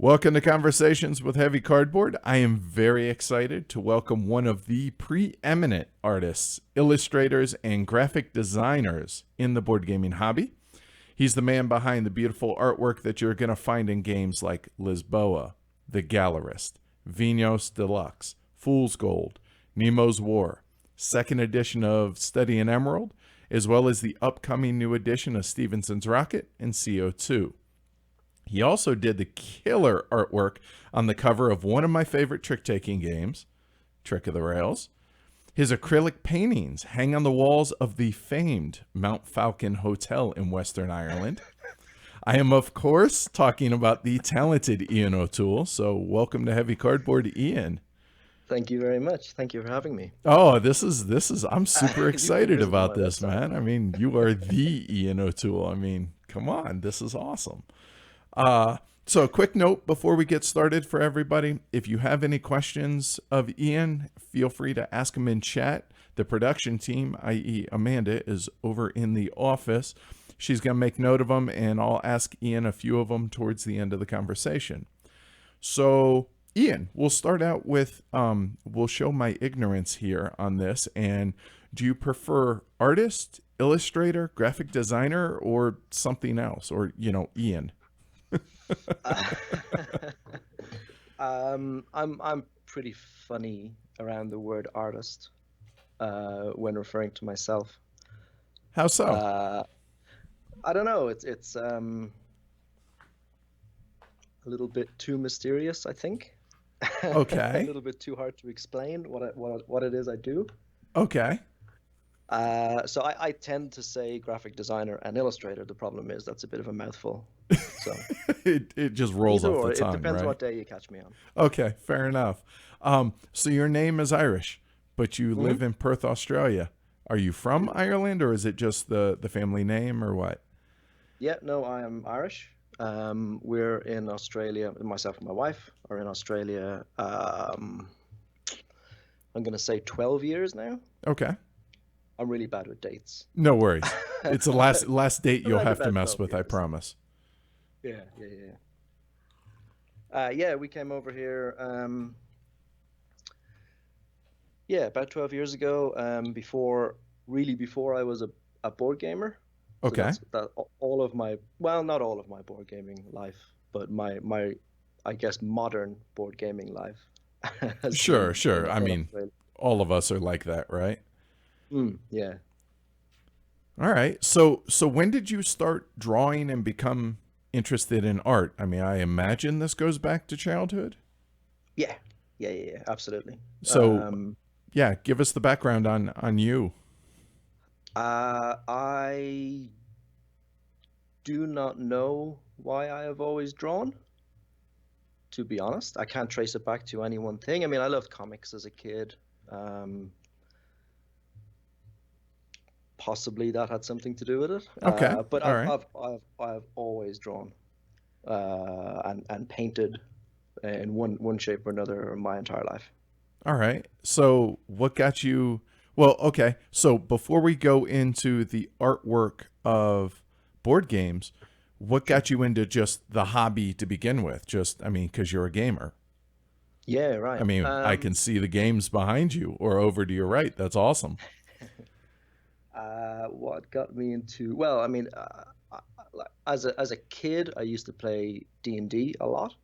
Welcome to Conversations with Heavy Cardboard. I am very excited to welcome one of the preeminent artists, illustrators, and graphic designers in the board gaming hobby. He's the man behind the beautiful artwork that you're going to find in games like Lisboa, The Gallerist, Vinos Deluxe, Fool's Gold, Nemo's War, second edition of Study in Emerald, as well as the upcoming new edition of Stevenson's Rocket and CO2. He also did the killer artwork on the cover of one of my favorite trick-taking games, Trick of the Rails. His acrylic paintings hang on the walls of the famed Mount Falcon Hotel in Western Ireland. I am, of course, talking about the talented Ian O'Toole. So welcome to Heavy Cardboard, Ian. Thank you very much. Thank you for having me. Oh, I'm super excited about this, man. I mean, you are the Ian O'Toole. I mean, come on, this is awesome. So a quick note before we get started for everybody. If you have any questions of Ian, feel free to ask them in chat. The production team, i.e. Amanda, is over in the office. She's going to make note of them, and I'll ask Ian a few of them towards the end of the conversation. So, Ian, we'll start out with, we'll show my ignorance here on this. And do you prefer artist, illustrator, graphic designer, or something else? Or, Ian? I'm pretty funny around the word artist when referring to myself. How so? I don't know. It's a little bit too mysterious, I think. Okay. A little bit too hard to explain what it is I do. Okay. So I tend to say graphic designer and illustrator. The problem is that's a bit of a mouthful. So it just rolls off the tongue. It depends right? what day you catch me on. Okay, fair enough. So your name is Irish, but you live in Perth, Australia. Are you from Ireland, or is it just the family name, or what? Yeah, no, I am Irish. We're in Australia. Myself and my wife are in Australia. I'm going to say 12 years now. Okay. I'm really bad with dates. No worries. It's the last date you'll have to mess with, years. I promise. Yeah. We came over here, about 12 years ago, before I was a board gamer. Okay. So that's all of my, well, not all of my board gaming life, but my I guess, modern board gaming life. Sure. I mean, all of us are like that, right? Yeah. All right. So when did you start drawing and become interested in art? I mean, I imagine this goes back to childhood. Yeah, absolutely. So, give us the background on you. I do not know why I have always drawn, to be honest. I can't trace it back to any one thing. I mean, I loved comics as a kid. Possibly that had something to do with it. Okay. But I've always drawn and painted in one shape or another my entire life. All right. So what got you? Well, okay. So before we go into the artwork of board games, what got you into just the hobby to begin with? Because you're a gamer. Yeah, right. I mean, I can see the games behind you or over to your right. That's awesome. What got me into? Well, I mean, as a kid, I used to play D&D a lot.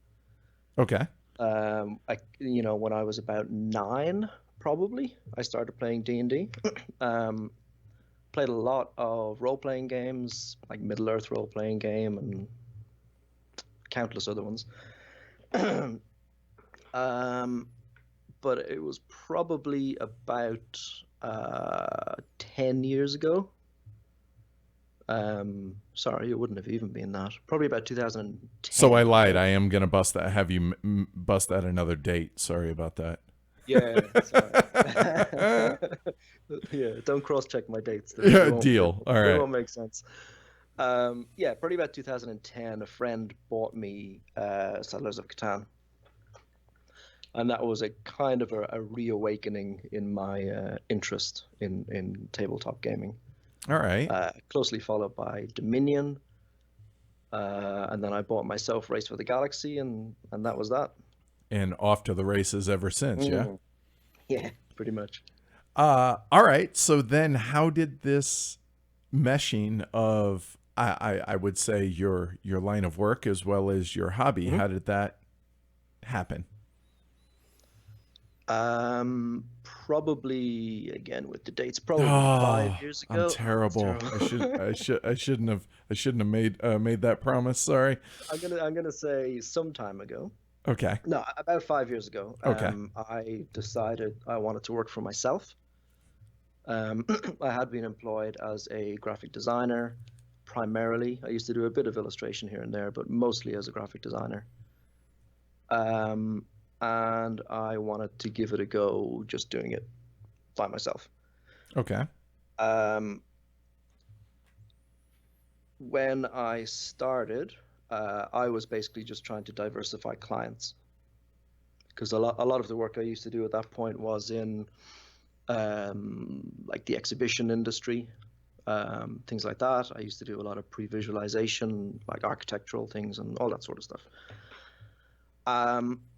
Okay. When I was about 9, probably, I started playing D&D. Played a lot of role-playing games, like Middle-earth role-playing game and countless other ones. But it was probably about 10 years ago. Sorry, it wouldn't have even been that. Probably about 2010. So I lied. I am going to have you bust that another date. Sorry about that. Yeah, sorry. Yeah, don't cross-check my dates. Yeah, deal. All right. It won't make sense. Probably about 2010, a friend bought me Settlers of Catan. And that was a kind of a reawakening in my interest in tabletop gaming. All right. Closely followed by Dominion, And then I bought myself Race for the Galaxy, and that was that. And off to the races ever since, yeah? Mm. Yeah, pretty much. All right. So then how did this meshing of I would say your line of work as well as your hobby, Mhm. how did that happen? Probably again with the dates, probably five Oh, years I'm ago. Oh, that's terrible. terrible. I shouldn't have made that promise. Sorry. I'm gonna say some time ago. Okay. No, about 5 years ago. Okay. I decided I wanted to work for myself. I had been employed as a graphic designer primarily. I used to do a bit of illustration here and there, but mostly as a graphic designer. Um, and I wanted to give it a go, just doing it by myself. Okay. Um, when I started, I was basically just trying to diversify clients because a lot of the work I used to do at that point was in like the exhibition industry, things like that. I used to do a lot of pre-visualization, like architectural things and all that sort of stuff.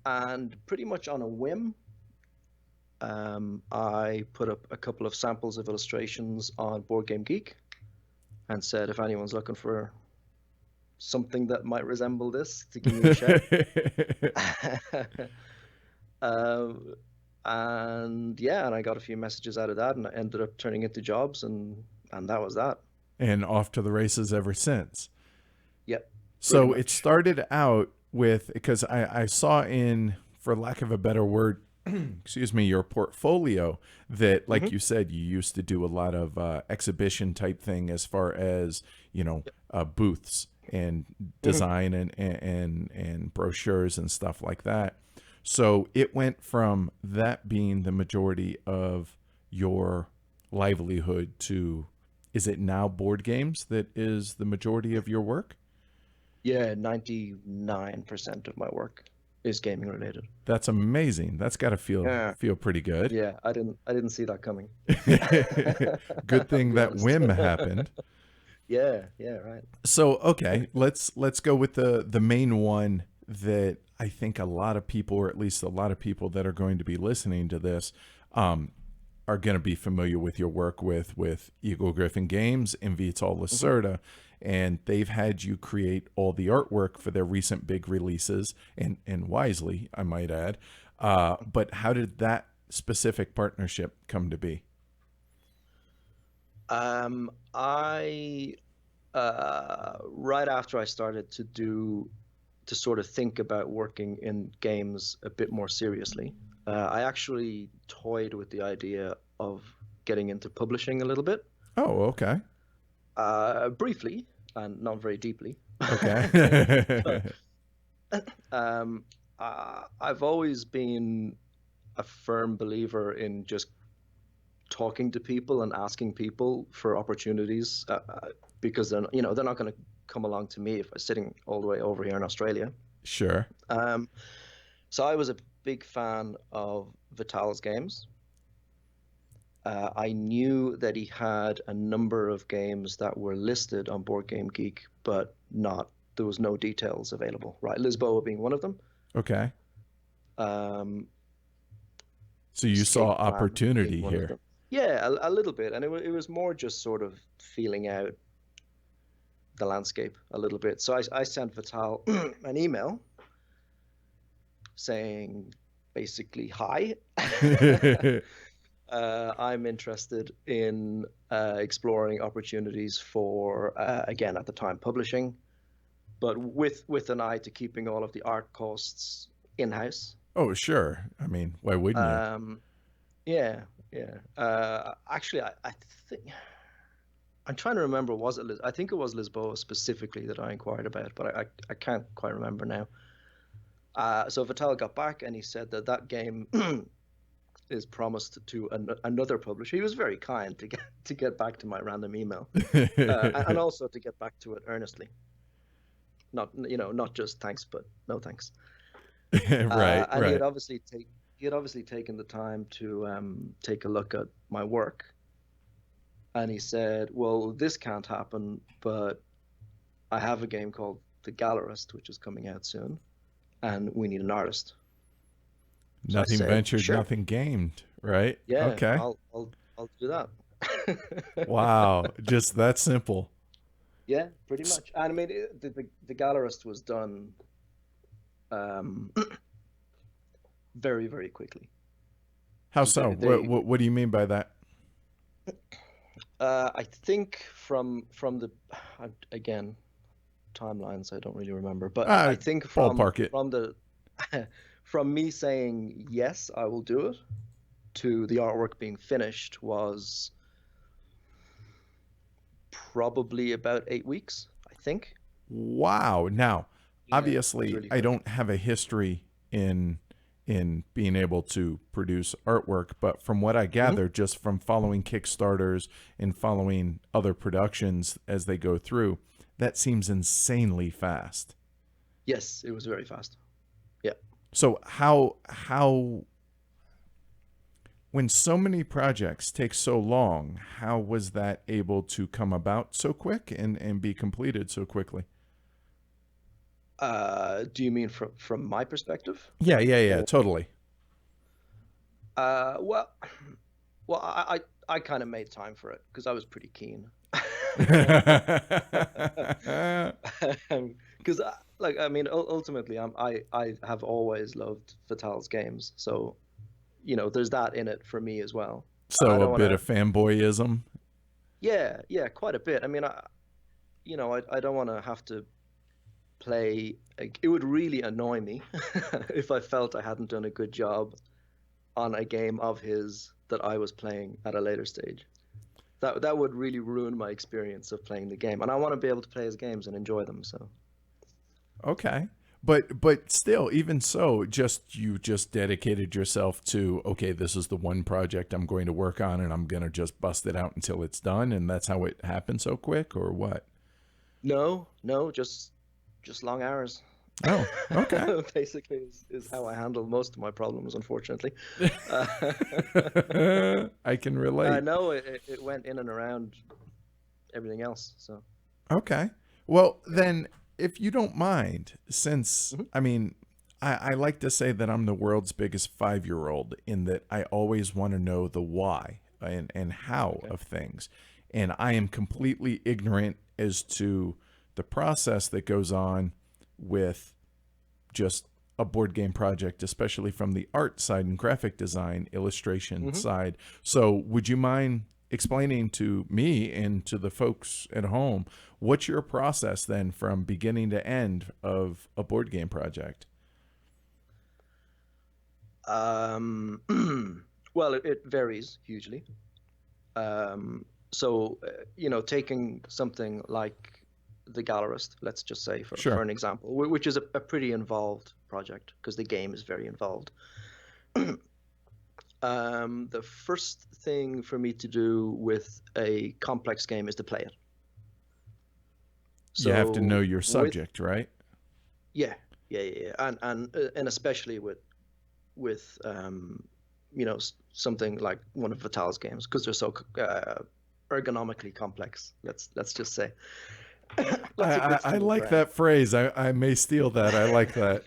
And pretty much on a whim, I put up a couple of samples of illustrations on Boardgame Geek and said if anyone's looking for something that might resemble this, to give me a shout. Um, and yeah, and I got a few messages out of that, and I ended up turning into jobs, and that was that. And off to the races ever since. Yep, pretty So it much. started out with, because I saw in, for lack of a better word, excuse me, your portfolio that, like Hmm. you said, you used to do a lot of exhibition type thing as far as, booths and Hmm. design and brochures and stuff like that. So it went from that being the majority of your livelihood to, is it now board games that is the majority of your work? Yeah, 99% of my work is gaming related. That's amazing. That's got to Yeah, feel pretty good. yeah, I didn't see that coming. Good I'll thing be that honest. whim happened. Yeah, yeah, right. So, okay, let's go with the main one that I think a lot of people, or at least a lot of people that are going to be listening to this, um, are going to be familiar with your work with Eagle Griffin Games and Vital Hmm. Lacerda, and they've had you create all the artwork for their recent big releases, and wisely, I might add. But how did that specific partnership come to be? I right after I started to sort of think about working in games a bit more seriously, I actually toyed with the idea of getting into publishing a little bit, Oh, okay, briefly and not very deeply. But okay, um, I've always been a firm believer in just talking to people and asking people for opportunities because they're not going to come along to me if I'm sitting all the way over here in Australia. sure. Um, so I was a big fan of Vital's games. I knew that he had a number of games that were listed on Board Game Geek, but not there was no details available. Right, Lisboa being one of them. Okay. Um, So you saw Escape Plan being opportunity one of here. them. Yeah, a little bit, and it was more just sort of feeling out the landscape a little bit. So I sent Vital an email saying basically, hi, I'm interested in exploring opportunities for, again, at the time, publishing, but with an eye to keeping all of the art costs in-house. Oh, sure. I mean, why wouldn't you? Um, yeah, yeah. Actually, I think I'm trying to remember. Was it? I think it was Lisboa specifically that I inquired about, but I can't quite remember now. So Vital got back and he said that that game is promised to another publisher. He was very kind to get back to my random email, and also to get back to it earnestly. Not just thanks, but no thanks. Right, And right. he had obviously taken the time to take a look at my work, and he said, "Well, this can't happen, but I have a game called the Gallerist, which is coming out soon, and we need an artist. So I Nothing said, ventured, sure, nothing gained, right? yeah, Okay. I'll do that. Wow. Just that simple. Yeah, pretty much. And I mean, the Gallerist was done um, very, very quickly. How so? They What do you mean by that? I think from the again timelines I don't really remember, but I think Ballpark it. from the from me saying yes, I will do it, to the artwork being finished was probably about 8 weeks, I think. Wow. Now, Yeah, it was obviously, really I quick. don't have a history in being able to produce artwork, but from what I Hmm. gather, just from following Kickstarters and following other productions as they go through, that seems insanely fast. Yes, it was very fast. Yeah. So how when so many projects take so long, how was that able to come about so quick and be completed so quickly? Do you mean from my perspective? Yeah, Or totally. well, I kind of made time for it because I was pretty keen. Because like I mean, ultimately, I have always loved Vital's games, so there's that in it for me as well. I So a don't want bit to. of fanboyism. Yeah, quite a bit. I mean, I don't want to have to play. Like, it would really annoy me if I felt I hadn't done a good job on a game of his that I was playing at a later stage. That would really ruin my experience of playing the game, and I want to be able to play his games and enjoy them. So, Okay. But still, even so, you just dedicated yourself to, okay, this is the one project I'm going to work on and I'm going to just bust it out until it's done, and that's how it happened so quick, or what? no, just long hours. Oh, okay. Basically, is how I handle most of my problems, unfortunately. Uh, I can relate. no, it went in and around everything else. So, Okay. Well, yeah. then, if you don't mind, since, Mhm. I mean, I like to say that I'm the world's biggest 5-year old in that I always want to know the why and how Okay. of things. And I am completely ignorant as to the process that goes on with just a board game project, especially from the art side and graphic design, illustration Hmm. side. So, would you mind explaining to me and to the folks at home what's your process then from beginning to end of a board game project? Um, well, it varies hugely. So, taking something like the Gallerist, let's just say for Sure. an example, which is a pretty involved project because the game is very involved. The first thing for me to do with a complex game is to play it. You have to know So your with subject, right? yeah, yeah, and especially with something like one of Vital's games because they're so ergonomically complex. Let's just say I, lots of I, good I to move like around. that phrase. I may steal that. I like that.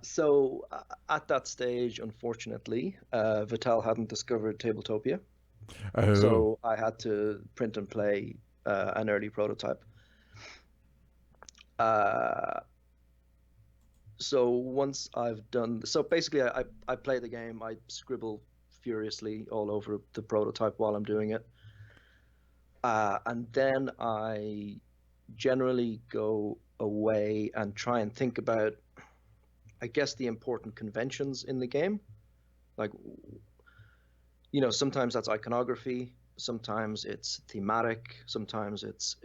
So at that stage, unfortunately, Vital hadn't discovered Tabletopia, Oh, so I had to print and play an early prototype. Uh, so once I've done, so basically, I play the game, I scribble furiously all over the prototype while I'm doing it, and then I generally go away and try and think about, I guess, the important conventions in the game. Like, sometimes that's iconography, sometimes it's thematic, sometimes it's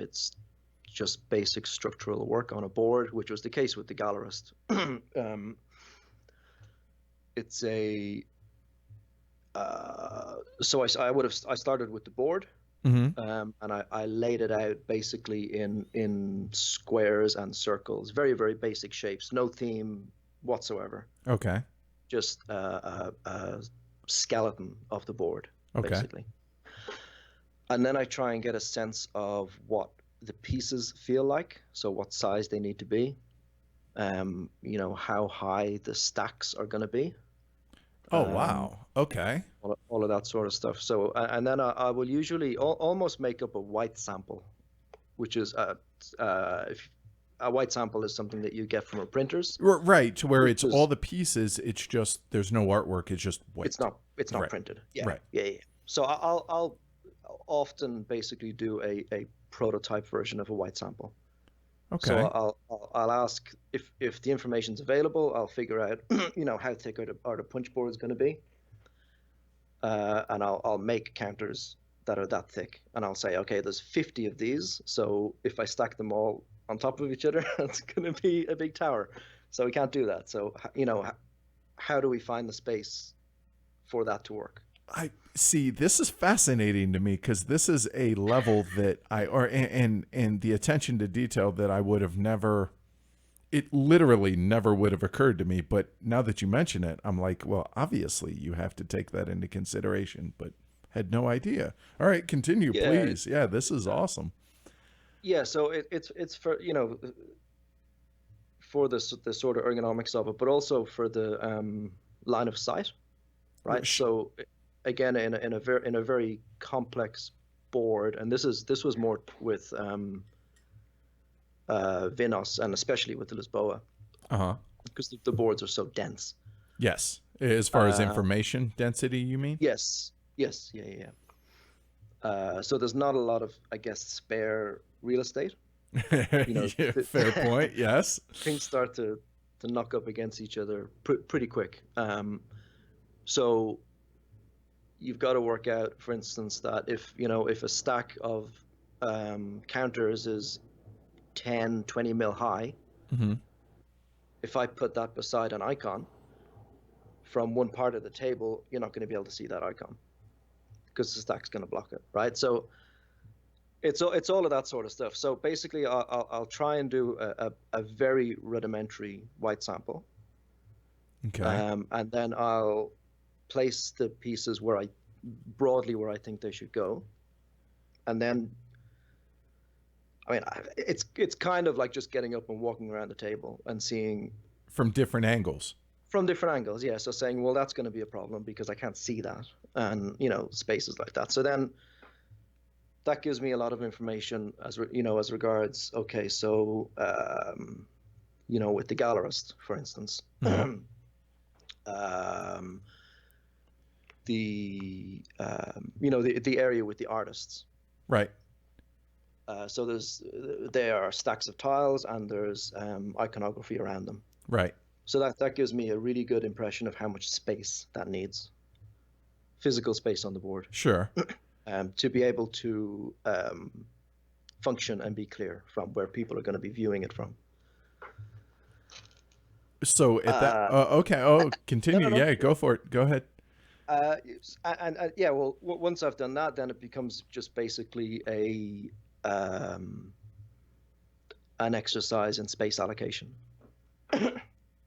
just basic structural work on a board, which was the case with the Gallerist. It's a so I started with the board, hmm, and I laid it out basically in squares and circles, very very basic shapes, no theme whatsoever, okay, just a skeleton of the board okay, basically. And then I try and get a sense of what the pieces feel like, so what size they need to be, how high the stacks are going to be, Oh, um, wow. Okay. all of that sort of stuff. So, and then I will usually almost make up a white sample, which is if a white sample is something that you get from a printers, Right, to where which it's all is the pieces, it's just there's no artwork, it's just white. it's not Right. printed. Yeah, Right. yeah, yeah. So I'll often basically do a prototype version of a white sample. So Okay. I'll ask if the information's available. I'll figure out how thick are the punch boards going to be, and I'll make counters that are that thick, and I'll say, okay, there's 50 of these, so if I stack them all on top of each other, it's going to be a big tower. So we can't do that. So how do we find the space for that to work? I see. This is fascinating to me because this is a level that and the attention to detail that I would have never. It literally never would have occurred to me. But now that you mention it, I'm like, well, obviously you have to take that into consideration. But had no idea. All right, continue, Yeah, please. Yeah, this is awesome. yeah. So it's for for the sort of ergonomics of it, but also for the line of sight, right? Sh- So again, in a very complex board, and this was more with Vinos and especially with the Lisboa Uh-huh. because the boards are so dense. Yes. As far as Uh, information density, you mean? yes, yes, yeah, yeah. So there's not a lot of, I guess, spare real estate. Yeah, fair point. Yes. Things start to knock up against each other pretty quick. So you've got to work out, for instance, that if a stack of counters is 10, 20 mil high, Mm-hmm. if I put that beside an icon from one part of the table, you're not going to be able to see that icon because the stack's going to block it, right? So it's all of that sort of stuff. So basically, I'll try and do a very rudimentary white sample, Okay. and then I'll place the pieces broadly where I think they should go, and then I mean it's kind of like just getting up and walking around the table and seeing From different angles. from different angles. Yeah, so saying, well, that's going to be a problem because I can't see that, and spaces like that. So then that gives me a lot of information as regards, okay, so with the Gallerist, for instance, Mm-hmm. um, the area with the artists. Right. So there are stacks of tiles and there's iconography around them. Right. So that gives me a really good impression of how much space that needs, physical space on the board, Sure. to be able to function and be clear from where people are going to be viewing it from. So at that, Uh, okay. Oh, no, continue. no, no. Yeah, go for it. Go ahead. Yeah, well, once I've done that, then it becomes just basically an exercise in space allocation.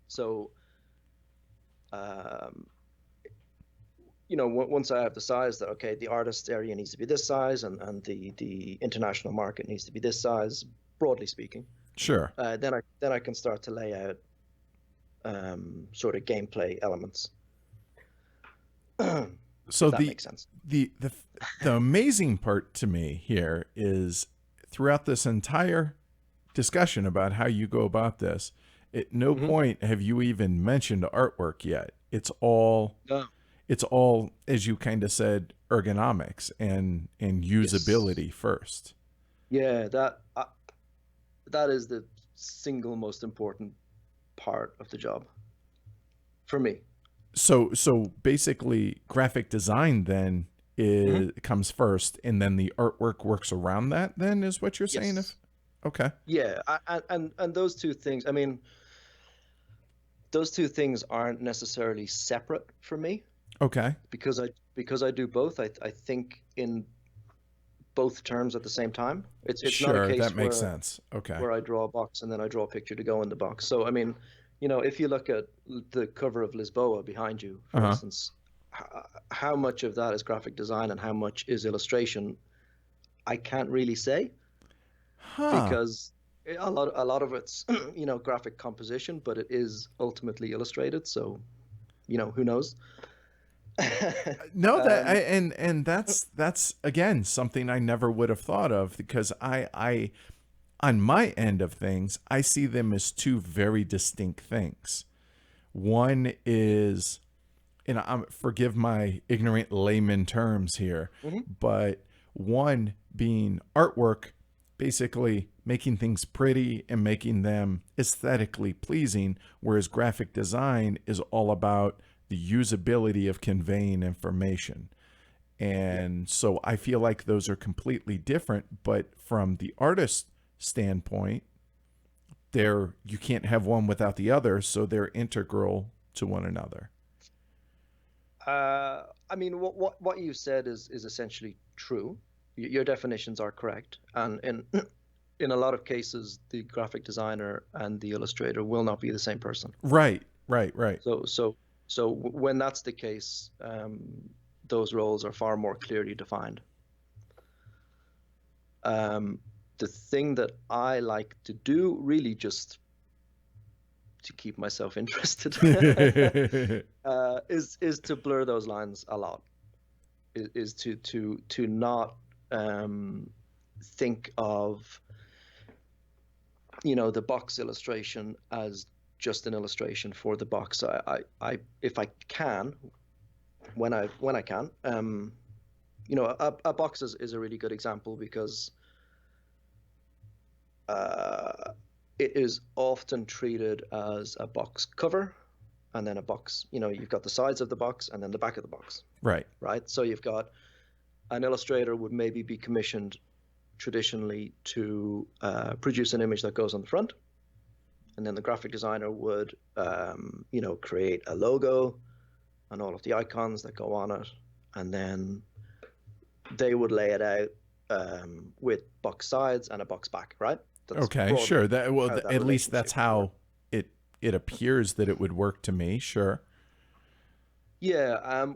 So, once I have the size that, okay, the artist area needs to be this size and the international market needs to be this size, broadly speaking, Sure. then I can start to lay out sort of gameplay elements. So If that makes sense. the amazing part to me here is throughout this entire discussion about how you go about this, at no Mm-hmm. point have you even mentioned artwork yet. No. It's all, as you kind of said, ergonomics and Yes. usability first. Yeah, that is the single most important part of the job for me. So basically, graphic design then Mhm. comes first, and then the artwork works around that. Then is what you're saying? Yes. Okay, Yeah, and those two things, I mean, those two things aren't necessarily separate for me okay, because I do both. I think in both terms at the same time. It's not a sure, case that makes sense. Okay, where I draw a box and then I draw a picture to go in the box. So I mean, if you look at the cover of Lisboa behind you, for uh-huh. instance, how much of that is graphic design and how much is illustration, I can't really say. Huh. because a lot of it's graphic composition, but it is ultimately illustrated. So who knows? No, that um, and that's again something I never would have thought of, because I on my end of things, I see them as two very distinct things. One is, and forgive my ignorant layman terms here, mhm. but one being artwork, basically making things pretty and making them aesthetically pleasing, whereas graphic design is all about the usability of conveying information. Yeah. And so I feel like those are completely different, but from the artist standpoint, they're you can't have one without the other, so they're integral to one another. I mean, what you said is essentially true. Your definitions are correct, and in a lot of cases, the graphic designer and the illustrator will not be the same person. Right, right, right. So when that's the case, those roles are far more clearly defined. Um, the thing that I like to do, really just to keep myself interested, is to blur those lines a lot. Is to not think of the box illustration as just an illustration for the box. I if I can, when I can, a box is a really good example because it is often treated as a box cover and then a box. You've got the sides of the box and then the back of the box, Right. right? So you've got an illustrator would maybe be commissioned traditionally to produce an image that goes on the front, and then the graphic designer would create a logo and all of the icons that go on it, and then they would lay it out with box sides and a box back, right? That's Okay, sure. broadly That well, how that at least that's relationship would work. how it appears that it would work to me. Sure. Yeah,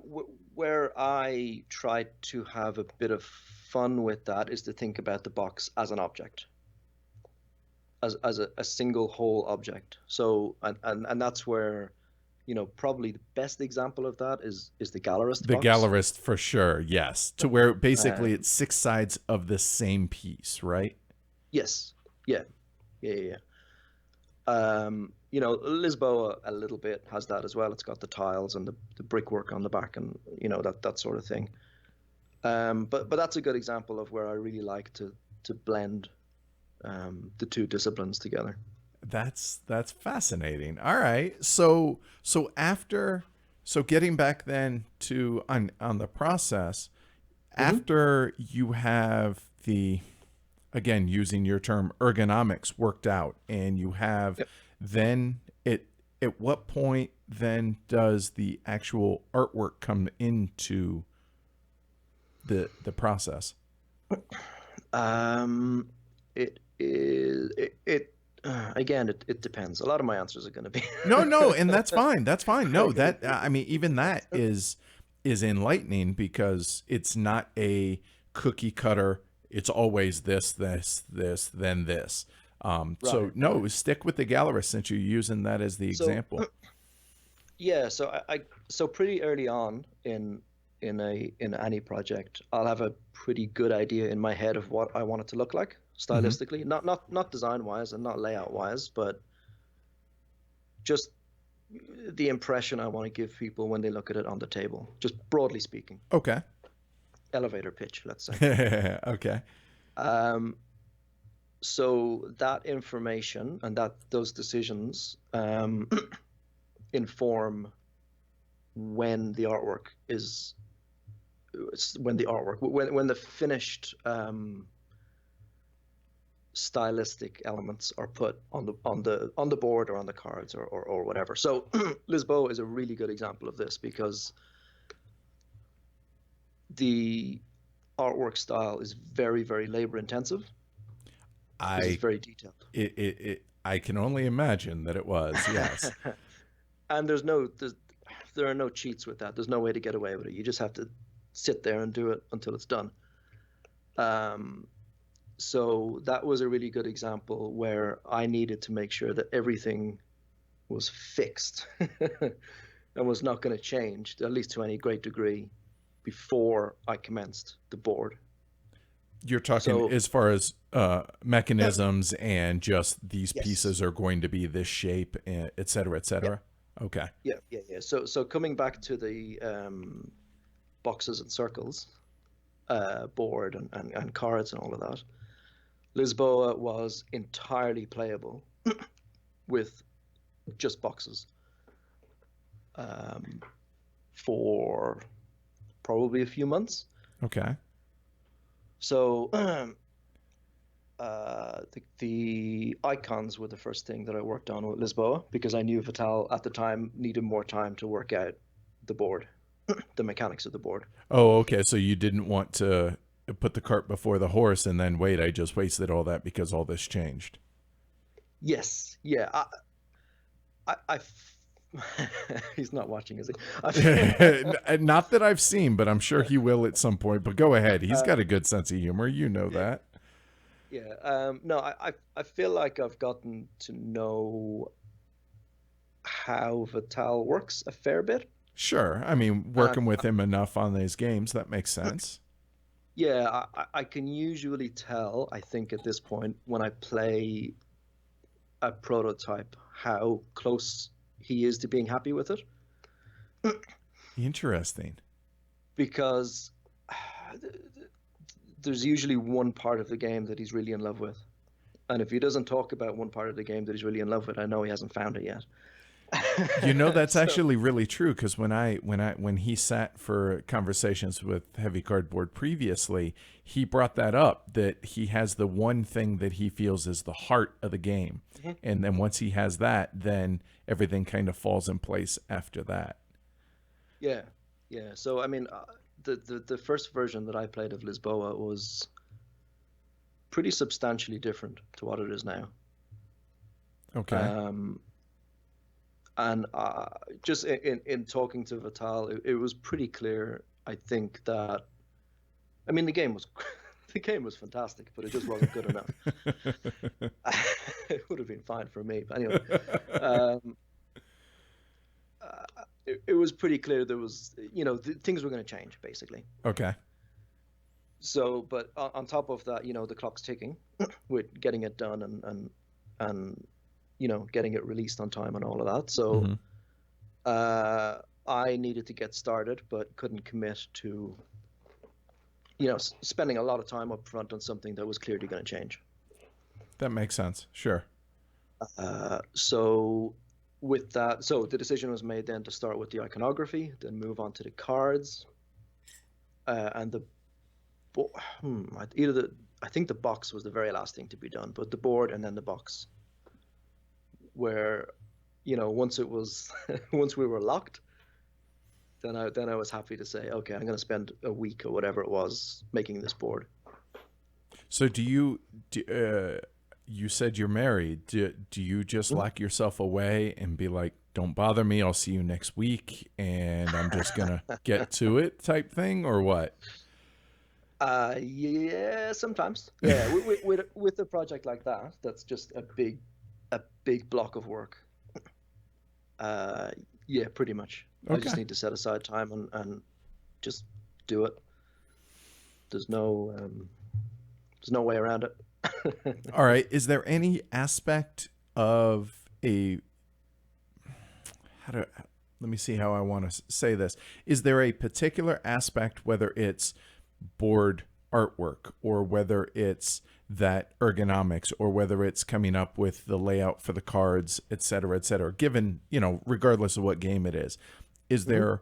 where I try to have a bit of fun with that is to think about the box as an object, as a single whole object. So and that's where, probably the best example of that is the Gallerist The box. Gallerist for sure. Yes. To where basically Um, it's six sides of the same piece, right? yes, yeah, yeah, yeah. Lisboa a little bit has that as well. It's got the tiles and the brickwork on the back, and that sort of thing. But that's a good example of where I really like to blend the two disciplines together. That's fascinating. All right. So getting back then to on the process, Hmm. after you have the, again using your term, ergonomics worked out, and you have, Yep. then it at what point then does the actual artwork come into the process? Um, it is it again. It depends. A lot of my answers are going to be No, no, and that's fine. That's fine. are No, going to that be I mean, even that is enlightening, because it's not a cookie cutter. It's always this, then this. So right, right. no, stick with the gallerist since you're using that as the So example. yeah, so so pretty early on in any project, I'll have a pretty good idea in my head of what I want it to look like Hmm. stylistically, not design wise and not layout wise, but just the impression I want to give people when they look at it on the table, just broadly speaking, Okay. elevator pitch, let's say. Okay. Um, so that information and those decisions inform when the artwork is when the finished stylistic elements are put on the board or on the cards or whatever. So Lisboa is a really good example of this because the artwork style is very, very labor intensive because it's I very detailed. I can only imagine that it was. Yes. And there are no cheats with that. There's no way to get away with it. You just have to sit there and do it until it's done. Um, So that was a really good example where I needed to make sure that everything was fixed and was not going to change, at least to any great degree, before I commenced the board. You're talking So as far as mechanisms and just these yes, pieces are going to be this shape, et cetera, et yeah, cetera. Okay. yeah. So coming back to the boxes and circles board and cards and all of that, Lisboa was entirely playable with just boxes um, for probably a few months. Okay. So the icons were the first thing that I worked on with Lisboa because I knew Vital at the time needed more time to work out the board, the mechanics of the board. Oh, okay. So you didn't want to put the cart before the horse and then wait, I just wasted all that because all this changed. Yes, yeah. I he's not watching, is he? Not that I've seen, but I'm sure he will at some point. But go ahead. He's got Um, a good sense of humor. You know yeah, that. yeah. No, I feel like I've gotten to know how Vital works a fair bit. Sure. I mean, And working with him enough on these games, that makes sense. yeah, I can usually tell, I think at this point, when I play a prototype, how close he is to being happy with it. Interesting. Because there's usually one part of the game that he's really in love with. And if he doesn't talk about one part of the game that he's really in love with, I know he hasn't found it yet. You know, that's So, actually really true because when he sat for conversations with Heavy Cardboard previously, he brought that up that he has the one thing that he feels is the heart of the game. mhm. And then once he has that, then everything kind of falls in place after that. Yeah, yeah. So I mean, the first version that I played of Lisboa was pretty substantially different to what it is now. Okay. Um, and just in talking to Vital, it was pretty clear, I think, that I mean the game was the game was fantastic, but it just wasn't good enough. It would have been fine for me, but anyway, um, it was pretty clear there was, things were going to change basically. Okay. So, but on top of that, the clock's ticking with getting it done and getting it released on time and all of that. So, Hmm. I needed to get started, but couldn't commit to, spending a lot of time up front on something that was clearly going to change. That makes sense. Sure. So with that, so the decision was made then to start with the iconography, then move on to the cards, and either I think the box was the very last thing to be done, but the board and then the box, where once it was once we were locked, then I was happy to say, okay, I'm going to spend a week or whatever it was making this board. So you said you're married. Do you just lock yourself away and be like, don't bother me, I'll see you next week and I'm just going to get to it type thing or what? Yeah, sometimes. Yeah, with a project like that, that's just a big block of work. Uh, yeah, pretty much. I just Okay. need to set aside time and just do it. There's no way around it. All right. Is there any aspect of a how do let me see how I want to say this. Is there a particular aspect, whether it's board artwork or whether it's that ergonomics or whether it's coming up with the layout for the cards, et cetera, given, regardless of what game it is Mhm. there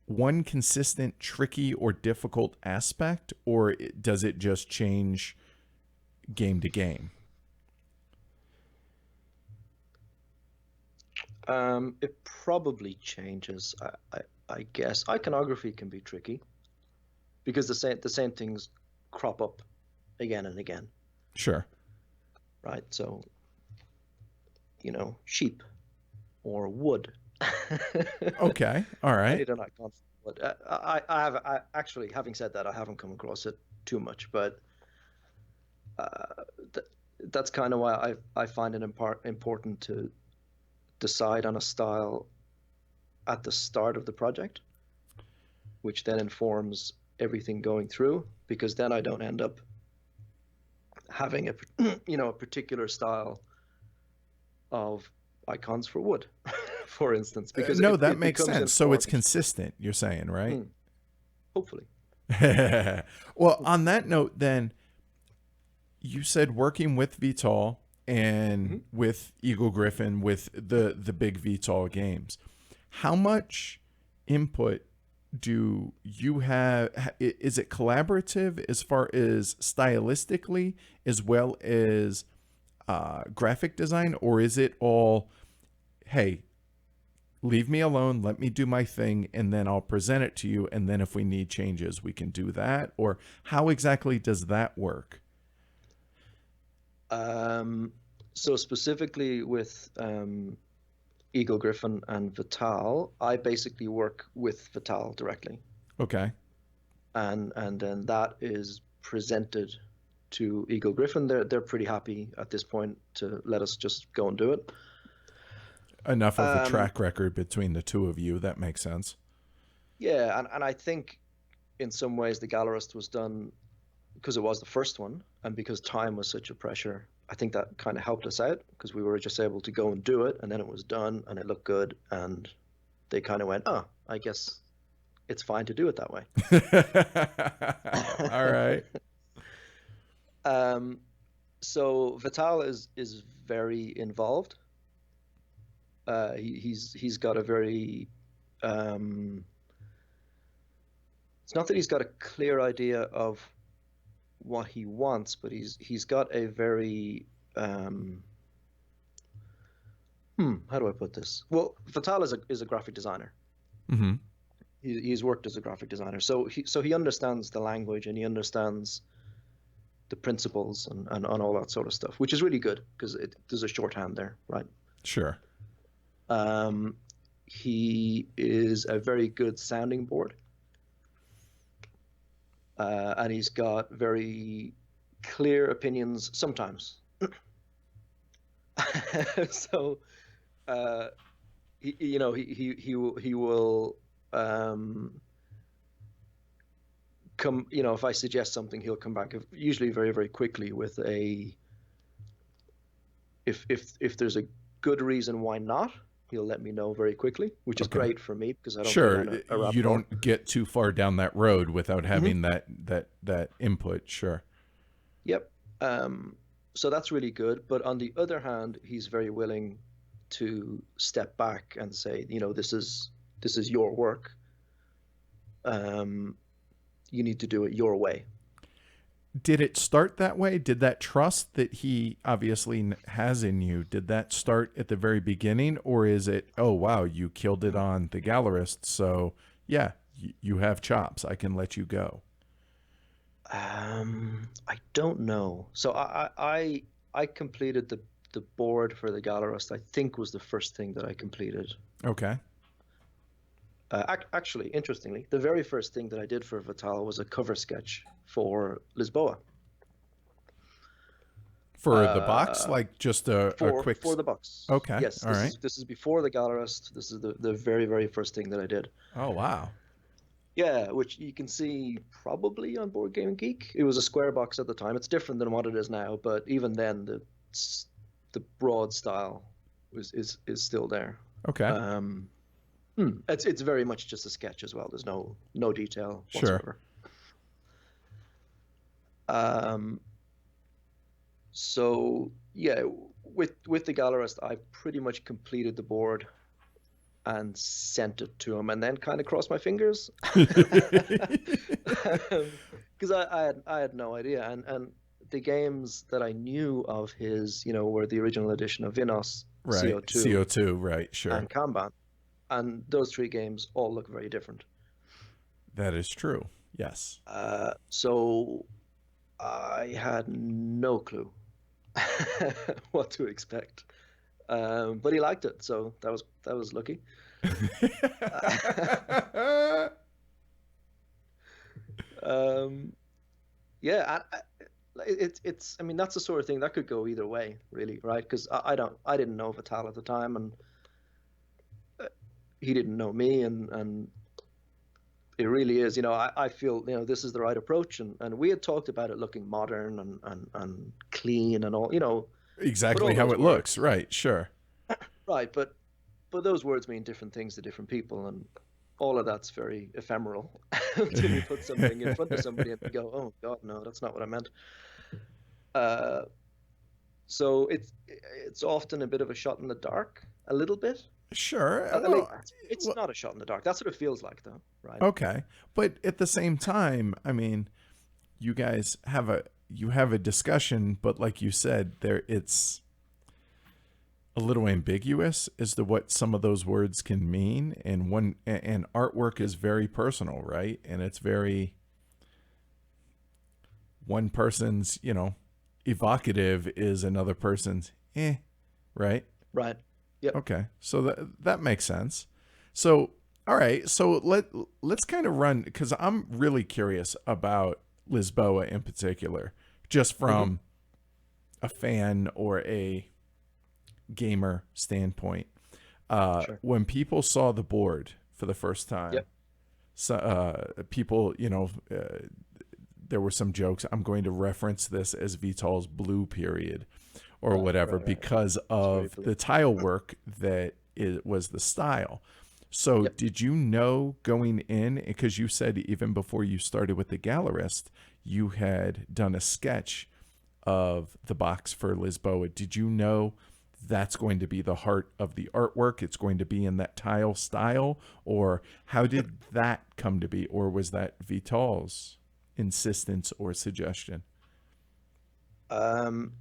one consistent, tricky, or difficult aspect, or does it just change game to game? It probably changes. I guess iconography can be tricky because the same things crop up again and again, Sure. right? So, sheep or wood. Okay. All I right. need an icon for wood. Actually, having said that, I haven't come across it too much, but th that's kind of why I find it important to decide on a style at the start of the project, which then informs everything going through, because then I don't end up having a a particular style of icons for wood, for instance, because No, that it makes becomes sense. So it's informed. consistent, you're saying, right? Hopefully. Well, on that note, then, you said working with Vital and Hmm. with Eagle Griffin with the big Vital games. How much input do you have? Is it collaborative as far as stylistically as well as graphic design, or is it all, hey, leave me alone, let me do my thing, and then I'll present it to you, and then if we need changes, we can do that? Or how exactly does that work? Um, so specifically with Eagle Griffin and Vital, I basically work with Vital directly, Okay. and then that is presented to Eagle Griffin. They're pretty happy at this point to let us just go and do it. Enough of a Um, track record between the two of you. That makes sense. yeah, and I think in some ways the Gallerist was done because it was the first one, and because time was such a pressure. I think that kind of helped us out because we were just able to go and do it, and then it was done, and it looked good, and they kind of went, "Oh, I guess it's fine to do it that way." All right. um, so Vital is very involved. He's got a very it's not that he's got a clear idea of what he wants, but he's got a very how do I put this? Well, Vital is a graphic designer. Mm-hmm. He's worked as a graphic designer, so he understands the language and he understands the principles and all that sort of stuff, which is really good because there's a shorthand there, right? Sure. Um, he is a very good sounding board, and he's got very clear opinions sometimes. So uh, he will come. If I suggest something, he'll come back usually very very quickly with a if there's a good reason why not, he'll let me know very quickly, which is Okay. great for me because I don't go Sure. down a You rabbit hole. don't get too far down that road without Hmm. having that input. Sure. Yep. So that's really good. But on the other hand, he's very willing to step back and say, this is your work. Um, you need to do it your way. Did it start that way? Did that trust that he obviously has in you, did that start at the very beginning? Or is it, oh, wow, you killed it on the Gallerist, so yeah, you have chops. I can let you go. I don't know. So I completed the board for the Gallerist. I think was the first thing that I completed. Okay. Actually, interestingly, the very first thing that I did for Vital was a cover sketch for Lisboa. For the box, Uh, like just a for quick. for the Bucks. Okay. Yes, All this right. is this is before the Gallerist. This is the very very first thing that I did. Oh, wow. Yeah, which you can see probably on Board Game Geek. It was a square box at the time. It's different than what it is now, but even then, the broad style is still there. Okay. Um, it's very much just a sketch as well. There's no detail Sure. whatsoever. Um, so yeah, with the Gallerist, I pretty much completed the board and sent it to him, and then kind of crossed my fingers because I had no idea, and the games that I knew of his, were the original edition of Vinos, Right. CO2, CO2. Right. Sure. and Kanban, and those three games all look very different. That is true. Yes. So I had no clue what to expect, but he liked it, so that was lucky. um, yeah, it's I mean, that's the sort of thing that could go either way, really, right? Because I didn't know Vital at the time, and he didn't know me, and it really is, I feel, this is the right approach, and we had talked about it looking modern and clean and all, but Exactly all how those it looks, words, right? Sure. right? But those words mean different things to different people, and all of that's very ephemeral until you put something in front of somebody and they go, "Oh God, no, that's not what I meant." Uh, so it's often a bit of a shot in the dark, a little bit. Sure. Like, Well, it's well, not a shot in the dark. That's what it feels like, though, right? okay. But at the same time, I mean, you guys have a discussion, but like you said, there it's a little ambiguous as to what some of those words can mean, and artwork is very personal, right? And it's very one person's, evocative is another person's right? Right. Yep. Okay. So that makes sense. So all right, so let's kind of run, cuz I'm really curious about Lisboa in particular, just Hmm. from a fan or a gamer standpoint. Sure. When people saw the board for the first time, Yep. so people, there were some jokes. I'm going to reference this as Vital's blue period or Right. whatever Right. Right. because It's very of blue. the tile work that it was the style. So Yep. did you know going in, because you said even before you started with the Gallerist, you had done a sketch of the box for Lisboa. Did you know that's going to be the heart of the artwork? It's going to be in that tile style? Or how did that come to be? Or was that Vital's insistence or suggestion? Um,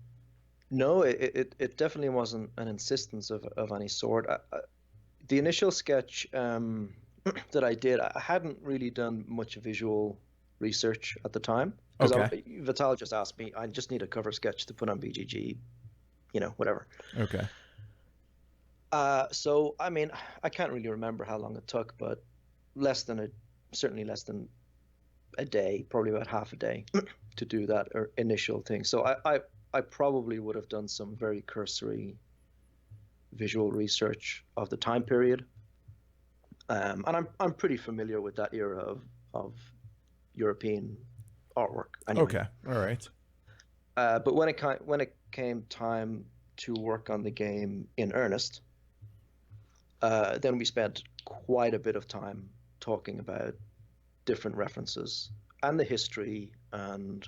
no, it definitely wasn't an insistence of any sort. The initial sketch that I did, I hadn't really done much visual research at the time because Okay. Vital just asked me, I just need a cover sketch to put on BGG, whatever. Okay. So I mean, I can't really remember how long it took, but certainly less than a day, probably about half a day to do that initial thing. So I probably would have done some very cursory visual research of the time period. And I'm pretty familiar with that era of European artwork anyway. Okay. All right. But when it came time to work on the game in earnest, then we spent quite a bit of time talking about different references and the history and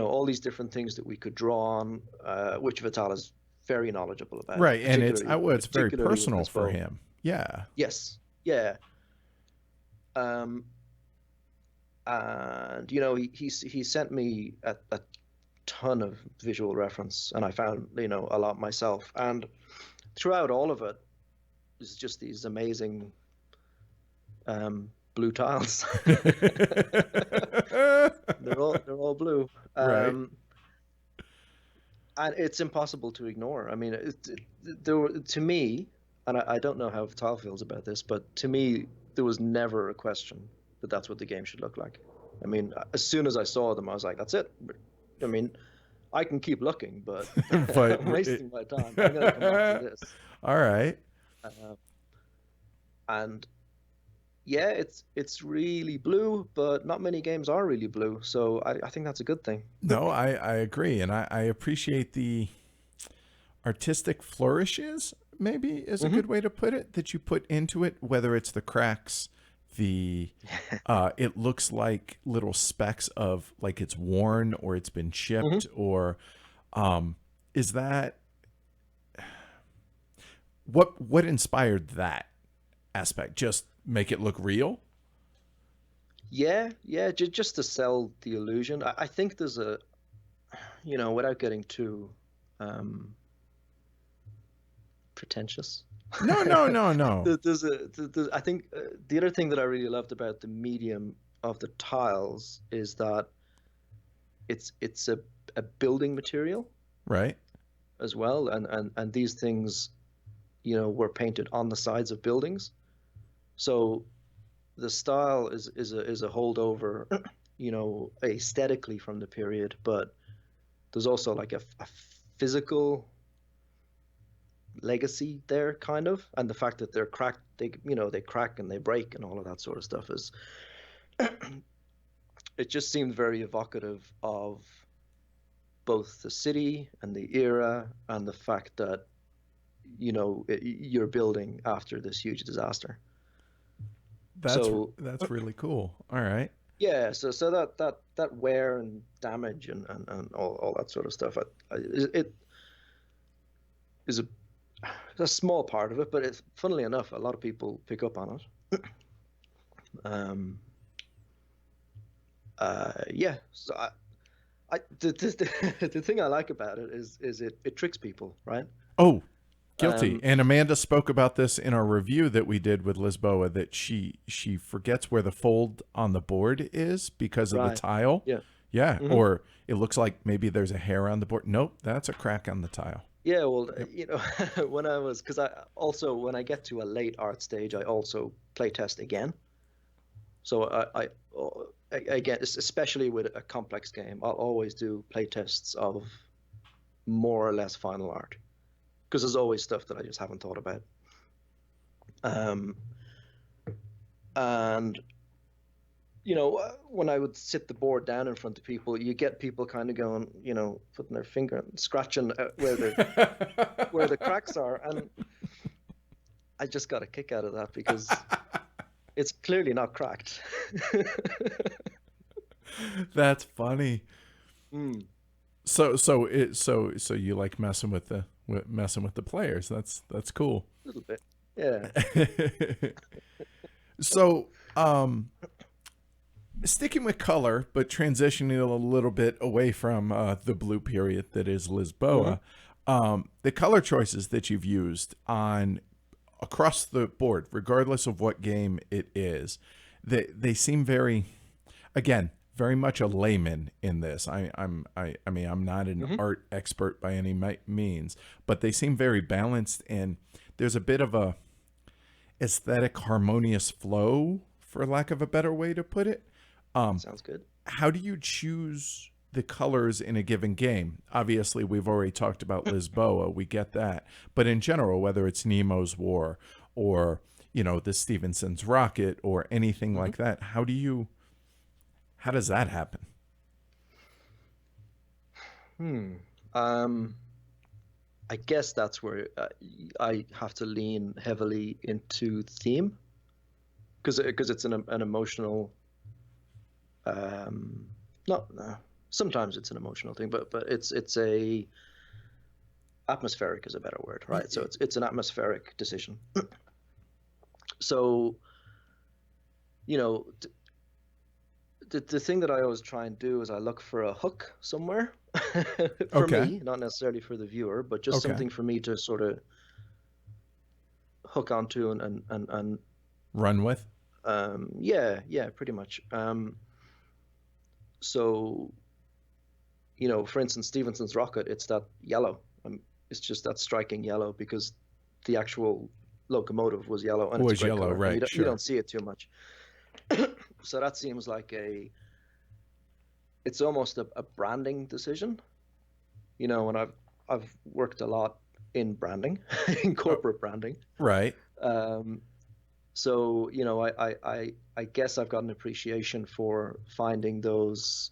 all these different things that we could draw on, which Vital is very knowledgeable about, Right. And it's very particularly with personal for Lisboa. him. Yeah. Yes, yeah. Um, and he sent me a ton of visual reference, and I found a lot myself. And throughout all of it is just these amazing blue tiles. They're all blue. Right. And it's impossible to ignore. I mean, there were, to me, and I don't know how Vital feels about this, but to me, there was never a question that that's what the game should look like. I mean, as soon as I saw them, I was like, that's it. I mean, I can keep looking, but But I'm wasting my time. I'm going to come back to this. all right. Uh, and yeah, it's really blue, but not many games are really blue. So I think that's a good thing. No, I agree. And I appreciate the artistic flourishes, maybe is a Hmm. good way to put it, that you put into it, whether it's the cracks, the it looks like little specks of like it's worn or it's been chipped, Hmm. or is that what inspired that aspect? Just make it look real? Yeah, yeah, just to sell the illusion. I think there's without getting too um, pretentious. No, no, no, no. I think the other thing that I really loved about the medium of the tiles is that it's a building material Right? as well, and these things, were painted on the sides of buildings. So the style is a holdover aesthetically from the period, but there's also like a physical legacy there, kind of, and the fact that they're cracked, they crack and they break and all of that sort of stuff is it just seemed very evocative of both the city and the era and the fact that you're building after this huge disaster. That's really cool. All right. Yeah, so that wear and damage and all that sort of stuff, it is a small part of it, but it's, funnily enough, a lot of people pick up on it. Yeah. So the thing I like about it is it tricks people, right? Oh, guilty. And Amanda spoke about this in our review that we did with Lisboa, that she forgets where the fold on the board is because of the tile. Yeah. Yeah. Mm-hmm. Or it looks like maybe there's a hair on the board. Nope, that's a crack on the tile. Yeah, well, because when I get to a late art stage, I also play test again. So I again, especially with a complex game, I'll always do play tests of more or less final art, because there's always stuff that I just haven't thought about. And when I would sit the board down in front of people, you get people kind of going, putting their finger, scratching where the cracks are, and I just got a kick out of that because it's clearly not cracked. That's funny. Mm. So you like messing with the players. That's cool. A little bit, yeah. So, sticking with color, but transitioning a little bit away from the blue period that is Lisboa, the color choices that you've used across the board, regardless of what game it is, they seem very much a layman in this. I mean, I'm not an art expert by any means, but they seem very balanced, and there's a bit of a aesthetic, harmonious flow, for lack of a better way to put it. Sounds good. How do you choose the colors in a given game? Obviously, we've already talked about Lisboa. We get that. But in general, whether it's Nemo's War or, the Stevenson's Rocket or anything like that, how does that happen? I guess that's where I have to lean heavily into theme, because it's an emotional. Sometimes it's an emotional thing, but it's a atmospheric is a better word, right? So it's an atmospheric decision. So, the thing that I always try and do is I look for a hook somewhere for me, not necessarily for the viewer, but just something for me to sort of hook onto and run with. Yeah, pretty much. So, for instance, Stevenson's Rocket, it's that yellow. It's just that striking yellow because the actual locomotive was yellow. And it's yellow, color. Right? You don't see it too much. So that seems like it's almost a branding decision. And I've worked a lot in branding, in corporate branding. Right. So, I guess I've got an appreciation for finding those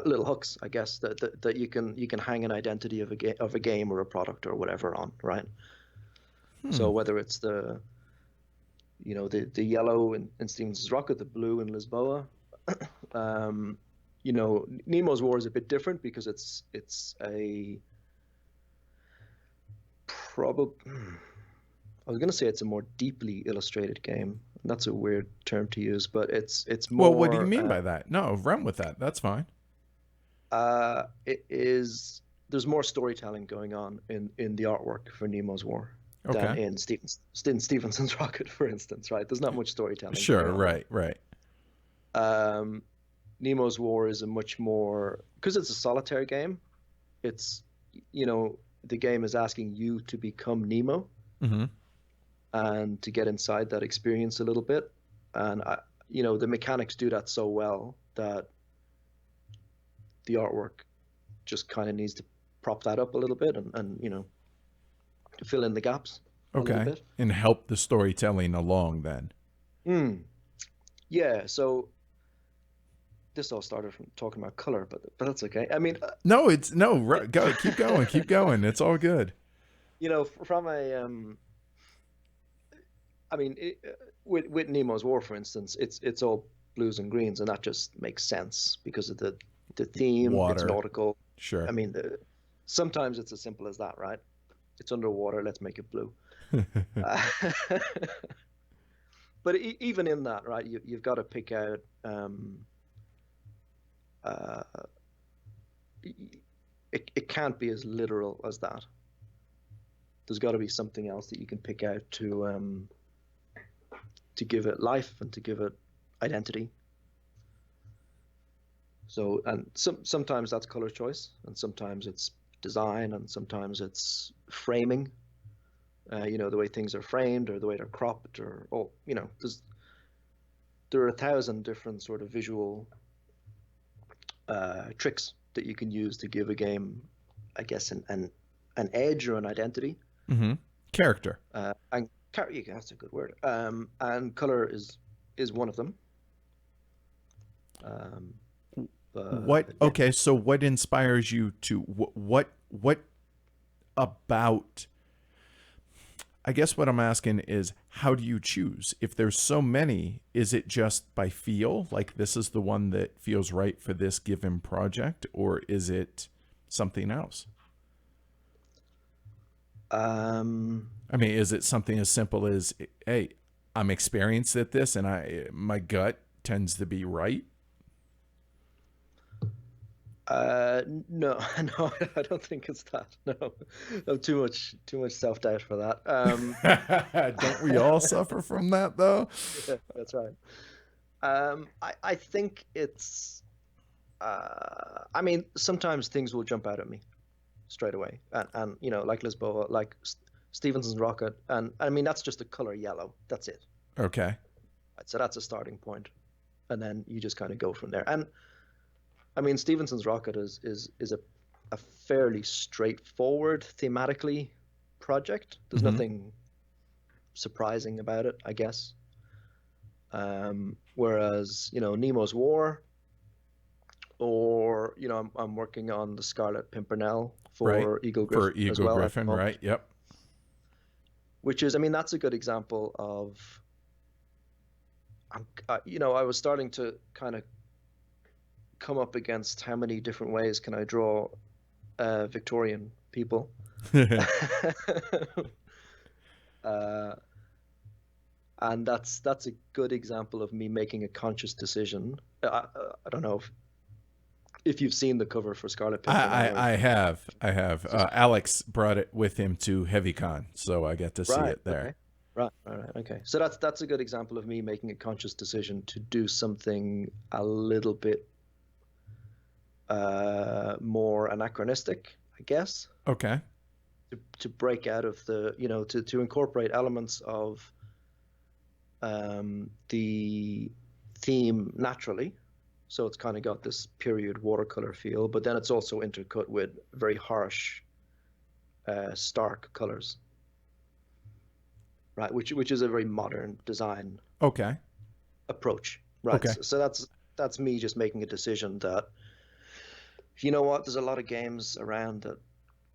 little hooks, I guess, that you can hang an identity of a game or a product or whatever on, right? So whether it's the yellow in Stevenson's Rocket, the blue in Lisboa, Nemo's War is a bit different because it's a I was going to say it's a more deeply illustrated game. That's a weird term to use, but it's more. Well, what do you mean by that? No, run with that. That's fine. It is. There's more storytelling going on in the artwork for Nemo's War than in Stevenson's Rocket, for instance. Right? There's not much storytelling. Sure. Right. Nemo's War is a much more, because it's a solitaire game. It's the game is asking you to become Nemo. And to get inside that experience a little bit. And the mechanics do that so well that the artwork just kind of needs to prop that up a little bit and fill in the gaps a little Okay. bit. And help the storytelling along then. Yeah, so this all started from talking about color, but that's okay. I mean, No, go, keep going, keep going. It's all good. from a I mean, with Nemo's War, for instance, it's all blues and greens, and that just makes sense because of the theme. It's Water. nautical. Sure. I mean, sometimes it's as simple as that, right? It's underwater. Let's make it blue. But even in that, right, you've got to pick out. It can't be as literal as that. There's got to be something else that you can pick out to give it life and to give it identity. So, and sometimes that's color choice, and sometimes it's design, and sometimes it's framing. The way things are framed, or the way they're cropped, or there are 1,000 different sort of visual tricks that you can use to give a game, I guess, an edge or an identity. Mm-hmm. Character. And that's a good word. And color is one of them. Okay, so what inspires you to what about? I guess what I'm asking is, how do you choose? If there's so many, is it just by feel, like this is the one that feels right for this given project, or is it something else? I mean, is it something as simple as, hey, I'm experienced at this and my gut tends to be right? No, I don't think it's that. No, too much self-doubt for that. Don't we all suffer from that though? Yeah, that's right. I think it's. I mean, sometimes things will jump out at me straight away, and like Lisboa, like Stevenson's Rocket, and I mean that's just the color yellow. That's it. Okay. Right, so that's a starting point, and then you just kind of go from there. And I mean, Stevenson's Rocket is a fairly straightforward thematically project. There's nothing surprising about it, I guess. Whereas Nemo's War, or I'm working on the Scarlet Pimpernel for Eagle Griffin as well. Griffin, right? Yep. Which is, I mean, that's a good example of. I was starting to kind of come up against how many different ways can I draw Victorian people. And that's a good example of me making a conscious decision. I don't know if you've seen the cover for Scarlet Pimpernel. I have. Alex brought it with him to HeavyCon, so I get to see it there. Okay. Right. Okay. So that's a good example of me making a conscious decision to do something a little bit more anachronistic, I guess. Okay. To break out of the, to incorporate elements of the theme naturally. So it's kind of got this period watercolor feel, but then it's also intercut with very harsh, stark colors. Right, which is a very modern design approach. Right. Okay. So that's me just making a decision that, you know what, there's a lot of games around that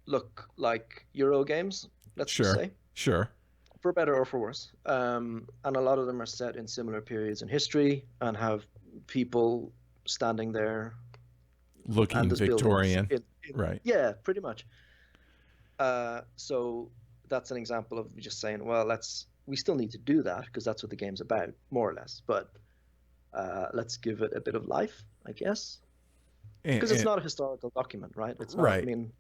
look like Euro games, let's just say. Sure. For better or for worse. And a lot of them are set in similar periods in history and have people standing there looking Victorian. Right. Yeah, pretty much. So that's an example of just saying, well, we still need to do that because that's what the game's about, more or less. But let's give it a bit of life, I guess. Because it's not a historical document, right? It's not, right. I mean,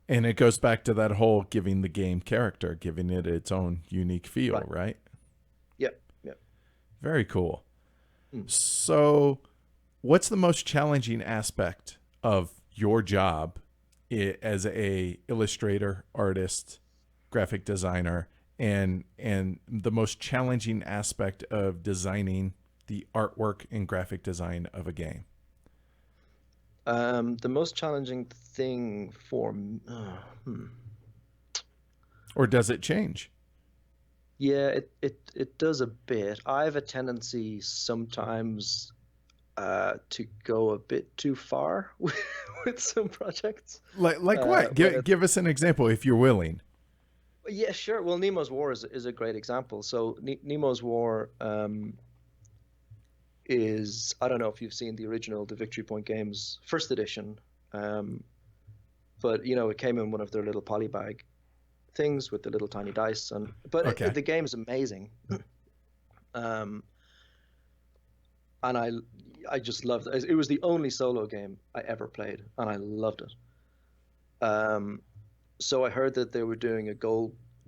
and it goes back to that whole giving the game character, giving it its own unique feel, right? Yep. Very cool. So what's the most challenging aspect of your job as a illustrator, artist, graphic designer, and the most challenging aspect of designing the artwork and graphic design of a game? The most challenging thing for Or does it change? yeah, it does a bit. I have a tendency sometimes to go a bit too far with some projects. Like what? When Give us an example if you're willing. Yeah, sure. Well, Nemo's War is a great example. So Nemo's War is, I don't know if you've seen the original, the Victory Point Games first edition, um, but it came in one of their little polybag things with the little tiny dice, Okay. the game's amazing. Um, and I just loved it. It was the only solo game I ever played, and I loved it. So I heard that they were doing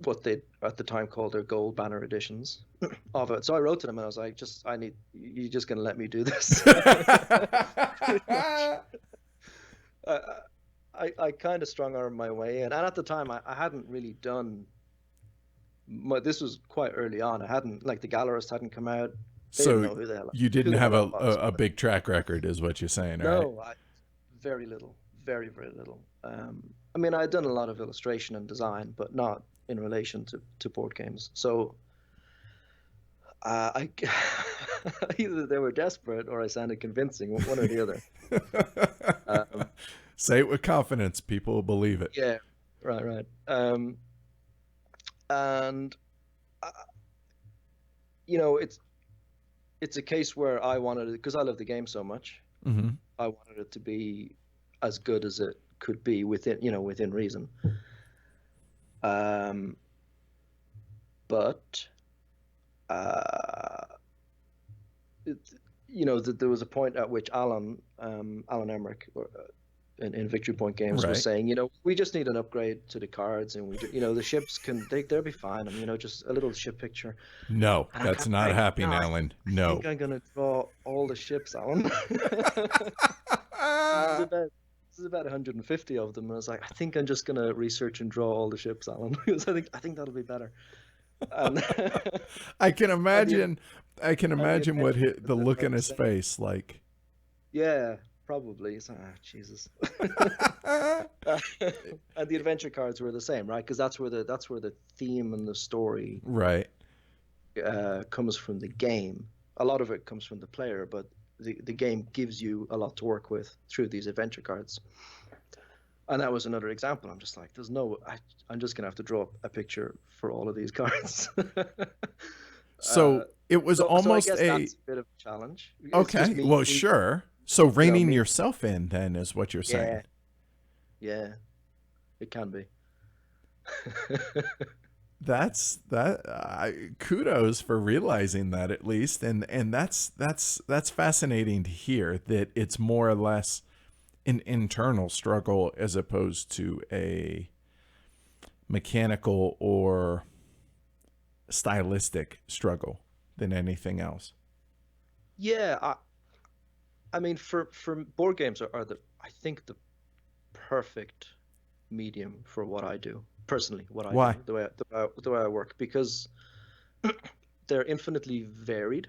what they at the time called their gold banner editions of it. So I wrote to them and I was like, you're just gonna let me do this. I, I kind of strung armed my way in, and at the time I hadn't really done. This was quite early on. I hadn't, like, the Gallerist hadn't come out. They didn't So know you who didn't the have hell I was. a big track record, is what you're saying, right? No, very little, very, very little. I mean, I'd done a lot of illustration and design, but not in relation to board games. So I either they were desperate or I sounded convincing, one or the other. Say it with confidence. People will believe it. Yeah, right. And it's a case where I wanted it because I love the game so much. Mm-hmm. I wanted it to be as good as it could be within reason. But there was a point at which Alan Emmerich in Victory Point Games Right. was saying, we just need an upgrade to the cards, and the ships they'll be fine. I mean, just a little ship picture. No, And that's not happening, Alan. I No. think I'm gonna draw all the ships, Alan. This is about 150 of them, and I was like, I think I'm just gonna research and draw all the ships, Alan, because I think that'll be better. I can imagine what hit the the look in his same. face like. Yeah, probably. It's like, Jesus. And the adventure cards were the same, right? Because that's where the theme and the story Right. comes from the game. A lot of it comes from the player, but the game gives you a lot to work with through these adventure cards. And that was another example. I'm just like, I'm just gonna have to draw a picture for all of these cards. So it was almost so I guess that's a bit of a challenge. It's okay. just Well, sure. So reining me. yourself in, then, is what you're saying. Yeah, it can be. That's kudos for realizing that, at least, and that's fascinating to hear that it's more or less an internal struggle as opposed to a mechanical or stylistic struggle than anything else. Yeah, I mean, for board games are I think the perfect medium for what I do personally. What I Why? do, the way I work, because they're infinitely varied.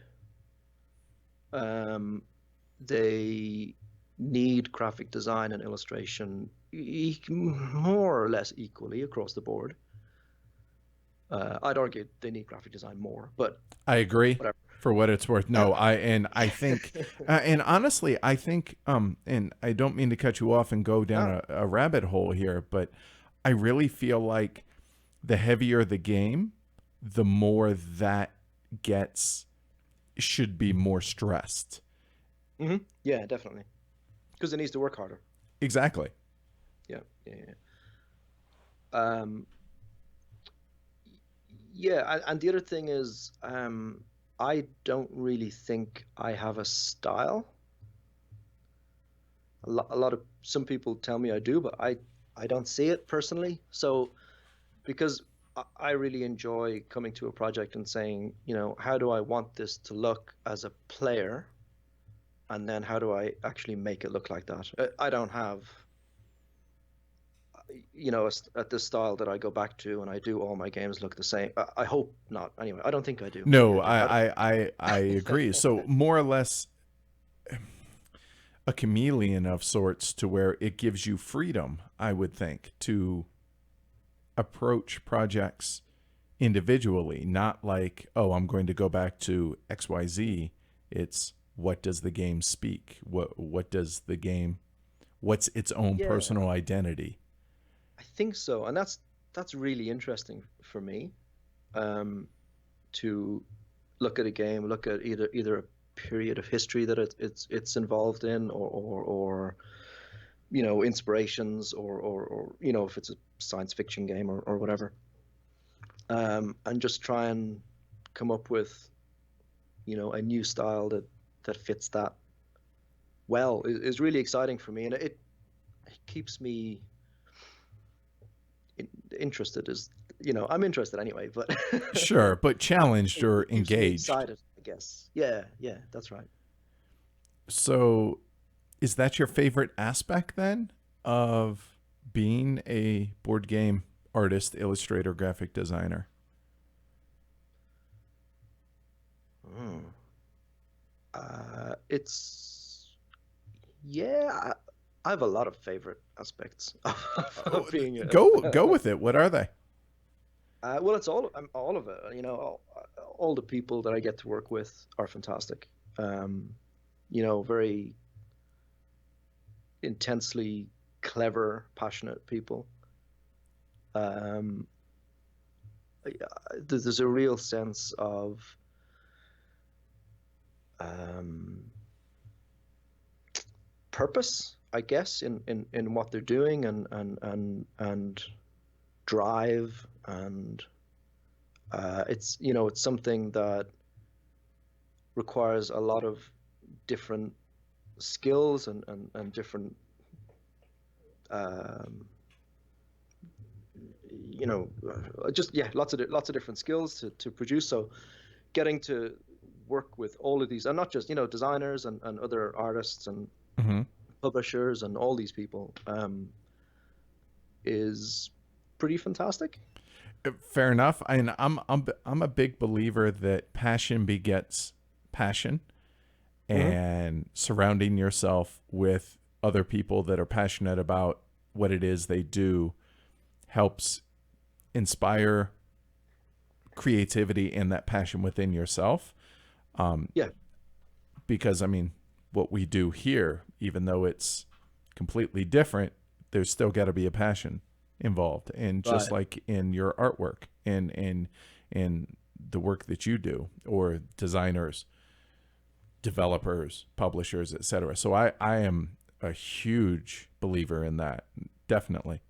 They need graphic design and illustration more or less equally across the board. I'd argue they need graphic design more, but I agree. whatever. For what it's worth. No, I think, and honestly, I think, and I don't mean to cut you off and go down a rabbit hole here, but I really feel like the heavier the game, the more that should be more stressed. Mm-hmm. Yeah, definitely, because it needs to work harder. Exactly. Yeah. Yeah, and the other thing is, I don't really think I have a style. Some people tell me I do, but I don't see it personally. So, because I really enjoy coming to a project and saying, how do I want this to look as a player, and then how do I actually make it look like that? I don't have at this style that I go back to, and I do all my games look the same. I hope not. Anyway, I don't think I do. Maybe No, I do. I agree. So more or less a chameleon of sorts, to where it gives you freedom, I would think, to approach projects individually, not like, oh, I'm going to go back to XYZ. It's, what does the game speak? What does the game, what's its own Yeah, personal identity? I think so, and that's really interesting for me. To look at a game, look at either a period of history that it's involved in, or inspirations, or if it's a science fiction game or whatever, and just try and come up with a new style that fits that well is really exciting for me, and it keeps me interested. I'm interested anyway, but Sure, but challenged it or keeps me engaged. excited, I guess. Yeah, that's right. So is that your favorite aspect then of being a board game artist, illustrator, graphic designer? Hmm. It's yeah. I have a lot of favorite aspects Oh, of being go with it. What are they? well, it's all of it. All the people that I get to work with are fantastic. Very intensely clever, passionate people. Um, there's a real sense of um, purpose, I guess, in what they're doing, and drive, and it's something that requires a lot of different skills, and different um, just lots of different skills to produce. So getting to work with all of these, and not just designers, and other artists, and Mm-hmm. publishers, and all these people, is pretty fantastic. Fair enough. And I'm a big believer that passion begets passion, Hmm. and surrounding yourself with other people that are passionate about what it is they do helps inspire creativity and that passion within yourself. Um, Yeah, because I mean, what we do here, even though it's completely different, there's still got to be a passion involved, and just right. like in your artwork, and in the work that you do, or designers, developers, publishers, etc. So I am a huge believer in that, definitely.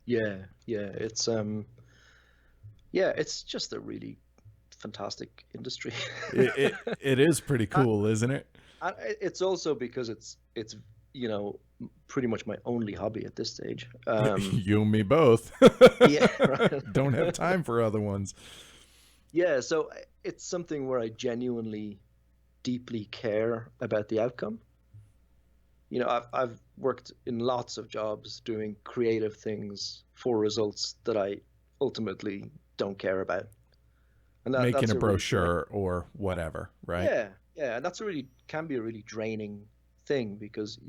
Yeah. It's just a really fantastic industry. It is pretty Uh, cool, isn't it? it's also because it's pretty much my only hobby at this stage. You and me both. Yeah, right. Don't have time for other ones. Yeah, so it's something where I genuinely deeply care about the outcome. I've worked in lots of jobs doing creative things for results that I ultimately don't care about, and Making that's a a really brochure or whatever, right? yeah, and that's a really can be a really draining thing, because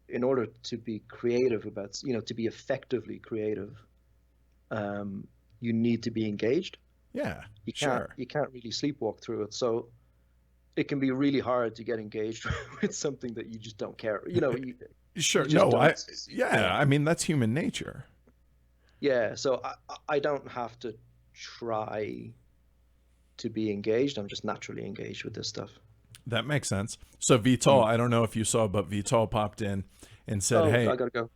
in order to be creative about, to be effectively creative, um, you need to be engaged. Yeah, You can't sure. you can't really sleepwalk through it. So it can be really hard to get engaged with something that you just don't care. You Sure. just No, don't. yeah, I mean, that's human nature. Yeah. So I don't have to try to be engaged. I'm just naturally engaged with this stuff. That makes sense. So Vital, Mm. I don't know if you saw, but Vital popped in and said, Oh, "Hey, I gotta go.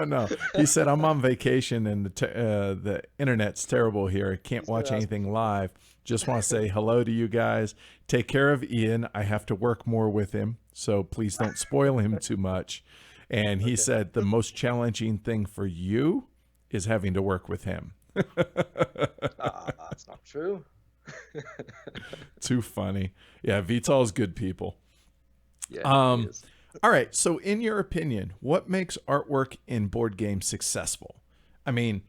no. He said, I'm on vacation and the internet's terrible here. I can't He's gonna watch ask me. anything live. Just want to say hello to you guys. Take care of Ian. I have to work more with him, so please don't spoil him too much." And he Okay. said, the most challenging thing for you is having to work with him. That's not true. Too funny. Yeah, Vital's good people. Yeah, he Um, is. All right. So, in your opinion, what makes artwork in board games successful? I mean,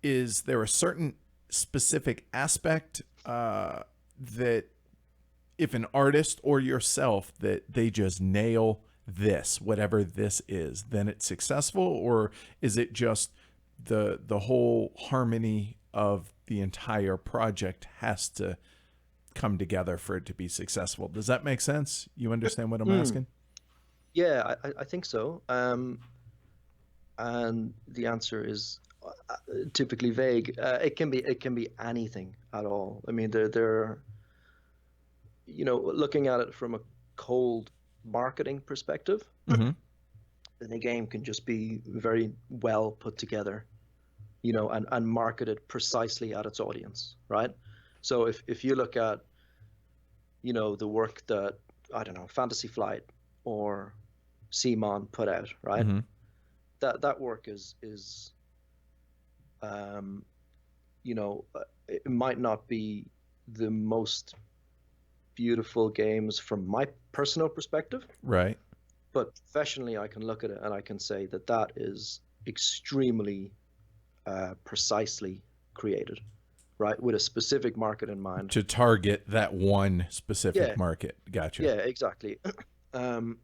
is there a certain specific aspect that if an artist or yourself that they just nail this, whatever this is, then it's successful? Or is it just the whole harmony of the entire project has to come together for it to be successful? Does that make sense? You understand what I'm asking? Yeah, I think so. And the answer is typically vague. It can be anything at all. I mean, they're looking at it from a cold marketing perspective, Mm-hmm. then a game can just be very well put together, and marketed precisely at its audience, right? So if you look at, the work that, I don't know, Fantasy Flight or Simon put out, right? Mm-hmm. That work is um, it might not be the most beautiful games from my personal perspective, Right. but professionally, I can look at it and I can say that that is extremely precisely created, right, with a specific market in mind. To target that one specific Yeah, market. Gotcha. yeah, exactly. Um,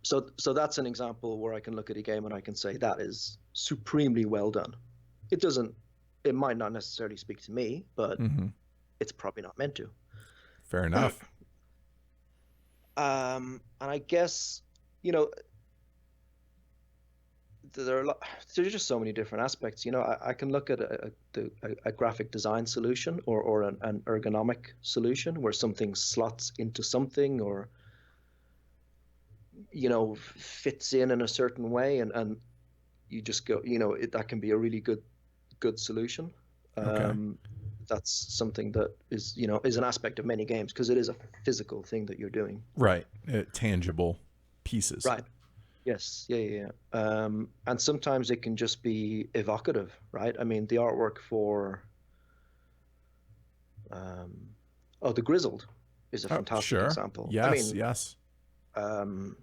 so that's an example where I can look at a game and I can say that is supremely well done. It might not necessarily speak to me, but Mm-hmm. it's probably not meant to. Fair enough. And I guess, you know, there are there's just so many different aspects. I can look at a graphic design solution or an ergonomic solution where something slots into something, or fits in a certain way, and you just go, that can be a really good solution. Okay. That's something that is an aspect of many games because it is a physical thing that you're doing. Right. Tangible pieces. Right. Yes. Yeah. Yeah. Yeah. And sometimes it can just be evocative, right? I mean, the artwork for um, the Grizzled is a Oh, fantastic sure. example. I Yes. mean, Yes. um,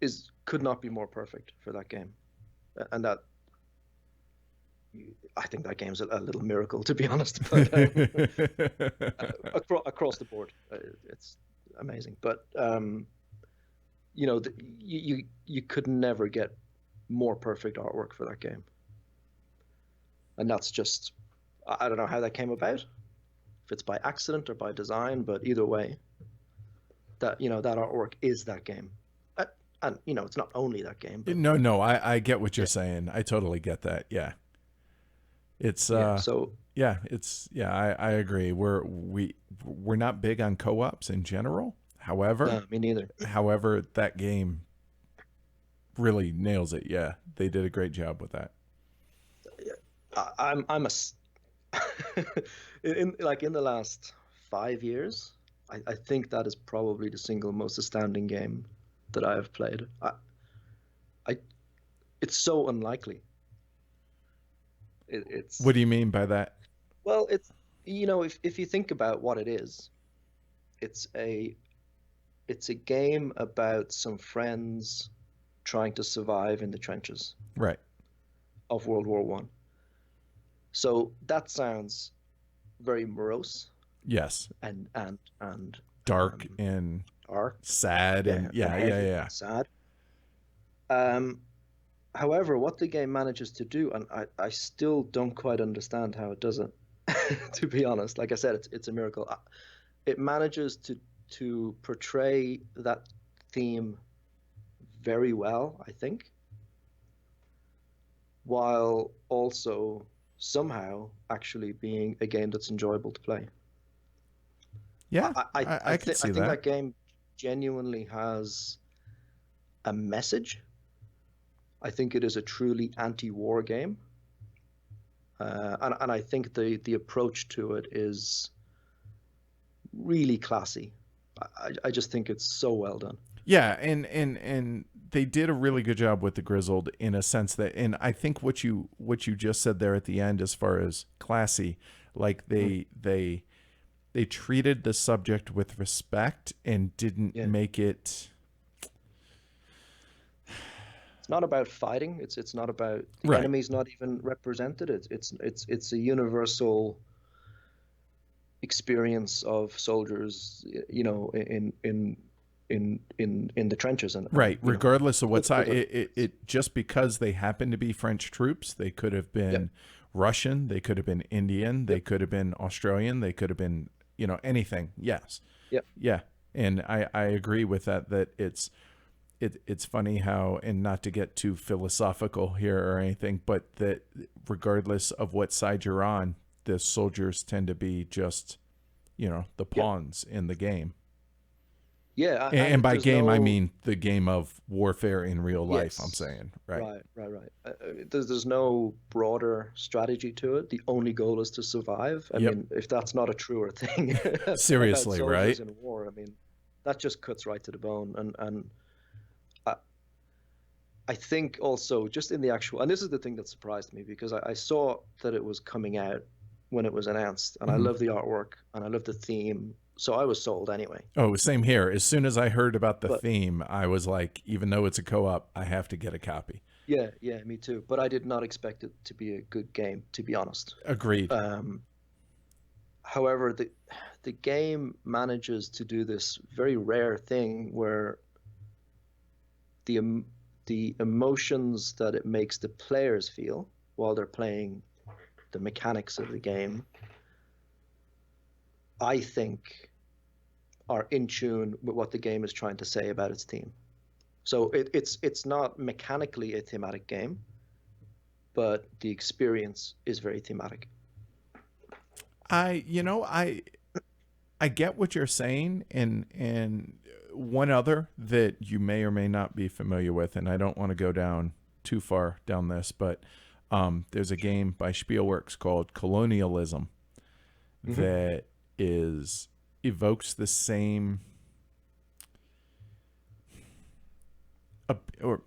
is could not be more perfect for that game, and that I think that game's a little miracle, to be honest. But across the board, it's amazing. But you could never get more perfect artwork for that game, and that's just I don't know how that came about, if it's by accident or by design, but either way, that artwork is that game. And it's not only that game, but No, I get what you're yeah, saying. I totally get that. Yeah. It's yeah. So yeah, I agree. We're not big on co-ops in general. no, me neither. However, that game really nails it. Yeah. They did a great job with that. I'm in the last 5 years, I think that is probably the single most astounding game that I have played. I It's so unlikely. What It's do you mean by that? well, it's if you think about what it is, it's a it's a game about some friends trying to survive in the trenches Right. of World War One. So that sounds very morose Yes. and Dark and dark, sad yeah, and and yeah, yeah, heavy yeah. and sad. Um, However, what the game manages to do, and I still don't quite understand how it does it, to be honest. Like I said, it's a miracle. It manages to portray that theme very well, I think, while also somehow actually being a game that's enjoyable to play. Yeah. I could I see think that. that game genuinely has a message. I think it is a truly anti-war game, and I think the approach to it is really classy. I just think it's so well done. Yeah, and they did a really good job with the Grizzled in a sense that, and I think what you just said there at the end, as far as classy, like Mm, they treated the subject with respect and didn't yeah, make it not about fighting. It's not about the Right. enemy's not even represented. It's a universal experience of soldiers, in the trenches, and Right. Regardless of what side, with it just because they happen to be French troops, they could have yep, been Russian, they could have been Indian, they yep, could have been Australian, they could have been, anything. Yes. yep. Yeah. And I agree with that, that it's funny how, and not to get too philosophical here or anything, but that regardless of what side you're on, the soldiers tend to be just, the Yep. pawns in the game. Yeah, And and by there's game, I no mean the game of warfare in real life, I'm yes, saying. Right. right. There's no broader strategy to it. The only goal is to survive. I Yep. mean, if that's not a truer thing about Seriously, right? soldiers in war, I mean, that just cuts right to the bone. And I, I think also just in the actual, and this is the thing that surprised me because I saw that it was coming out when it was announced, and I Mhm. love the artwork and I love the theme, so I was sold anyway. Oh, same here. As soon as I heard about the But theme, I was like, even though it's a co-op, I have to get a copy. yeah, me too. But I did not expect it to be a good game, to be honest. Agreed. Um, However, the game manages to do this very rare thing where the the emotions that it makes the players feel while they're playing the mechanics of the game, I think, are in tune with what the game is trying to say about its theme. So it's not mechanically a thematic game, but the experience is very thematic. I, I get what you're saying, and one other that you may or may not be familiar with, and I don't want to go down too far down this, but there's a game by Spielworks called Colonialism Hmm. that is evokes the same, or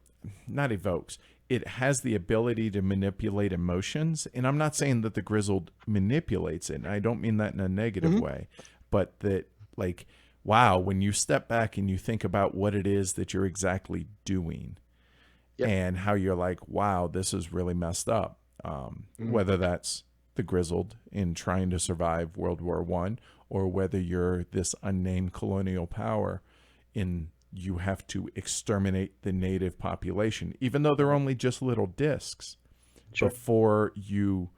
not evokes. It has the ability to manipulate emotions, and I'm not saying that the Grizzled manipulates it. And I don't mean that in a negative Hmm. way, but that, like, wow, when you step back and you think about what it is that you're exactly doing, Yep. and how you're like, wow, this is really messed up. Hmm. Whether that's the Grizzled in trying to survive World War One, or whether you're this unnamed colonial power in you have to exterminate the native population, even though they're Hmm. only just little discs, Sure. before you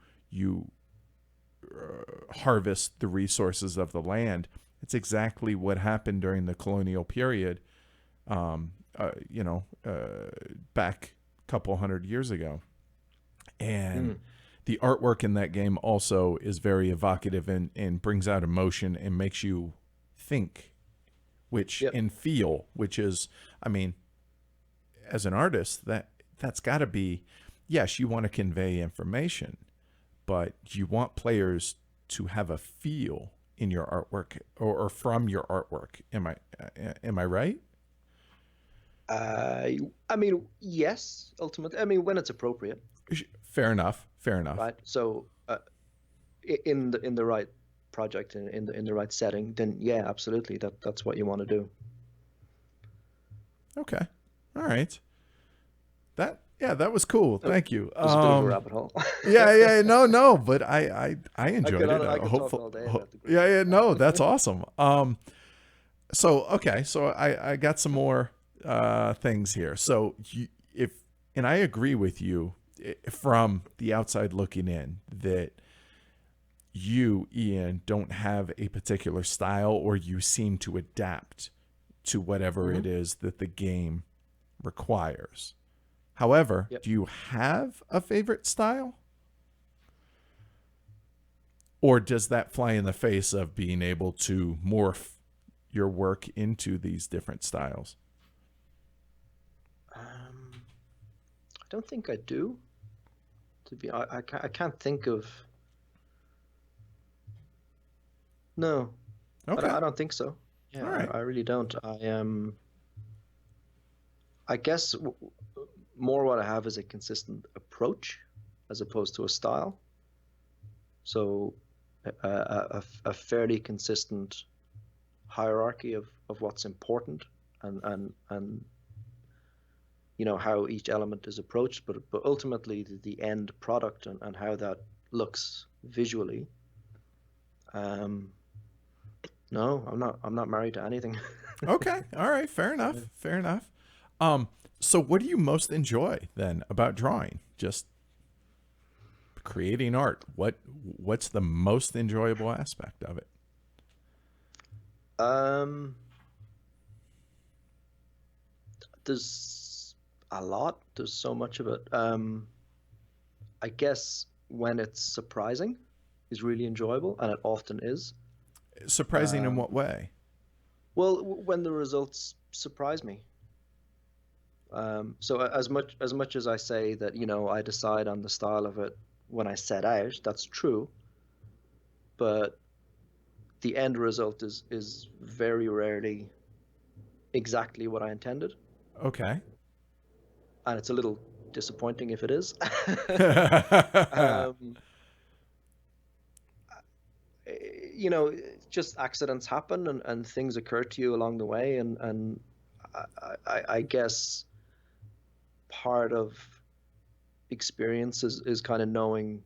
harvest the resources of the land. It's exactly what happened during the colonial period, um, uh, you know, back a couple hundred years ago. And Mm. the artwork in that game also is very evocative, and brings out emotion and makes you think, which Yep. and feel, which is, I mean, as an artist, that's got to be, yes, you want to convey information, but you want players to have a feel in your artwork, or from your artwork. Am I right? Uh, I mean, yes, ultimately. I mean, when it's appropriate, Fair enough. Fair enough. right? So, in the right project, in the right setting, then yeah, absolutely, that's what you want to do. Okay. All right. That was cool. It Thank you. was a bit of a rabbit hole. Yeah, no, but I enjoyed it. I could talk Hopeful. all day about the Yeah, Grizzlies. no, that's awesome. So okay, so I got some more things here. So if and I agree with you, from the outside looking in, that you, Ian, don't have a particular style, or you seem to adapt to whatever Hmm. it is that the game requires. However, Yep. do you have a favorite style? Or does that fly in the face of being able to morph your work into these different styles? I don't think I do. I can't think of. No, Okay. I don't think so. All Yeah, right. I really don't. I guess more what I have is a consistent approach as opposed to a style. So a fairly consistent hierarchy of what's important, and you know, how each element is approached, but ultimately the end product and how that looks visually. No, I'm not married to anything. Okay. All right. Fair enough. Fair enough. So what do you most enjoy then about drawing? Just creating art. What's the most enjoyable aspect of it? Um, there's a lot. There's so much of it. I guess when it's surprising is really enjoyable, and it often is. Surprising in what Um, way? well, when the results surprise me. So as much as I say that, you know, I decide on the style of it when I set out, that's true. But the end result is very rarely exactly what I intended, Okay. and it's a little disappointing if it is. um, you know, just accidents happen and things occur to you along the way, and I guess part of experience is kind of knowing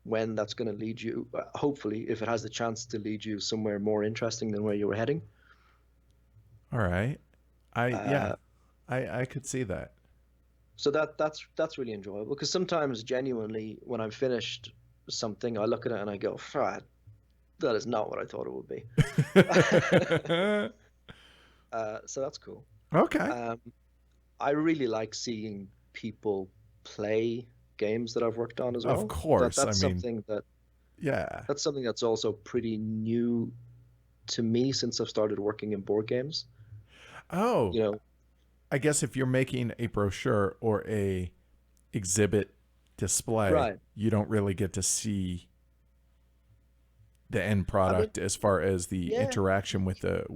when that's going to lead you, hopefully, if it has the chance to lead you somewhere more interesting than where you were heading. All right. Yeah, Uh, I could see that. so that's really enjoyable because sometimes genuinely when I'm finished something, I look at it and I go, "Ah, that is not what I thought it would be." So that's cool. Okay. Um, I really like seeing people play games that I've worked on as Of well. course. I That's mean, something yeah. that's also pretty new to me since I've started working in board games. Oh, You know, I guess if you're making a brochure or a exhibit display, right. you don't really get to see the end I mean, product as far as the yeah, interaction with the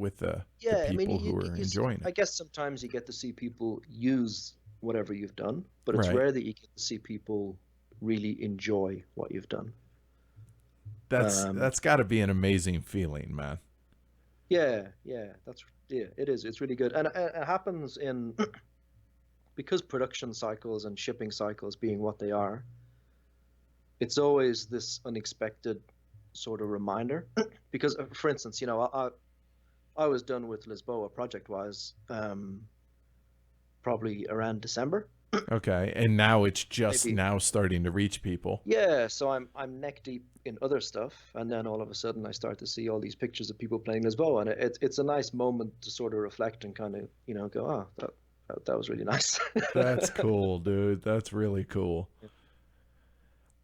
yeah. I mean, people who are enjoying I it. guess sometimes you get to see people use whatever you've done, but it's Right. rare that you get to see people really enjoy what you've done. Um, That's got to be an amazing feeling, man. yeah, it is. It's really good, and it happens in because production cycles and shipping cycles being what they are. It's always this unexpected sort of reminder because, for instance, you know, I was done with Lisboa project wise, probably around December, Okay. And now it's just maybe. now starting to reach people. Yeah, so I'm neck deep in other stuff, and then all of a sudden I start to see all these pictures of people playing Lisboa, and it's a nice moment to sort of reflect and kind of, you know, go, oh, that was really nice. That's cool, dude. That's really cool.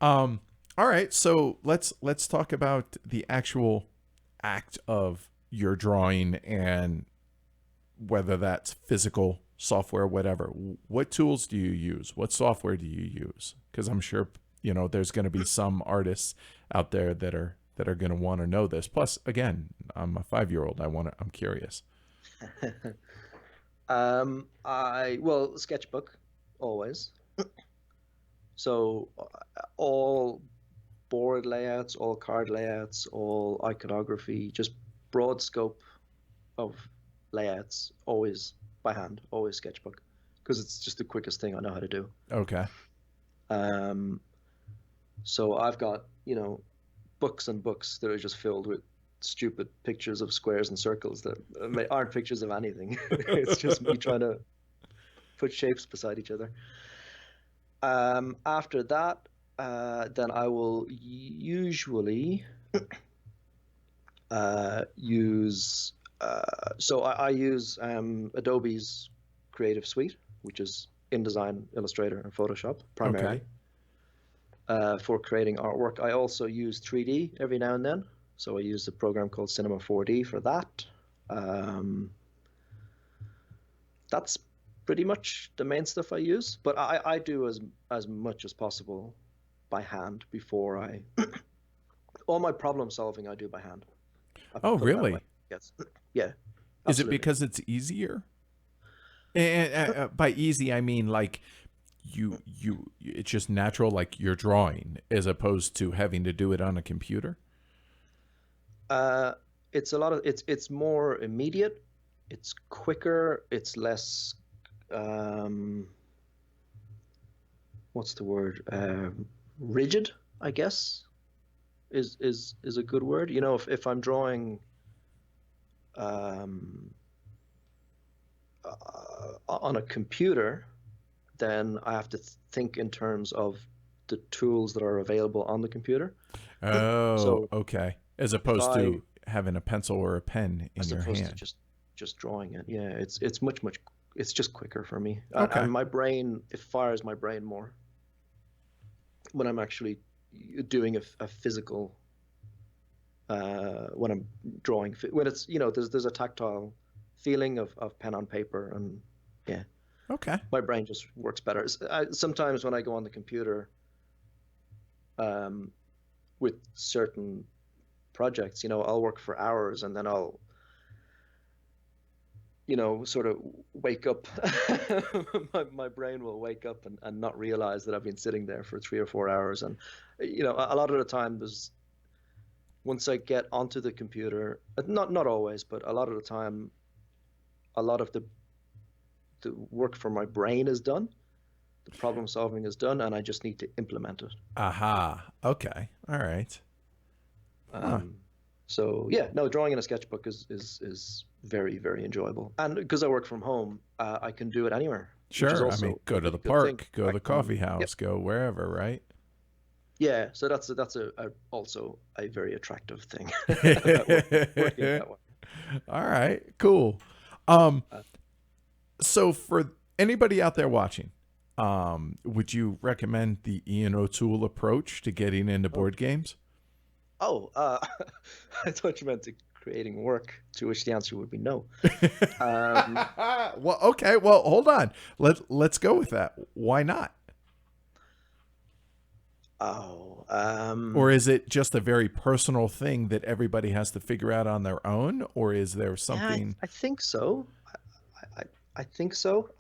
Um, all right, so let's talk about the actual act of your drawing and whether that's physical software, whatever. What tools do you use? What software do you use? Because I'm sure there's going to be some artists out there that are going to want to know this. Plus, again, I'm a 5-year-old. I'm curious. Well, sketchbook always. So all board layouts, all card layouts, all iconography, just broad scope of layouts, always by hand, always sketchbook, because it's just the quickest thing I know how to do. Okay. Um, so I've got, you know, books and books that are just filled with stupid pictures of squares and circles that aren't pictures of anything. It's just me trying to put shapes beside each other. After that, then I will usually use. I use Adobe's Creative Suite, which is InDesign, Illustrator, and Photoshop Okay. primarily for creating artwork. I also use 3D every now and then. So I use a program called Cinema 4D for that. Um, that's pretty much the main stuff I use. But I do as much as possible by hand before I all my problem solving I do by hand. I Oh, put it that way. really? Yes. Yeah, Is it absolutely. because it's easier? And by easy, I mean like it's just natural, like you're drawing, as opposed to having to do it on a computer. Uh, it's a lot of it's more immediate, it's quicker, it's less what's the word? Rigid, I guess, is a good word. If I'm drawing um, on a computer, then I have to think in terms of the tools that are available on the computer. Oh, So okay. As if opposed I, to having a pencil or a pen in as your opposed to hand. just drawing it, yeah, it's much it's just quicker for me, Okay. and my brain, it fires my brain more when I'm actually doing a physical, when I'm drawing, when it's, there's a tactile feeling of pen on paper, and yeah, Okay. my brain just works better. Sometimes when I go on the computer, um, with certain projects, I'll work for hours, and then I'll, sort of wake up. my brain will wake up and not realize that I've been sitting there for 3 or 4 hours. And, a lot of the time, once I get onto the computer, not always, but a lot of the time, a lot of the work for my brain is done. The problem solving is done, and I just need to implement it. Aha. Okay. All right. Huh. So yeah, no, drawing in a sketchbook is very, very enjoyable, and because I work from home, I can do it anywhere, which is Sure. I mean, also a go to really the good thing. park, go to I the can, coffee yep, house, go wherever, right? yeah. So that's also a very attractive thing about working that way. All right. Cool. Um, Uh, so for anybody out there watching, would you recommend the Ian O'Toole approach to getting into oh, board games? oh, I thought you meant to creating work, to which the answer would be no. Um, Well, okay. Well, hold on. Let's go with that. Why not? oh, Or is it just a very personal thing that everybody has to figure out on their own? Or is there yeah, something? I think so. I, I think so.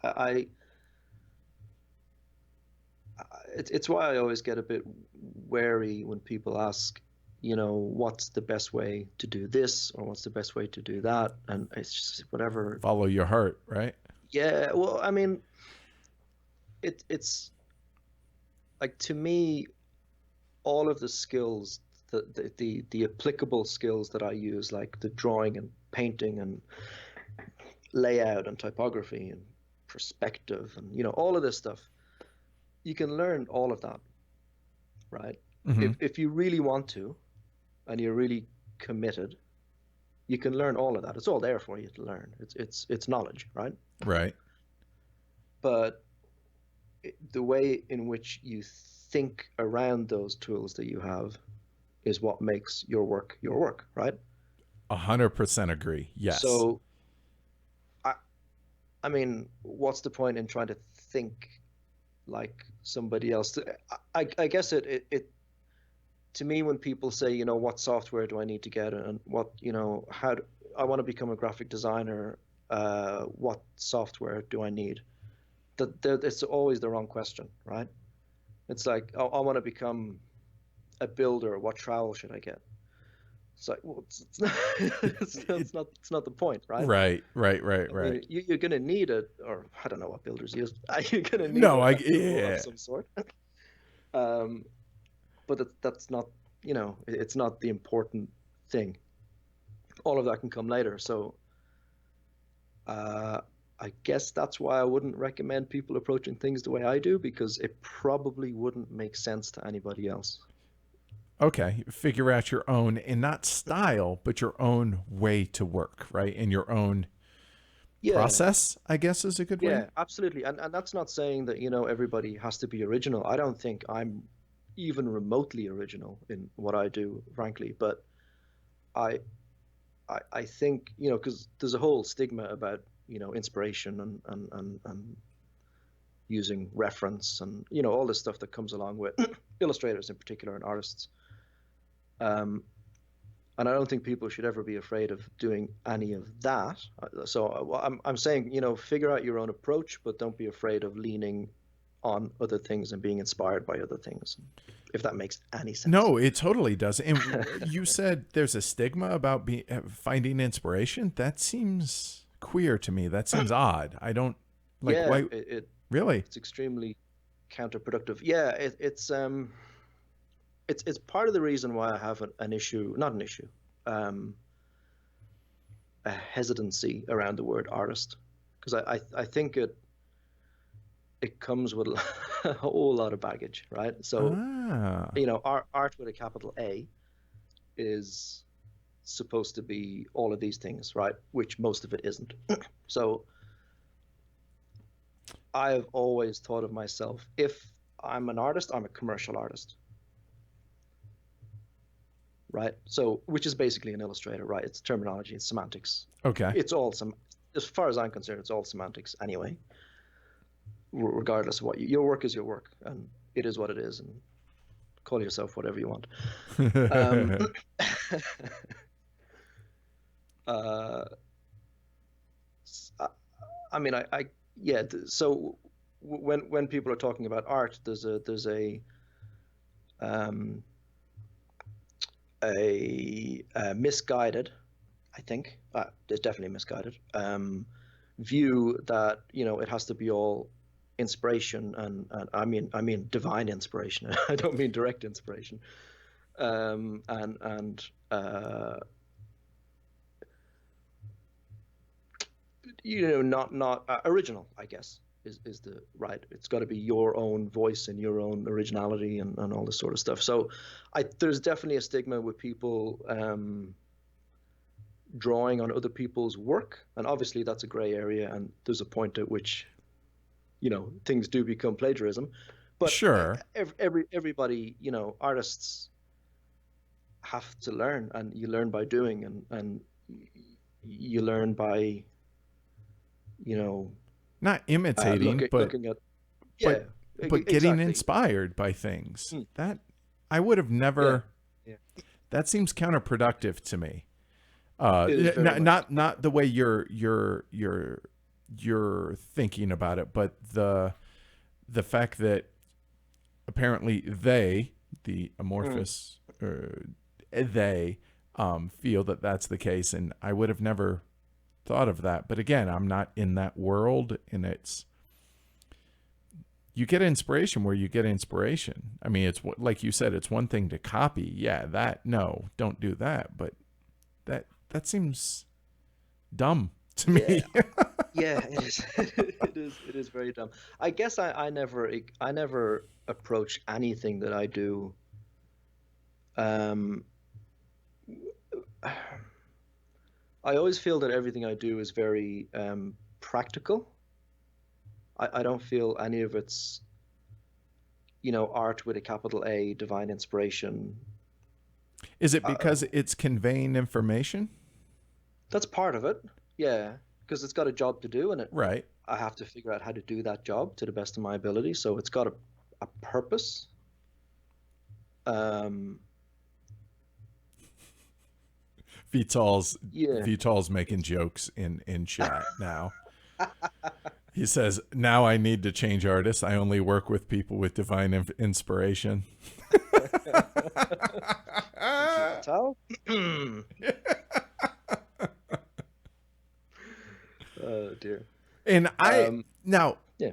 It's why I always get a bit wary when people ask, what's the best way to do this, or what's the best way to do that, and it's just whatever. Follow your heart, right? Yeah, well, I mean, it's like, to me, all of the skills, the applicable skills that I use, like the drawing and painting and layout and typography and perspective, and all of this stuff, you can learn all of that, right? Mm-hmm. If you really want to, and you're really committed, you can learn all of that. It's all there for you to learn. It's knowledge, right? Right. But the way in which you think around those tools that you have is what makes your work, right? 100% agree. Yes. So, I I mean, what's the point in trying to think like somebody else? I guess it to me, when people say, what software do I need to get, and what, I want to become a graphic designer, what software do I need? It's always the wrong question, right? It's like, I want to become a builder. What trowel should I get? It's like, well, it's not, it's not the point, right? Right. Right. I Right. mean, Right. you're going to need or I don't know what builders use. You're going to need No, a tool of yeah. some sort. Um, but that's not, it's not the important thing. All of that can come later. So, I guess that's why I wouldn't recommend people approaching things the way I do, because it probably wouldn't make sense to anybody else. Okay. Figure out your own, and not style, but your own way to work, right? And your own Yeah, process, I guess, is a good way. yeah, absolutely. And that's not saying that, everybody has to be original. I don't think I'm even remotely original in what I do, frankly. But I I think, because there's a whole stigma about, inspiration and using reference, and, all this stuff that comes along with illustrators in particular, and artists. And I don't think people should ever be afraid of doing any of that. So, I'm saying, figure out your own approach, but don't be afraid of leaning on other things and being inspired by other things, if that makes any sense. No, it totally does. And you said there's a stigma about finding inspiration. That seems queer to me. That seems odd. I don't Like, Yeah, why? Really? it's extremely counterproductive. Yeah, it's part of the reason why I have an issue, not an issue, um, a hesitancy around the word artist, because I think it comes with a whole lot of baggage, right? So, Ah, art with a capital A is supposed to be all of these things, right? Which most of it isn't. So I've always thought of myself, if I'm an artist, I'm a commercial artist, right? So, which is basically an illustrator, right? It's terminology, it's semantics. okay. It's all some, as far as I'm concerned, it's all semantics anyway, regardless of your work is your work, and it is what it is, and call yourself whatever you want. Um, uh, I, I mean, yeah. So when people are talking about art, there's um, a misguided, I think, there's definitely misguided view that it has to be all inspiration, and I mean divine inspiration. I don't mean direct inspiration. And not original, I guess, is the right. It's got to be your own voice and your own originality and all this sort of stuff. So there's definitely a stigma with people drawing on other people's work, and obviously that's a gray area, and there's a point at which things do become plagiarism. But Sure. everybody, artists have to learn, and you learn by doing, and you learn by Not imitating, looking at, yeah, but but getting exactly. inspired by things. Mm. That I would have Yeah, never. yeah, That seems counterproductive to me. it is very much. Not the way you're thinking about it, but the fact that apparently the amorphous, they feel that that's the case, and I would have never thought of that. But again, I'm not in that world, and you get inspiration where you get inspiration. I mean, it's like you said, it's one thing to copy. Yeah, no, don't do that. But that seems dumb to me. Yeah, yeah, it is. It is very dumb. I guess I never approach anything that I do. Um, I always feel that everything I do is very practical. I don't feel any of it's art with a capital A, divine inspiration. Is it because it's conveying information? That's part of it, yeah, because it's got a job to do, and Right. I have to figure out how to do that job to the best of my ability. So it's got a purpose. Um, yeah. Vital's making jokes in chat now. He says, "Now I need to change artists. I only work with people with divine inspiration." Tell? Oh dear. And now Yeah.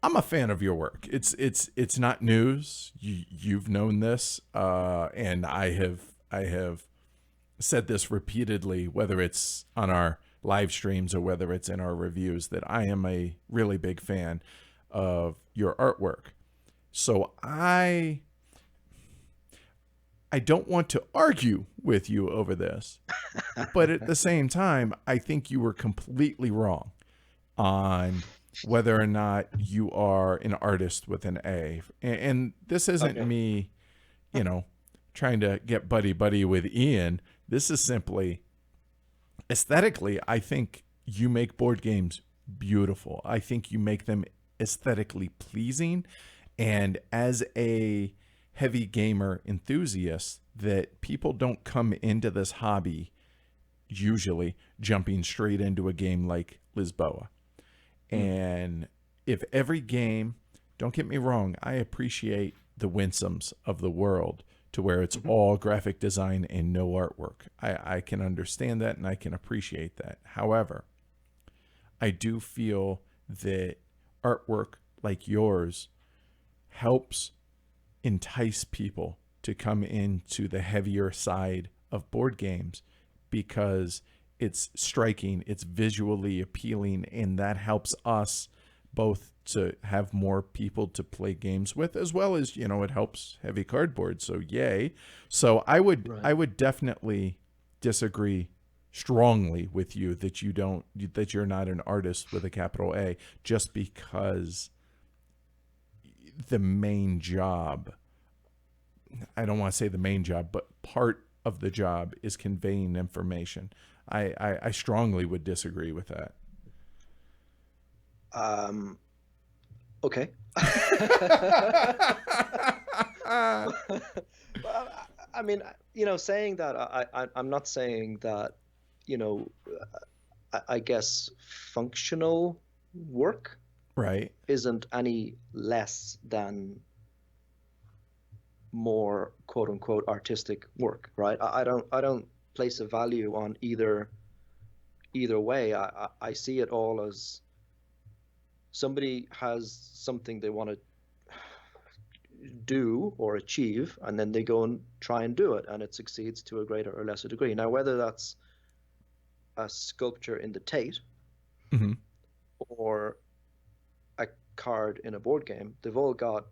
I'm a fan of your work. It's not news. You've known this, and I have said this repeatedly, whether it's on our live streams or whether it's in our reviews, that I am a really big fan of your artwork. So I don't want to argue with you over this, but at the same time, I think you were completely wrong on whether or not you are an artist with an A. And this isn't me, trying to get buddy with Ian. This is simply aesthetically, I think you make board games beautiful. I think you make them aesthetically pleasing. And as a heavy gamer enthusiast, that people don't come into this hobby usually jumping straight into a game like Lisboa. And if every game, don't get me wrong, I appreciate the Winsomes of the world to where it's all graphic design and no artwork. I can understand that and I can appreciate that. However, I do feel that artwork like yours helps entice people to come into the heavier side of board games because it's striking, it's visually appealing, and that helps us both to have more people to play games with, as well as, you know, it helps heavy cardboard. So yay. So I would definitely disagree strongly with you that you're not an artist with a capital A, just because the main job, I don't want to say the main job, but part of the job is conveying information. I strongly would disagree with that. Okay. Well, I mean, you know, saying that, I'm not saying that, you know, I guess functional work Right. isn't any less than more quote unquote artistic work, right? I don't place a value on either way. I see it all as somebody has something they want to do or achieve, and then they go and try and do it, and it succeeds to a greater or lesser degree. Now, whether that's a sculpture in the Tate Mm-hmm. or a card in a board game, they've all got,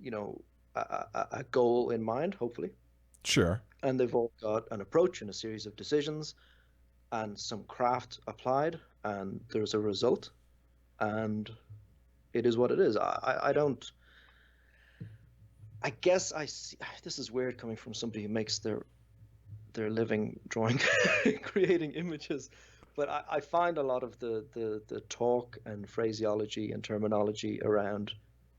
you know, a goal in mind, hopefully. Sure. And they've all got an approach and a series of decisions and some craft applied, and there's a result, and it is what it is. I don't. I guess I see. This is weird coming from somebody who makes their living drawing, creating images, but I find a lot of the talk and phraseology and terminology around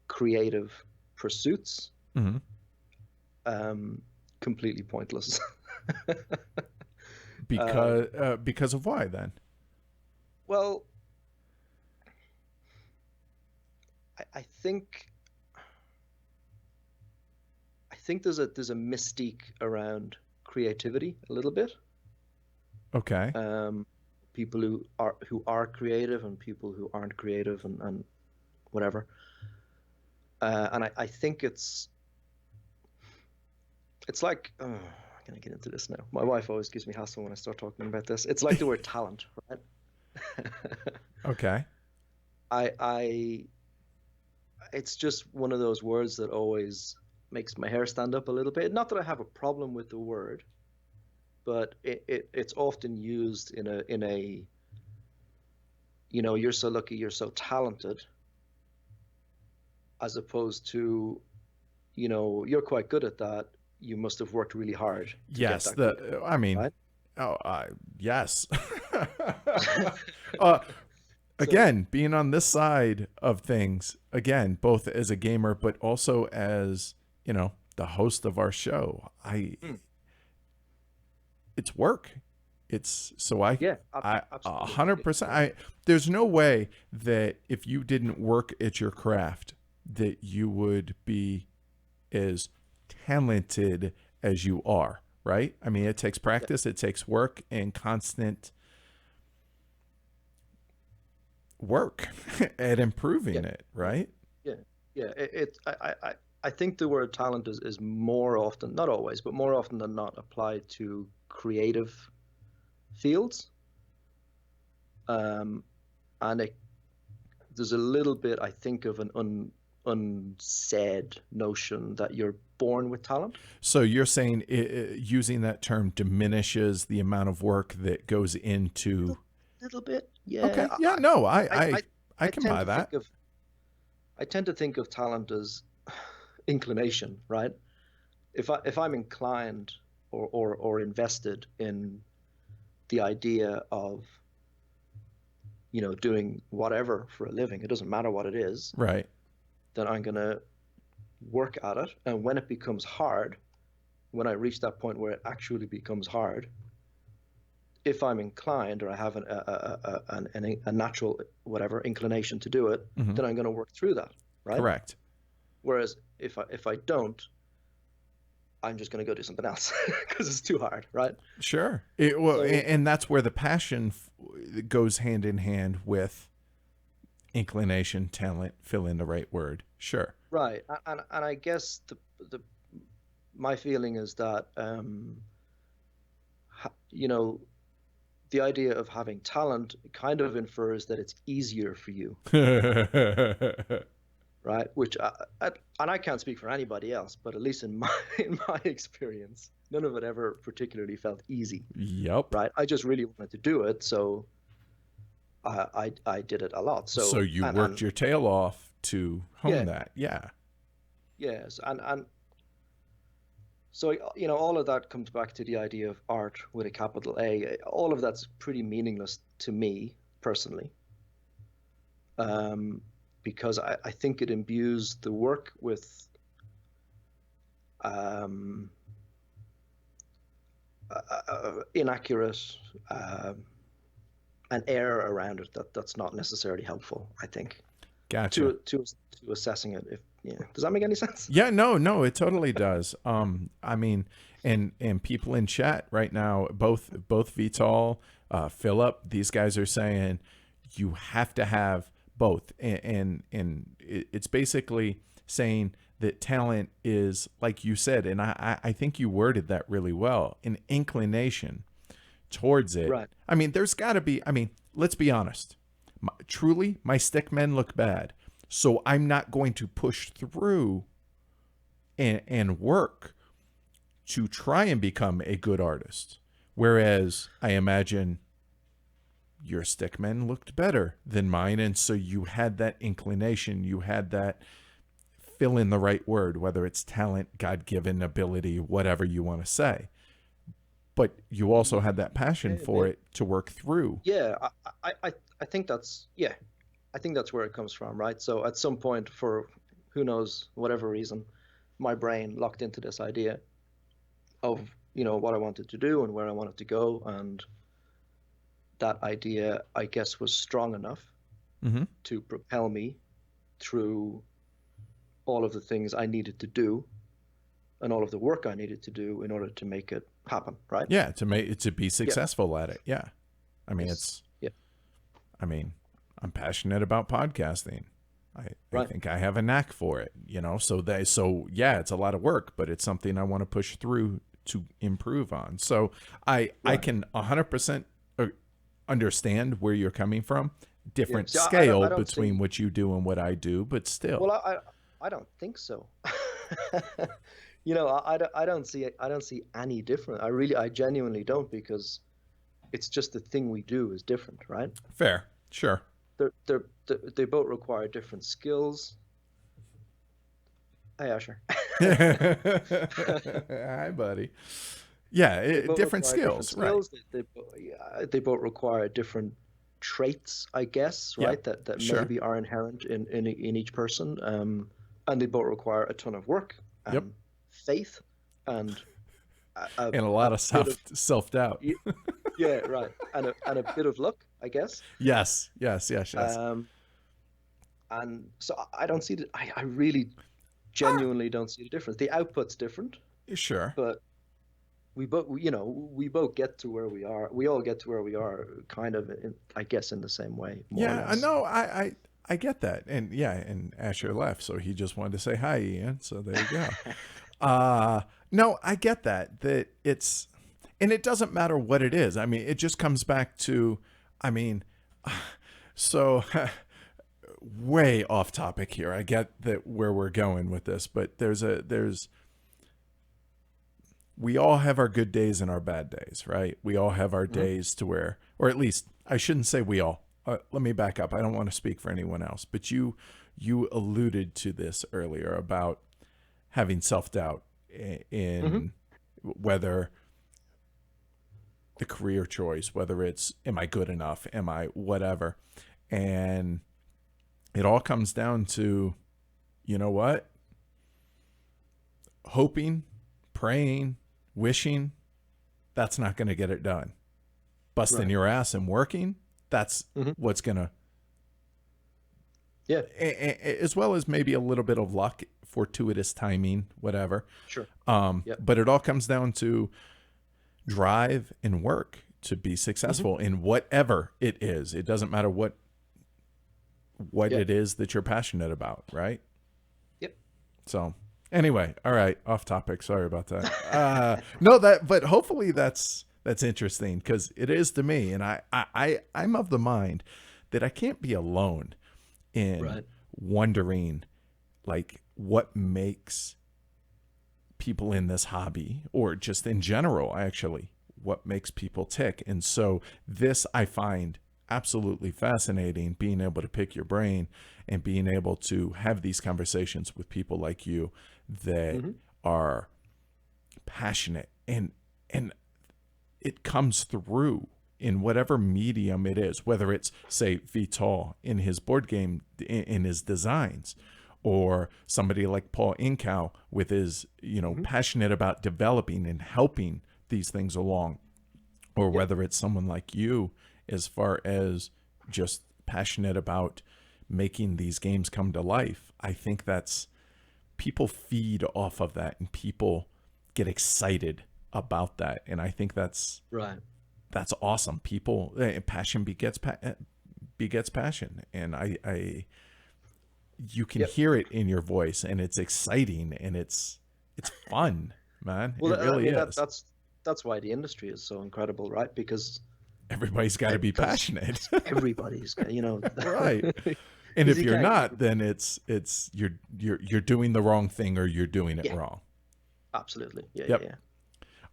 creative pursuits Mm-hmm. completely pointless. Because of why then? Well, I think there's a mystique around creativity a little bit. Okay. People who are creative and people who aren't creative and whatever. And I think it's like, I'm gonna get into this now. My wife always gives me hassle when I start talking about this. It's like the word talent, right? Okay. It's just one of those words that always makes my hair stand up a little bit. Not that I have a problem with the word, but it's often used in a you know, you're so lucky, you're so talented, as opposed to, you know, you're quite good at that, you must have worked really hard to Yes. get that good, I mean, right? yes. So, Again, being on this side of things, again, both as a gamer, but also as, you know, the host of our show, it's work. It's so yeah, I absolutely. 100%. There's no way that if you didn't work at your craft that you would be as talented as you are, right? I mean, it takes practice, it takes work and constant work at improving it, right? Yeah, I think the word talent is more often, not always, but more often than not, applied to creative fields. And there's a little bit, I think, of an unsaid notion that you're born with talent. So you're saying using that term diminishes the amount of work that goes into. A little bit, yeah. Okay, yeah, no, I can tend buy to that. I tend to think of talent as inclination, right? If I'm inclined or invested in the idea of, you know, doing whatever for a living, it doesn't matter what it is, Right. then I'm gonna work at it. And when it becomes hard, when I reach that point where it actually becomes hard, if I'm inclined or I have a natural whatever inclination to do it, then I'm going to work through that, right? Correct. Whereas if I don't, I'm just going to go do something else because it's too hard, right? Sure. So And that's where the passion goes hand in hand with inclination, talent, fill in the right word. Sure. right, and I guess the my feeling is that you know, the idea of having talent kind of infers that it's easier for you, right? Which and I can't speak for anybody else, but at least in my in my experience, none of it ever particularly felt easy, Yep. right? I just really wanted to do it, so I did it a lot. So So you worked your tail off to hone yeah, that. Yeah. yes, and so all of that comes back to the idea of art with a capital A. All of that's pretty meaningless to me personally, because I think it imbues the work with inaccurate an air around it that's not necessarily helpful, I think, Gotcha. to assessing it. If does that make any sense? Yeah, no, it totally does. I mean, and people in chat right now, both Vital, Philip, these guys are saying you have to have both, and it's basically saying that talent is, like you said, and I think you worded that really well, an inclination towards it. Right. I mean, there's got to be. I mean, let's be honest. Truly, my stick men look bad. So I'm not going to push through and work to try and become a good artist. Whereas I imagine your stickmen looked better than mine. And so you had that inclination, you had that fill in the right word, whether it's talent, God-given ability, whatever you want to say. But you also had that passion for it to work through. Yeah, I think that's I think that's where it comes from, right? So at some point, for who knows, whatever reason, my brain locked into this idea of what I wanted to do and where I wanted to go, and that idea, I guess, was strong enough to propel me through all of the things I needed to do and all of the work I needed to do in order to make it happen, right? Yeah, to be successful at it. Yeah. I mean, I mean, I'm passionate about podcasting. I think I have a knack for it, so yeah, it's a lot of work, but it's something I want to push through to improve on. So I can 100% understand where you're coming from. Different scale I don't between see, what you do and what I do, but still. well, I don't think so. I don't see any different. I genuinely don't, because it's just the thing we do is different, right? Fair. Sure. They both require different skills. Hey, Asher. Hi, buddy. Yeah, different skills, right? They both require different traits, I guess, right? That sure. maybe are inherent in each person, and they both require a ton of work, and faith, and a lot of self-doubt. Yeah, right, and a bit of luck, I guess. Yes. And so I don't see I really genuinely don't see the difference. The output's different. Sure. But we both get to where we are. We all get to where we are, kind of, I guess, in the same way. More or less. No, I get that, and and Asher left, so he just wanted to say hi, Ian. So there you go. No, I get that it's, and it doesn't matter what it is. I mean, it just comes back to, I mean, so way off topic here. I get that where we're going with this, but we all have our good days and our bad days, right? We all have our days to where, or at least I shouldn't say we all. Let me back up. I don't want to speak for anyone else, but you alluded to this earlier about having self-doubt in whether the career choice, whether it's, am I good enough? Am I whatever? And it all comes down to, you know what? Hoping, praying, wishing, that's not going to get it done. Busting your ass and working, that's what's going to Yeah, as well as maybe a little bit of luck, fortuitous timing, whatever. sure. Yep. But it all comes down to drive and work to be Hmm. successful in whatever it is. It doesn't matter what Yep. it is that you're passionate about, right? Yep. So anyway, all right, off topic. Sorry about that. No, but hopefully that's interesting because it is to me, and I'm of the mind that I can't be alone in Right. wondering like what makes people in this hobby or just in general actually what makes people tick. And so this I find absolutely fascinating, being able to pick your brain and being able to have these conversations with people like you that Hmm. are passionate, and it comes through in whatever medium it is, whether it's say Vital in his board game in his designs, or somebody like Paul Inkow with his, Hmm. passionate about developing and helping these things along, or Yep. whether it's someone like you as far as just passionate about making these games come to life. I think that's people feed off of that and people get excited about that. And I think Right. that's awesome. People passion begets passion, and I you can Yep. hear it in your voice, and it's exciting and it's fun, man. Well, It I really mean is. that's why the industry is so incredible, right? Because Everybody's got to be because passionate. everybody's, Right. And because if you you're can't. not, then it's you're doing the wrong thing or you're doing it Yeah, wrong. absolutely. Yeah, yeah, Yep. yeah.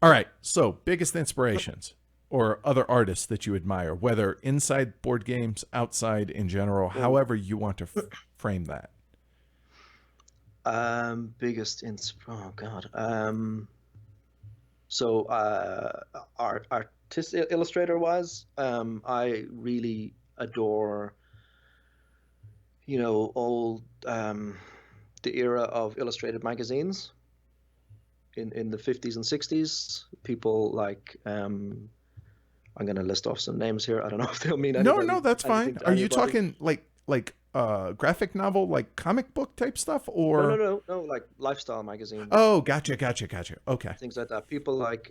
All right. So, biggest inspirations or other artists that you admire, whether inside board games, outside in general, Oh, however you want to frame that. biggest insp. Oh God. So, artist illustrator wise, I really adore, old the era of illustrated magazines in the 50s and 60s. People like I'm going to list off some names here. I don't know if they'll mean No, no, that's anything fine. to Are you anybody. talking like graphic novel, like comic book type stuff, No, no, or? no, no, like lifestyle magazines, Oh, gotcha. Okay. things like that. People like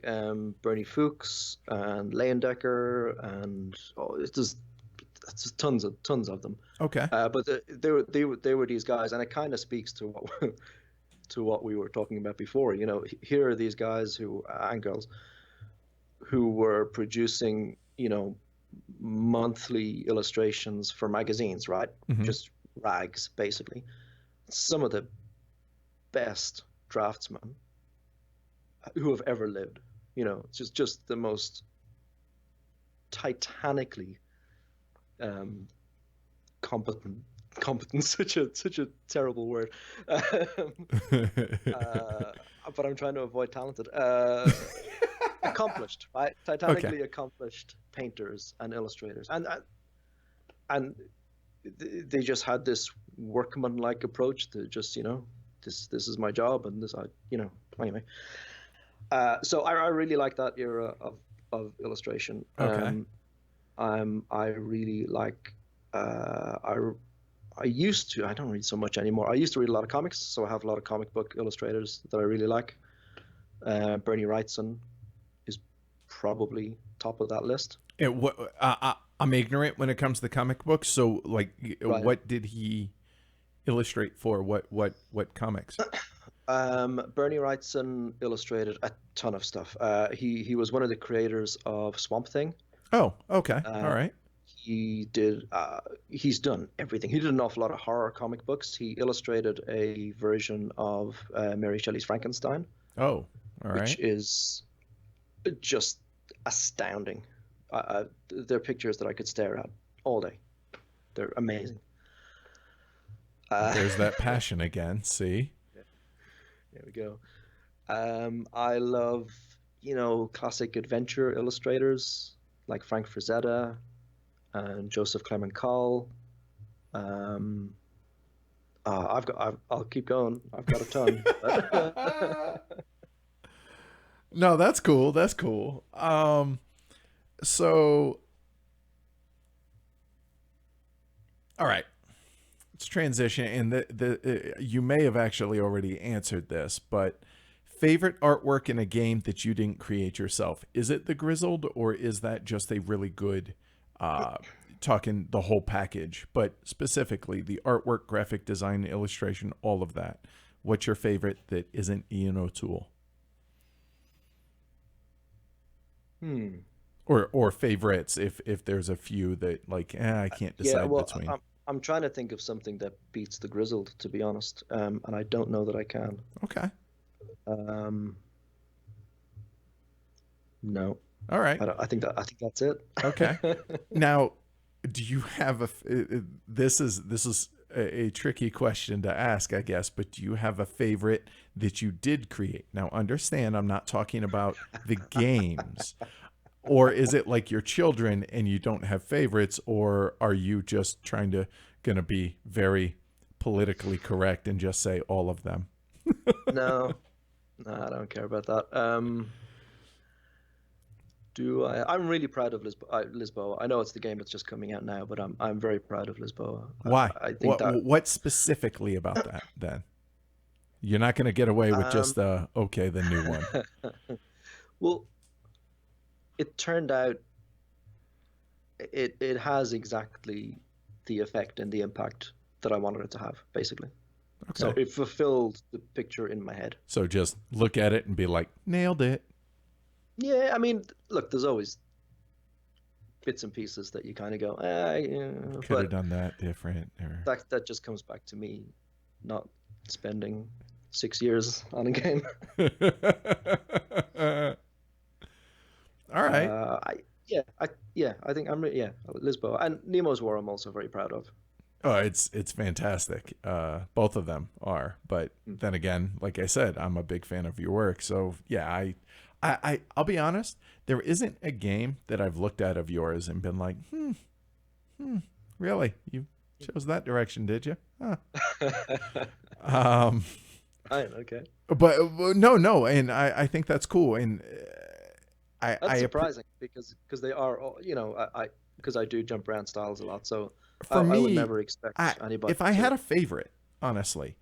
Bernie Fuchs and Leyendecker, and it's just tons of them. Okay. But they were these guys, and it kind of speaks to what to what we were talking about before. Here are these guys who and girls who were producing, monthly illustrations for magazines, right? Hmm. Just rags, basically. Some of the best draftsmen who have ever lived. It's just the most titanically um, competent. Competent, such a terrible word. Uh, but I'm trying to avoid talented. Accomplished, right? Okay. Titanically accomplished painters and illustrators, and they just had this workman-like approach to just, this is my job, and this anyway. So I really like that era of illustration. Okay. I really like. I used to. I don't read so much anymore. I used to read a lot of comics, so I have a lot of comic book illustrators that I really like. Bernie Wrightson is probably top of that list. I'm ignorant when it comes to comic books. So, like, Right. what did he illustrate for? What comics? Bernie Wrightson illustrated a ton of stuff. He was one of the creators of Swamp Thing. Oh, okay. All Uh, right. he's done everything. He did an awful lot of horror comic books. He illustrated a version of Mary Shelley's Frankenstein, Oh, all which right. is just astounding. They're pictures that I could stare at all day. They're amazing. Uh, There's that passion again. See? there we go. I love, classic adventure illustrators like Frank Frazetta and Joseph Clement Cole. Um, I'll keep going. I've got a ton. No, that's cool. That's cool. So, all right. let's transition. And you may have actually already answered this, but favorite artwork in a game that you didn't create yourself, is it the Grizzled, or is that just a really good, talking the whole package, but specifically the artwork, graphic design, illustration, all of that? What's your favorite that isn't Ian O'Toole? Or favorites, if there's a few that like, I can't decide between. I'm trying to think of something that beats the Grizzled, to be honest, and I don't know that I can. Okay. No. All right. I think that's it. Okay. Now, do you have this is a tricky question to ask, I guess, but do you have a favorite that you did create? Now, understand, I'm not talking about the games. Or is it like your children and you don't have favorites, or are you just gonna be very politically correct and just say all of them? No, I don't care about that. I'm really proud of Lisboa. I know it's the game that's just coming out now, but I'm very proud of Lisboa. Why? I think what specifically about that then? You're not going to get away with just the new one. Well, it turned out it has exactly the effect and the impact that I wanted it to have, basically. Okay. So it fulfilled the picture in my head. So just look at it and be like, nailed it. Yeah, I mean, look, there's always bits and pieces that you kind of go, could have done that different. Or... That just comes back to me not spending 6 years on a game. All right. I think Lisboa and Nemo's War I'm also very proud of. Oh, it's fantastic. Both of them are, but then again, like I said, I'm a big fan of your work. So yeah, I'll be honest, there isn't a game that I've looked at of yours and been like, really? You chose that direction, did you? Huh. Okay. But no, and I think that's cool, and that's surprising because they are, because I do jump around styles a lot, so for me, I would never expect anybody. If I had a favorite, honestly,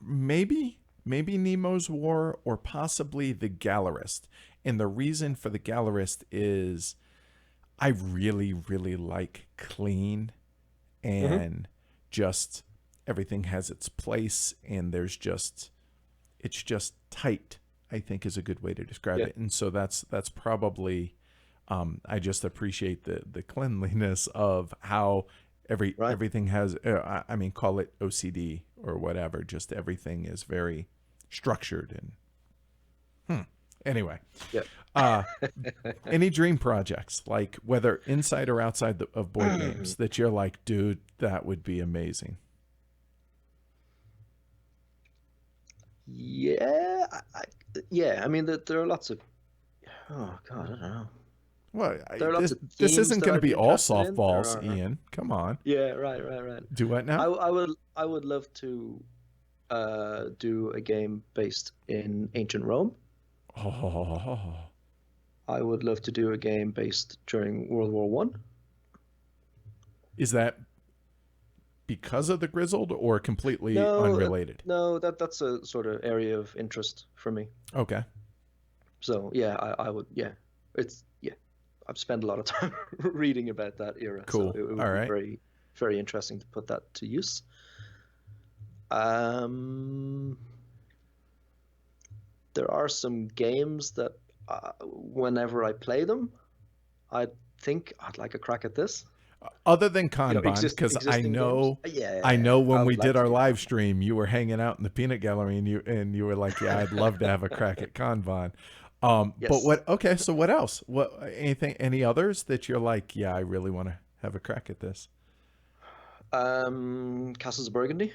maybe Nemo's War or possibly the Gallerist. And the reason for the Gallerist is I really, really like clean and just everything has its place and it's just tight, I think is a good way to describe it. And so that's probably, I just appreciate the cleanliness of how everything has, call it OCD or whatever. Just everything is very structured and anyway. Any dream projects, like whether inside or outside of board games, that you're like, dude, that would be amazing? I mean, there are lots of, oh god, I don't know. Well, this isn't going to be all softballs, Ian. Come on. Yeah, right. Do what now? I would love to do a game based in ancient Rome. Oh. I would love to do a game based during World War One. Is that because of the Grizzled or completely unrelated? No, that's a sort of area of interest for me. Okay. So yeah, I would. Yeah, I've spent a lot of time reading about that era. Cool. So it would All right. be very, very interesting to put that to use. There are some games that whenever I play them, I think I'd like a crack at this. Other than Kanban, because I know when we did our live stream, you were hanging out in the peanut gallery and you were like, yeah, I'd love to have a crack at Kanban. Yes. But so what else? Any others that you're like, yeah, I really want to have a crack at this? Castles of Burgundy.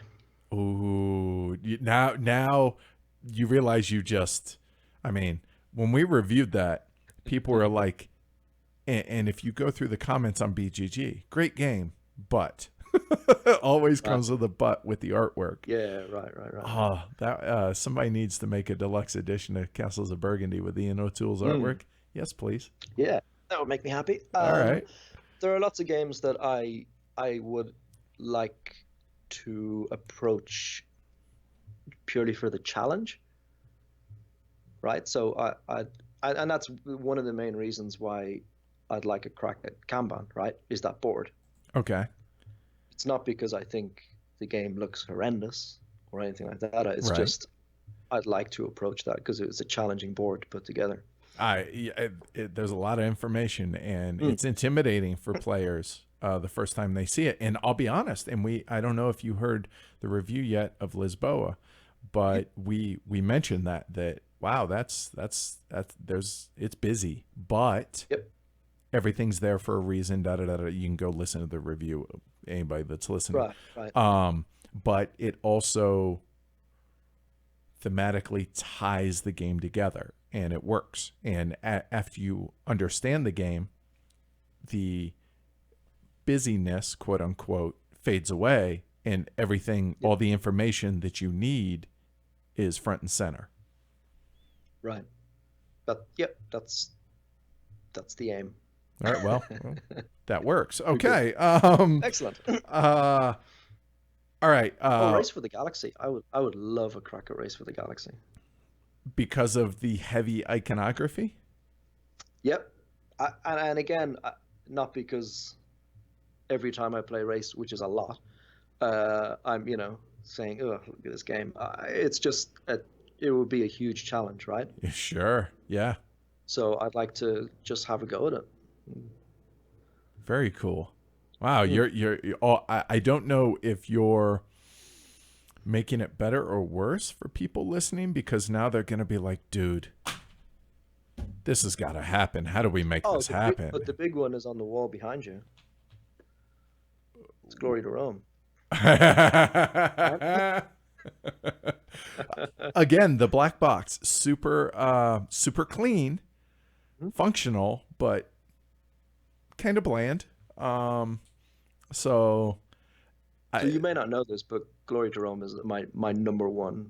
Ooh, now you realize when we reviewed that, people were like, and if you go through the comments on BGG, great game, but always comes with a but with the artwork. Yeah, right. Oh, that somebody needs to make a deluxe edition of Castles of Burgundy with Ian O'Toole's artwork. Yes, please. Yeah, that would make me happy. All right. There are lots of games that I I would like to approach purely for the challenge, right? So and that's one of the main reasons why I'd like a crack at Kanban, right? Is that board. Okay. It's not because I think the game looks horrendous or anything like that. It's Right. just I'd like to approach that because it's a challenging board to put together. There's a lot of information, and Mm. it's intimidating for players the first time they see it. And I'll be honest, and I don't know if you heard the review yet of Lisboa, but we mentioned that wow, that's it's busy, but Yep. everything's there for a reason. Da da da da. You can go listen to the review. Anybody that's listening, Right. but it also thematically ties the game together, and it works. And after you understand the game, the busyness, quote unquote, fades away, and everything, all the information that you need is front and center. Right. But yep, that's the aim. All right, well that works. Okay. Excellent. All right. Race for the Galaxy. I would love a crack at Race for the Galaxy. Because of the heavy iconography? Yep. And again, not because every time I play Race, which is a lot, I'm, saying, oh, look at this game. It's just, it would be a huge challenge, right? Sure. Yeah. So I'd like to just have a go at it. Very cool. Wow. You're I don't know if you're making it better or worse for people listening, because now they're going to be like, dude, this has got to happen. How do we make this happen? But the big one is on the wall behind you. It's Glory to Rome. Again, the black box, super clean, functional, but kind of bland. So you may not know this, but Glory to Rome is my number one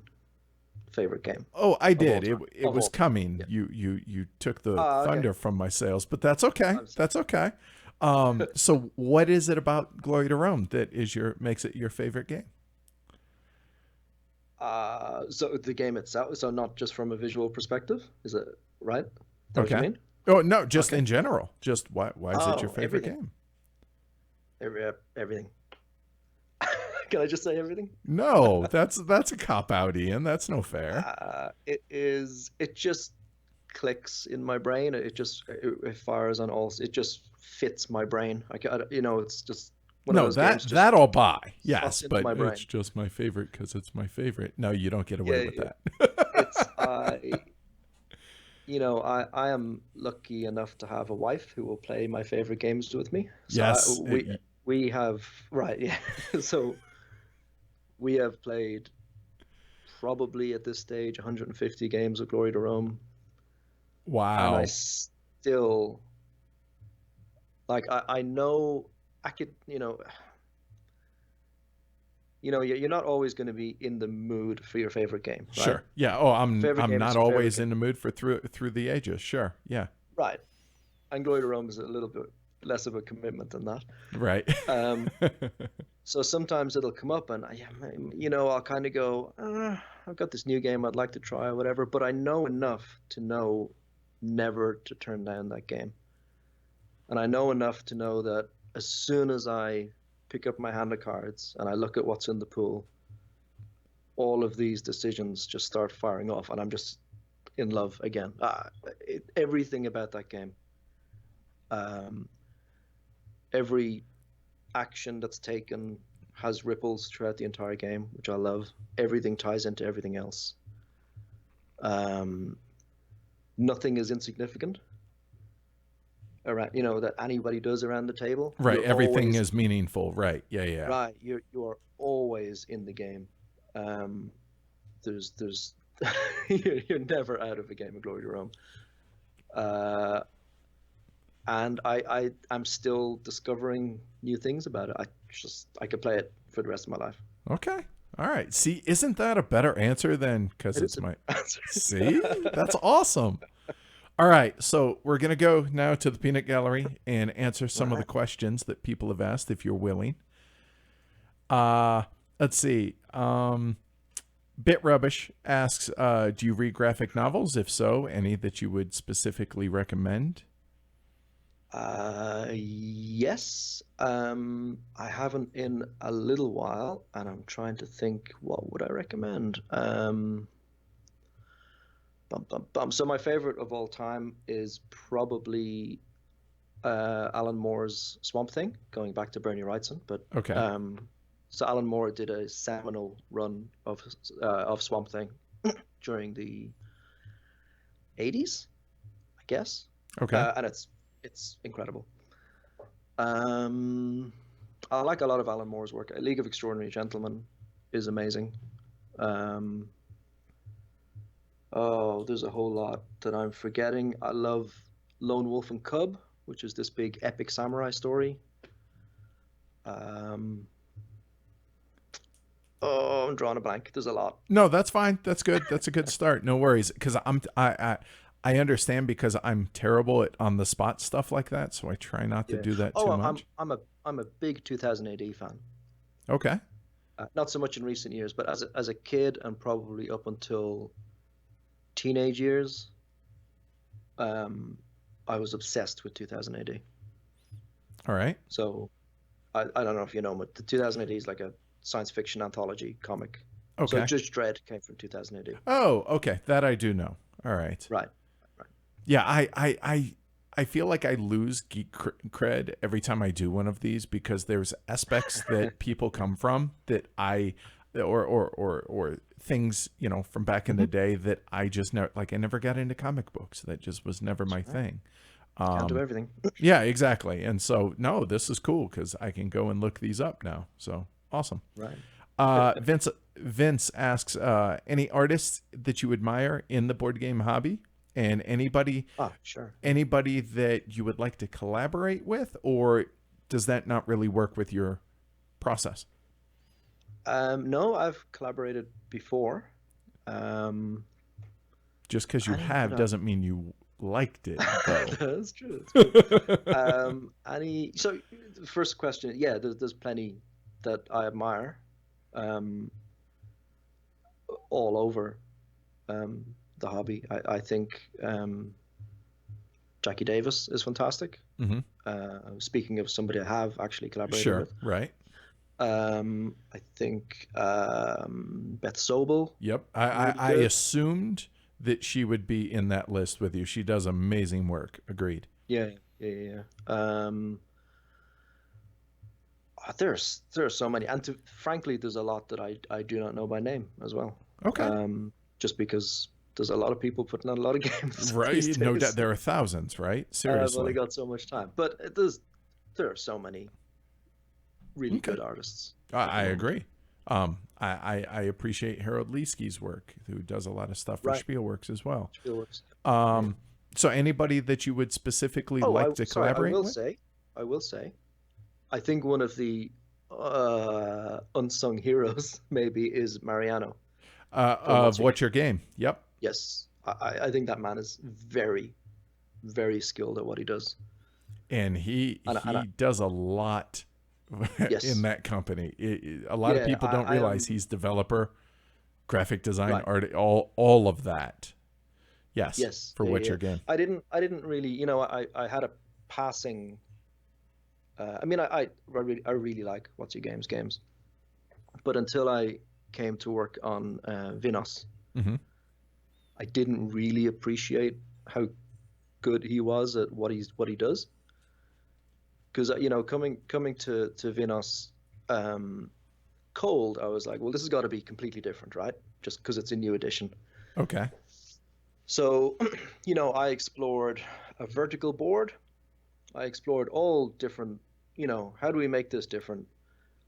favorite game. Oh, I did. It was coming. Yeah. You took the thunder from my sails, but that's okay. That's okay. So what is it about Glory to Rome that makes it your favorite game? So the game itself, so not just from a visual perspective, is it right? Is that Okay. what you mean? Oh no, just in general. Just why is it your favorite game? Everything. Can I just say everything? No, that's a cop out, Ian. That's no fair. It just clicks in my brain. It fires on all. It just fits my brain. It's just one of those games that I'll buy. Yes, into but my brain. it's just my favorite because it's my favorite. No, you don't get away with that. I am lucky enough to have a wife who will play my favorite games with me. So yes, we have So we have played probably at this stage 150 games of Glory to Rome. Wow. And I still I know I could, you're not always going to be in the mood for your favorite game, right? Sure. Yeah. Oh, I'm game not is your always favorite in the mood for through the ages. Sure. Yeah. Right. And Glory to Rome is a little bit less of a commitment than that. Right. So sometimes it'll come up and I'll kind of go, I've got this new game I'd like to try or whatever, but I know enough to know never to turn down that game. And I know enough to know that as soon as I pick up my hand of cards and I look at what's in the pool, all of these decisions just start firing off, and I'm just in love again. Everything about that game, every action that's taken has ripples throughout the entire game, which I love. Everything ties into everything else. Nothing is insignificant around, that anybody does around the table. Right. Everything is meaningful. Right. Yeah. Yeah. Right. You are always in the game. There's you're never out of a game of Glory to Rome. And I'm still discovering new things about it. I could play it for the rest of my life. Okay. All right. See, isn't that a better answer than because it's my... See? That's awesome. All right, so we're gonna go now to the peanut gallery and answer some of the Right. questions that people have asked, if you're willing. Uh, let's see. Bit Rubbish asks, do you read graphic novels? If so, any that you would specifically recommend? Yes. I haven't in a little while, and I'm trying to think what would I recommend. Bum, bum, bum. So my favorite of all time is probably Alan Moore's Swamp Thing, going back to Bernie Wrightson. But Okay. um, so Alan Moore did a seminal run of Swamp Thing during the 80s, I guess, Okay. and it's incredible. Um, I like a lot of Alan Moore's work. A League of Extraordinary Gentlemen is amazing. Um, oh, there's a whole lot that I'm forgetting. I love Lone Wolf and Cub, which is this big epic samurai story. Um, oh, I'm drawing a blank. There's a lot. No, that's fine. That's good. That's a good start. No worries, because I understand, because I'm terrible at on the spot stuff like that, so I try not to Yeah. do that Oh, too I'm much. I'm a big 2000 AD fan. Okay. Not so much in recent years, but as a kid and probably up until teenage years, um, I was obsessed with 2000 AD. All right. So I don't know if you know, but the 2000 AD is like a science fiction anthology comic. So Okay. Judge Dredd came from 2000 AD. Oh, okay. That I do know. All right. Right. Right. Yeah, I feel like I lose geek cred every time I do one of these, because there's aspects that people come from that or things, from back in the Mhm. day that I just never, like, I never got into comic books. That just was never my Right. thing. Can't do Um, everything. yeah, exactly. And so, no, this is cool because I can go and look these up now. So awesome. Right. Vince asks, any artists that you admire in the board game hobby, and Ah, sure. anybody that you would like to collaborate with, or does that not really work with your process? No, I've collaborated before. Um, Just because you any have that doesn't mean you liked it, though. That's true. That's true. Any so the first question, yeah, there's plenty that I admire, um, all over um, the hobby. I think Jackie Davis is fantastic. Hmm. Speaking of somebody I have actually collaborated Sure. with, Right. I think Beth Sobel Yep. is really I good. assumed that she would be in that list with you. She does amazing work. Agreed. Yeah, yeah, yeah. There's so many, and frankly, there's a lot that I do not know by name as well. Okay. Just because there's a lot of people putting out a lot of games these Right. No doubt. days. There are thousands, right? I've only Seriously. got so much time, but there are so many really Okay. good artists at the I moment. agree. I appreciate Harold Leesky's work, who does a lot of stuff for Right, Spielworks as well. Spielworks. Yeah. So anybody that you would specifically Oh, like to sorry. collaborate with? I will say, I think one of the unsung heroes maybe is Mariano from Of What's Your Game. What's Your Game? Yep. Yes, I think that man is very, very skilled at what he does. And he And he does a lot in yes, that company. A lot of yeah, people don't I realize am he's developer, graphic design, right. art, all of that. Yes, Yes, for yeah, What's yeah. Your Game? I didn't really, I had a passing. I mean, I really like What's Your games, but until I came to work on Vinos, Hmm. I didn't really appreciate how good he was at what he does. Because coming to Vinos cold, I was like, well, this has got to be completely different, right? Just because it's a new edition. Okay. So, I explored a vertical board. I explored all different, how do we make this different?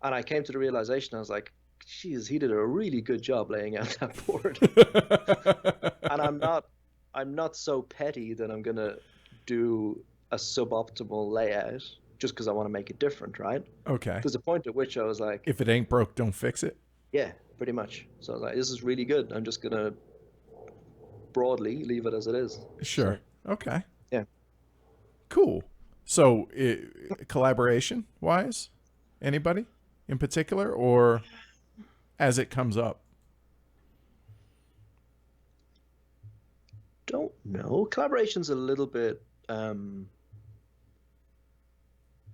And I came to the realization, I was like, geez, he did a really good job laying out that board. And I'm not so petty that I'm gonna do a suboptimal layout just because I want to make it different, right? Okay. There's a point at which I was like, If it ain't broke, don't fix it. yeah, pretty much. So I was like, this is really good. I'm just gonna broadly leave it as it is. Sure. So Okay. Yeah. Cool. So, collaboration wise, anybody in particular, or as it comes up? Don't know. Collaboration's a little bit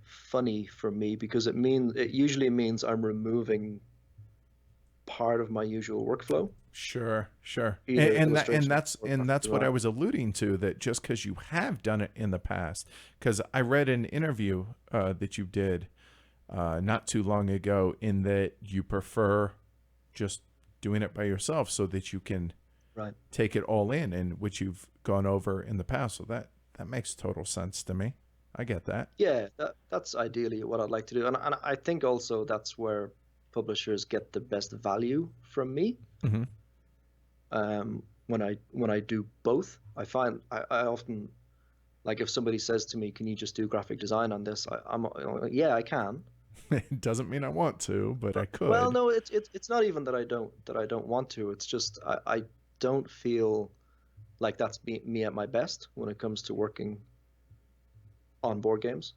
funny for me because it usually means I'm removing part of my usual workflow, Sure, sure. either And illustration that's or and graphic that's what I design. was alluding to, that just because you have done it in the past, because I read an interview that you did not too long ago, in that you prefer just doing it by yourself so that you can Right. take it all in, and which you've gone over in the past. So that makes total sense to me. I get that. Yeah, that's ideally what I'd like to do. And I think also that's where publishers get the best value from me. Hmm. When I do both, I find I often, like, if somebody says to me, "Can you just do graphic design on this?" I'm like, yeah, I can. It doesn't mean I want to, but I Well, could. no, it's not even that I don't want to. It's just I don't feel like that's me at my best when it comes to working on board games.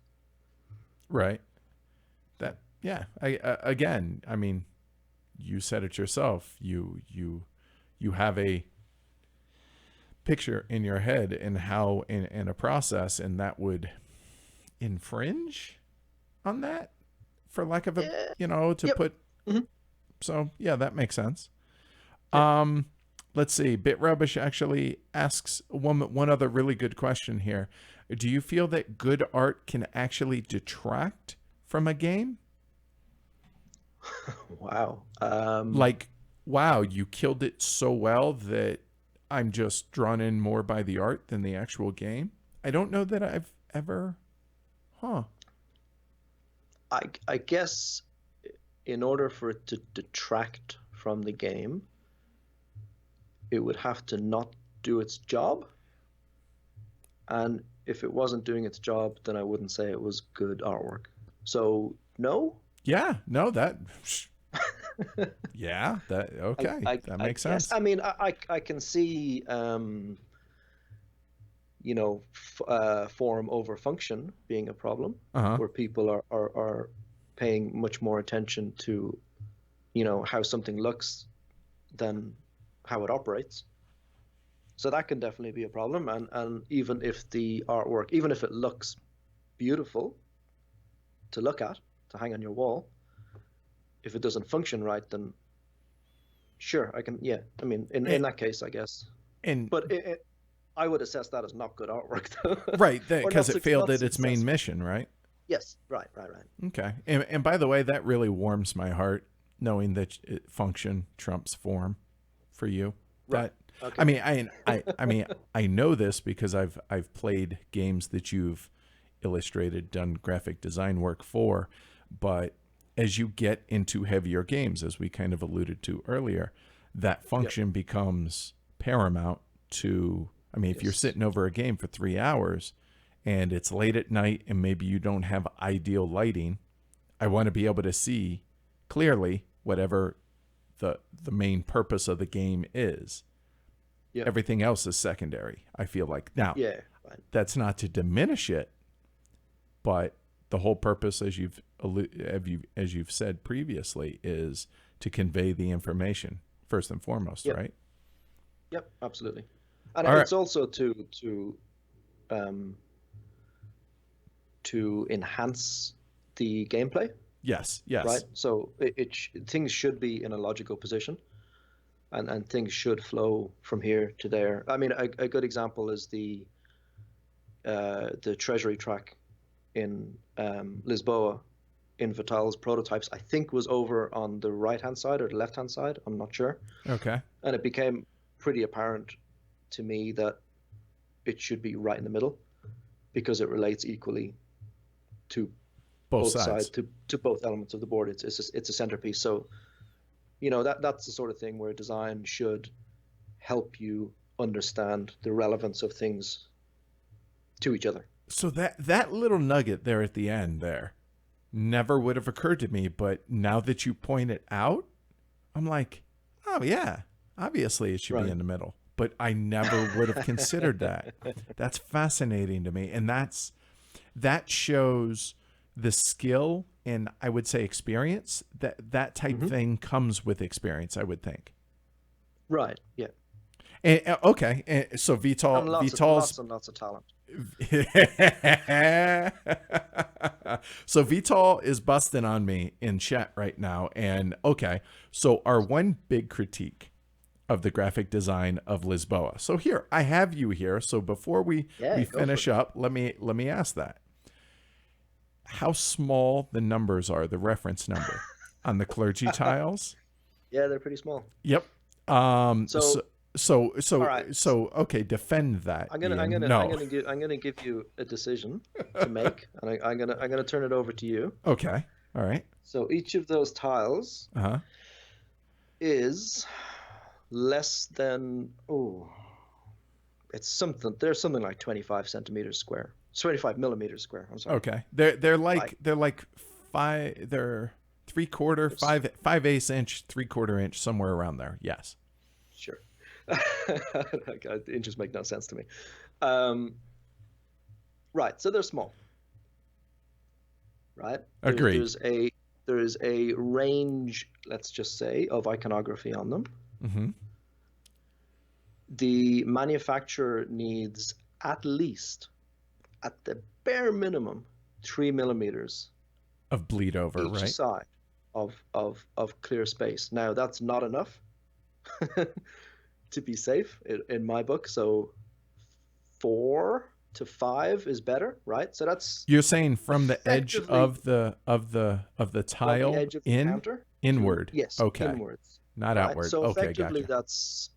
Right. That, yeah. Again, I mean, you said it yourself. You have a picture in your head and how in a process, and that would infringe on that, for lack of a, Yeah. to Yep. put. Hmm. So yeah, that makes sense. Yeah. um let's see, Bit Rubbish actually asks one other really good question here. Do you feel that good art can actually detract from a game? Wow. Like, wow, you killed it so well that I'm just drawn in more by the art than the actual game. I don't know that I've ever. Huh. I guess in order for it to detract from the game, it would have to not do its job. And if it wasn't doing its job, then I wouldn't say it was good artwork. So no. Yeah, no, that. Yeah, that. I, Okay, I, that I makes guess. sense. I mean, I can see, form over function being a problem, Uh huh. where people are paying much more attention to, how something looks than how it operates. So that can definitely be a problem. And even if the artwork, even if it looks beautiful to look at, to hang on your wall, if it doesn't function right, then sure, I can, yeah. I mean, in And, that case, I guess. and But I would assess that as not good artwork, though. right, Or because it failed not at its main successful. mission, right? Yes, right, right, right. Okay. And by the way, that really warms my heart, knowing that function trumps form for you. Right. That, I Okay. mean, I mean, I know this because I've played games that you've illustrated, done graphic design work for, but as you get into heavier games, as we kind of alluded to earlier, that Yep. function becomes paramount to. I mean, if you're Yes. sitting over a game for 3 hours and it's late at night and maybe you don't have ideal lighting, I want to be able to see clearly whatever the main purpose of the game is. Yep. Everything else is secondary, I feel like. Now, Yeah. Right. that's not to diminish it, but the whole purpose, as you've said previously, is to convey the information first and foremost, Yep. right? Yep. Absolutely. And All right. it's also um to enhance the gameplay, Yes, right? yes. So things should be in a logical position, and things should flow from here to there. I mean, a good example is the treasury track in Lisboa in Vital's prototypes. I think was over on the right hand side or the left hand side. I'm not sure, Okay. and it became pretty apparent to me that it should be right in the middle because it relates equally to Both both sides, sides. to both elements of the board. It's a centerpiece. So that's the sort of thing where design should help you understand the relevance of things to each other. So that little nugget there at the end there never would have occurred to me, but now that you point it out, I'm like, oh yeah, obviously it should be Right. in the middle. but I never would have considered that. That's fascinating to me. And that shows the skill and I would say experience that type thing comes with experience, I would think. Right. Yeah. And, okay. And so And lots and lots of talent. So Vital is busting on me in chat right now. And okay, so our one big critique of the graphic design of Lisboa. So here, I have you here. So before we finish up, let me ask that. How small the numbers are, the reference number on the clergy tiles? Yeah, they're pretty small. Yep. So okay, defend that. I'm gonna give you a decision to make, and I'm gonna turn it over to you. Okay. All right. So each of those tiles is less than there's something like 25 centimeters square. 25 millimeters square. I'm sorry. Okay. They're like 5/8 inch, 3/4 inch, somewhere around there. Yes. Sure. Inches make no sense to me. Right. So they're small. Right. Agreed. There is a range, let's just say, of iconography on them. Mm-hmm. The manufacturer needs at least, at the bare minimum, 3 millimeters of bleed over, each right? side of clear space. Now that's not enough to be safe in my book. So 4 to 5 is better, right? So that's you're saying from the edge of the tile the edge of the counter? Inward. Yes. Okay. Inwards. Not right? outward. So okay, effectively gotcha. that's,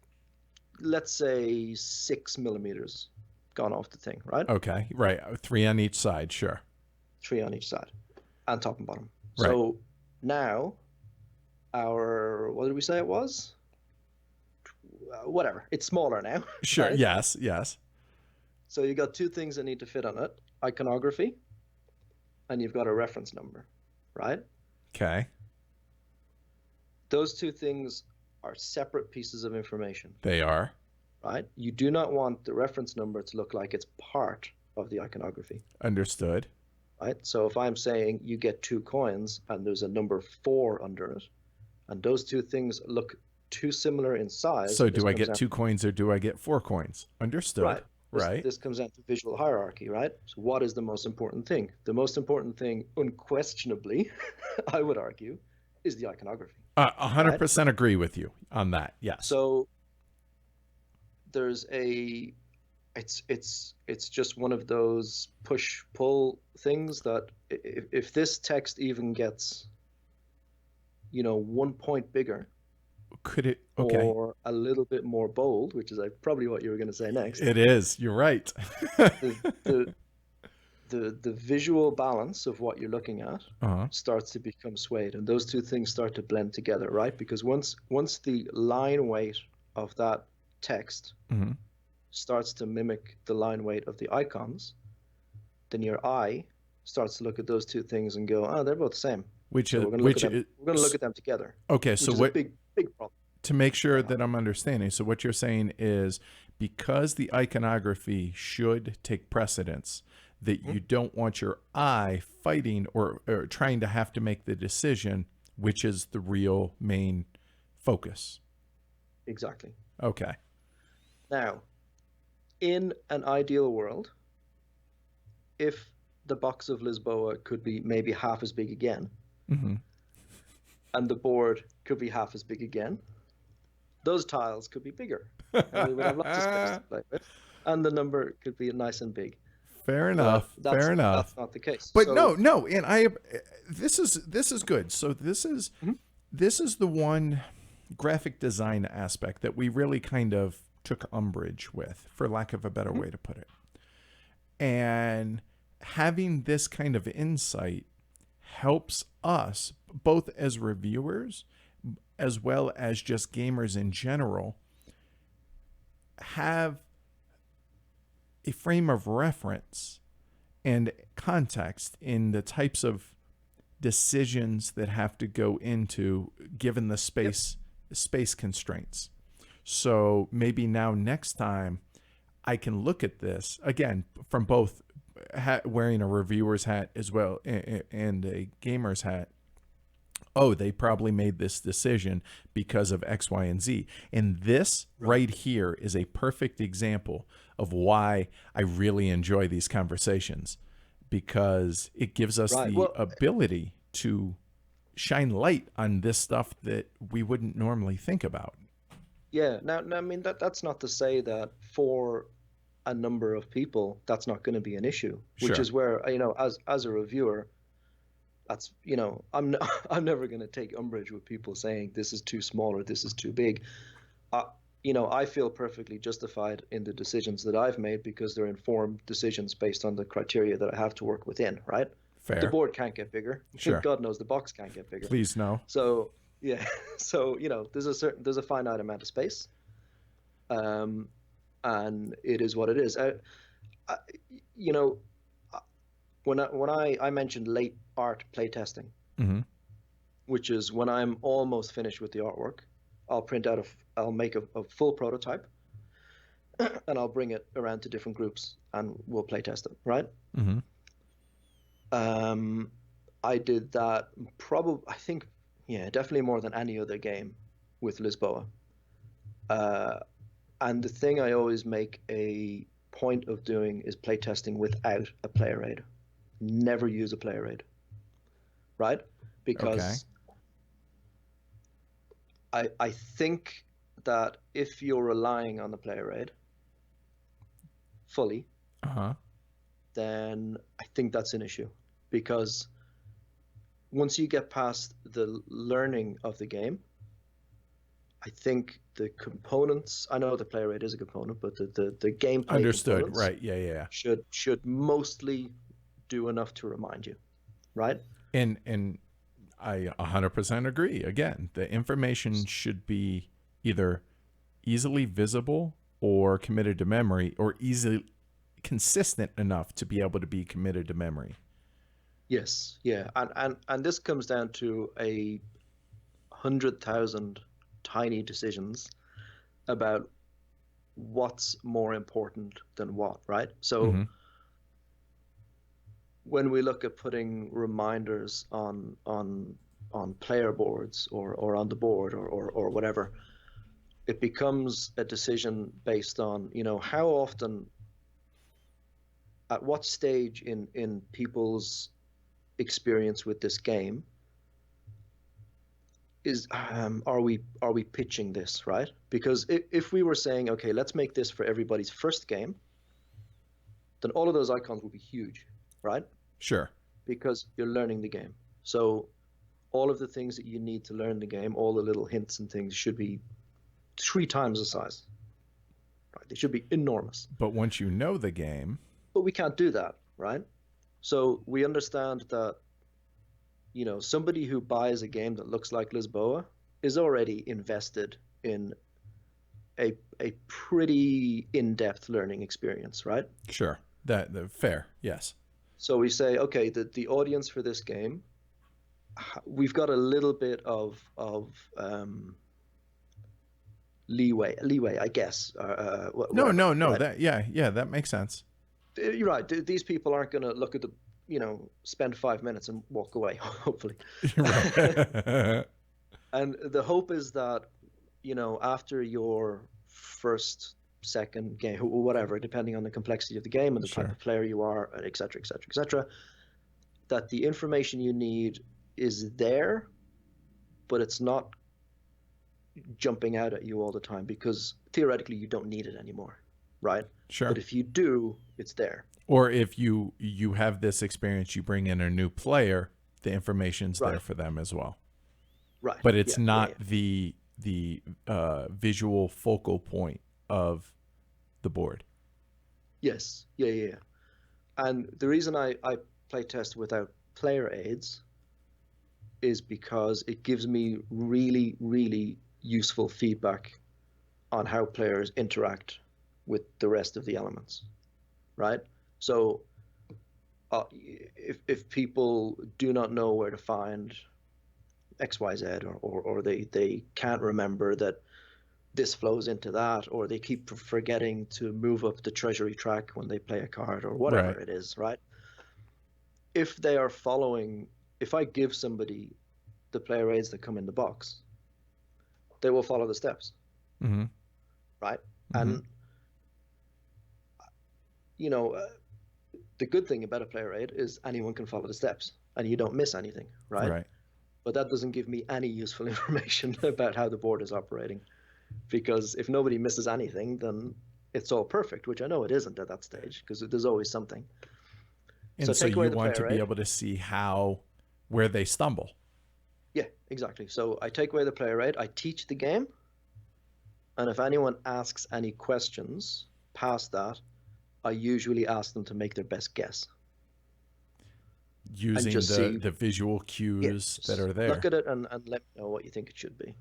let's say, 6 millimeters gone off the thing, right? Okay, right. 3 on each side, sure. 3 on each side, and top and bottom. Right. So now what did we say it was? Whatever. It's smaller now. Sure. Right? Yes. So you got 2 things that need to fit on it: iconography, and you've got a reference number, right? Okay. Those 2 things are separate pieces of information. They are. Right? You do not want the reference number to look like it's part of the iconography. Understood. Right? So if I'm saying you get 2 coins and there's a number 4 under it, and those 2 things look too similar in size. So do I get 2 coins or do I get 4 coins? Understood. Right. This comes down to visual hierarchy, right? So what is the most important thing? The most important thing, unquestionably, I would argue, is the iconography. 100% right? Agree with you on that. Yes. So there's it's just one of those push-pull things that if this text even gets 1 point bigger, could it or a little bit more bold, which is probably what you were going to say next. It is. You're right. the visual balance of what you're looking at starts to become swayed, and those 2 things start to blend together, right? Because once the line weight of that text starts to mimic the line weight of the icons, then your eye starts to look at those 2 things and go, they're both the same. We're going to look at them together. Okay, so what big problem. To make sure that I'm understanding, so what you're saying is because the iconography should take precedence, that you don't want your eye fighting or trying to have to make the decision, which is the real main focus. Exactly. Okay. Now, in an ideal world, if the box of Lisboa could be maybe half as big again, and the board could be half as big again, those tiles could be bigger. And we would have lots of space to play with, and the number could be nice and big. Fair enough. Fair enough. That's not the case. But no, and this is good. So this is the one graphic design aspect that we really kind of took umbrage with, for lack of a better way to put it. And having this kind of insight helps us, both as reviewers as well as just gamers in general, have a frame of reference and context in the types of decisions that have to go into given the space constraints. So maybe now next time I can look at this again from both wearing a reviewer's hat as well and a gamer's hat. Oh, they probably made this decision because of X, Y, and Z. And this right here is a perfect example of why I really enjoy these conversations, because it gives us the ability to shine light on this stuff that we wouldn't normally think about. Yeah. Now, I mean, that's not to say that for a number of people, that's not going to be an issue, which Sure. is where, as a reviewer, that's, I'm never going to take umbrage with people saying this is too small or this is too big. I feel perfectly justified in the decisions that I've made because they're informed decisions based on the criteria that I have to work within, right? Fair. The board can't get bigger. Sure. God knows the box can't get bigger. Please no. So yeah, so there's a finite amount of space, and it is what it is. When I mentioned late art playtesting, Mm-hmm. which is when I'm almost finished with the artwork, I'll make a full prototype, and I'll bring it around to different groups, and we'll playtest it, right? Mm-hmm. I did that I think, definitely more than any other game with Lisboa. And the thing I always make a point of doing is playtesting without a player aid. Never use a player aid, right? Because I think that if you're relying on the player aid fully, then I think that's an issue, because once you get past the learning of the game, I think the components, I know the player aid is a component, but the gameplay Understood. Right. Yeah. should mostly do enough to remind you, right? And I 100% agree. Again, the information should be either easily visible or committed to memory, or easily consistent enough to be able to be committed to memory. Yes, yeah, and this comes down to 100,000 tiny decisions about what's more important than what, right? So when we look at putting reminders on player boards or on the board or whatever, it becomes a decision based on, how often, at what stage in people's experience with this game are we pitching this, right? Because if we were saying, okay, let's make this for everybody's first game, then all of those icons would be huge, right? Sure. Because you're learning the game. So all of the things that you need to learn the game, all the little hints and things, should be 3 times the size. Right? They should be enormous. But once you know the game. But we can't do that, right? So we understand that, somebody who buys a game that looks like Lisboa is already invested in a pretty in-depth learning experience, right? Sure. That fair. Yes. So we say, okay, the audience for this game, we've got a little bit of leeway, I guess. No. Right? That makes sense. You're right. These people aren't going to look at spend 5 minutes and walk away, hopefully. Right. And the hope is that, after your first, second game, or whatever, depending on the complexity of the game and the type of player you are, et cetera, et cetera, et cetera, that the information you need is there, but it's not jumping out at you all the time, because theoretically you don't need it anymore, right? Sure. But if you do, it's there. Or if you have this experience, you bring in a new player, the information's there for them as well. Right. But it's not the visual focal point of the board. Yes. Yeah. And the reason I play test without player aids is because it gives me really, really useful feedback on how players interact with the rest of the elements, right? So if people do not know where to find XYZ, or they can't remember that this flows into that, or they keep forgetting to move up the treasury track when they play a card, or whatever Right. it is, right? If they are following, if I give somebody the player aids that come in the box, they will follow the steps, Mm-hmm. right? Mm-hmm. And you know, the good thing about a player aid is anyone can follow the steps, and you don't miss anything, right? Right. But that doesn't give me any useful information about how the board is operating, because if nobody misses anything, then it's all perfect, which I know it isn't at that stage, because there's always something. So And so take away you the want to player be aid. able to see where they stumble. Yeah, exactly. So I take away the player aid, I teach the game, and if anyone asks any questions past that, I usually ask them to make their best guess and Using just see, the visual yeah, cues that just are look there. at it and let me know what you think it should be.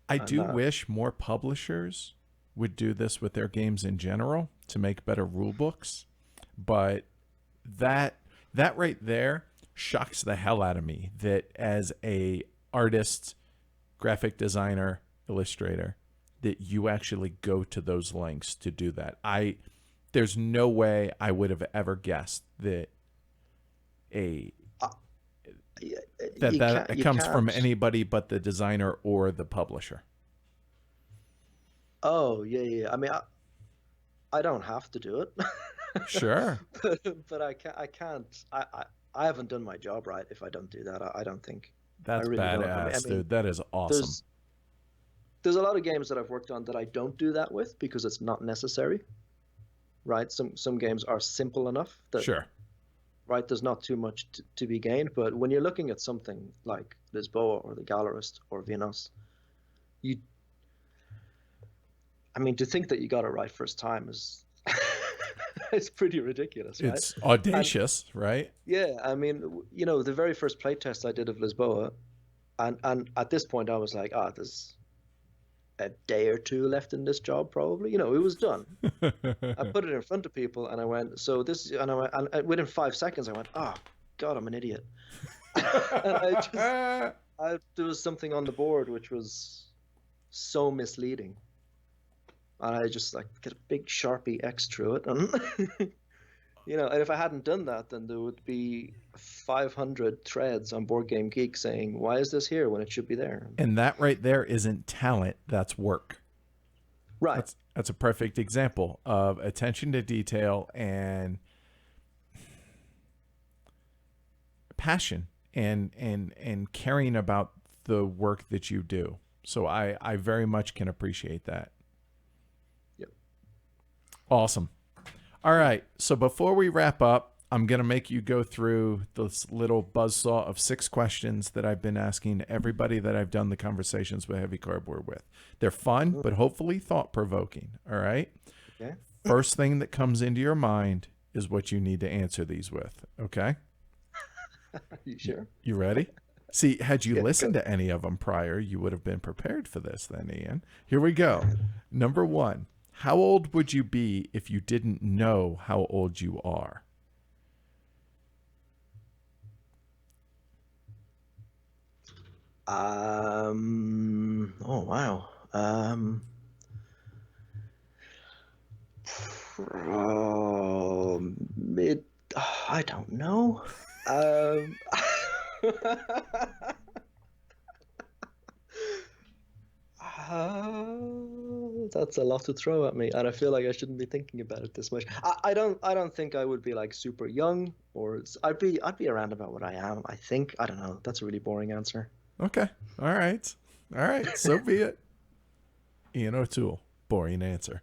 I And do wish more publishers would do this with their games in general to make better rule books, but that that right there shocks the hell out of me that as a artist, graphic designer, illustrator, that you actually go to those lengths to do that. There's no way I would have ever guessed that a uh, y- that that you comes from can't. anybody but the designer or the publisher. Oh, yeah, yeah. I mean, I don't have to do it, Sure. but I haven't done my job right if I don't do that. I don't think. I That's really don't. badass, dude. That is awesome. There's there's a lot of games that I've worked on that I don't do that with because it's not necessary, right? Some games are simple enough that, Sure. right, there's not too much to be gained. But when you're looking at something like Lisboa or the Gallerist or Venus, you, I mean, to think that you got it right first time is it's pretty ridiculous, right? It's And audacious, right? yeah, I mean, the very first playtest I did of Lisboa, and at this point I was like, ah, there's a day or two left in this job, probably. It was done. I put it in front of people, and I went, so this, and I went, and within 5 seconds, I went, oh God, I'm an idiot. And there was something on the board which was so misleading, and I just like get a big Sharpie X through it, and and if I hadn't done that, then there would be 500 threads on Board Game Geek saying, "Why is this here when it should be there?" And that right there isn't talent, that's work. Right. That's a perfect example of attention to detail and passion and caring about the work that you do. So I very much can appreciate that. Yep. Awesome. All right. So before we wrap up, I'm going to make you go through this little buzzsaw of 6 questions that I've been asking everybody that I've done the conversations with Heavy Cardboard with. They're fun, but hopefully thought-provoking. All right. Okay. First thing that comes into your mind is what you need to answer these with. Okay. You sure? You ready? See, had you Yeah, listened go. to any of them prior, you would have been prepared for this then, Ian. Here we go. Number 1. How old would you be if you didn't know how old you are? Oh wow. It. I don't know. Um, that's a lot to throw at me, and I feel like I shouldn't be thinking about it this much. I don't think I would be like super young, or I'd be around about what I am. I think. I don't know. That's a really boring answer. Okay. All right. All right. So be it. Ian O'Toole. Boring answer.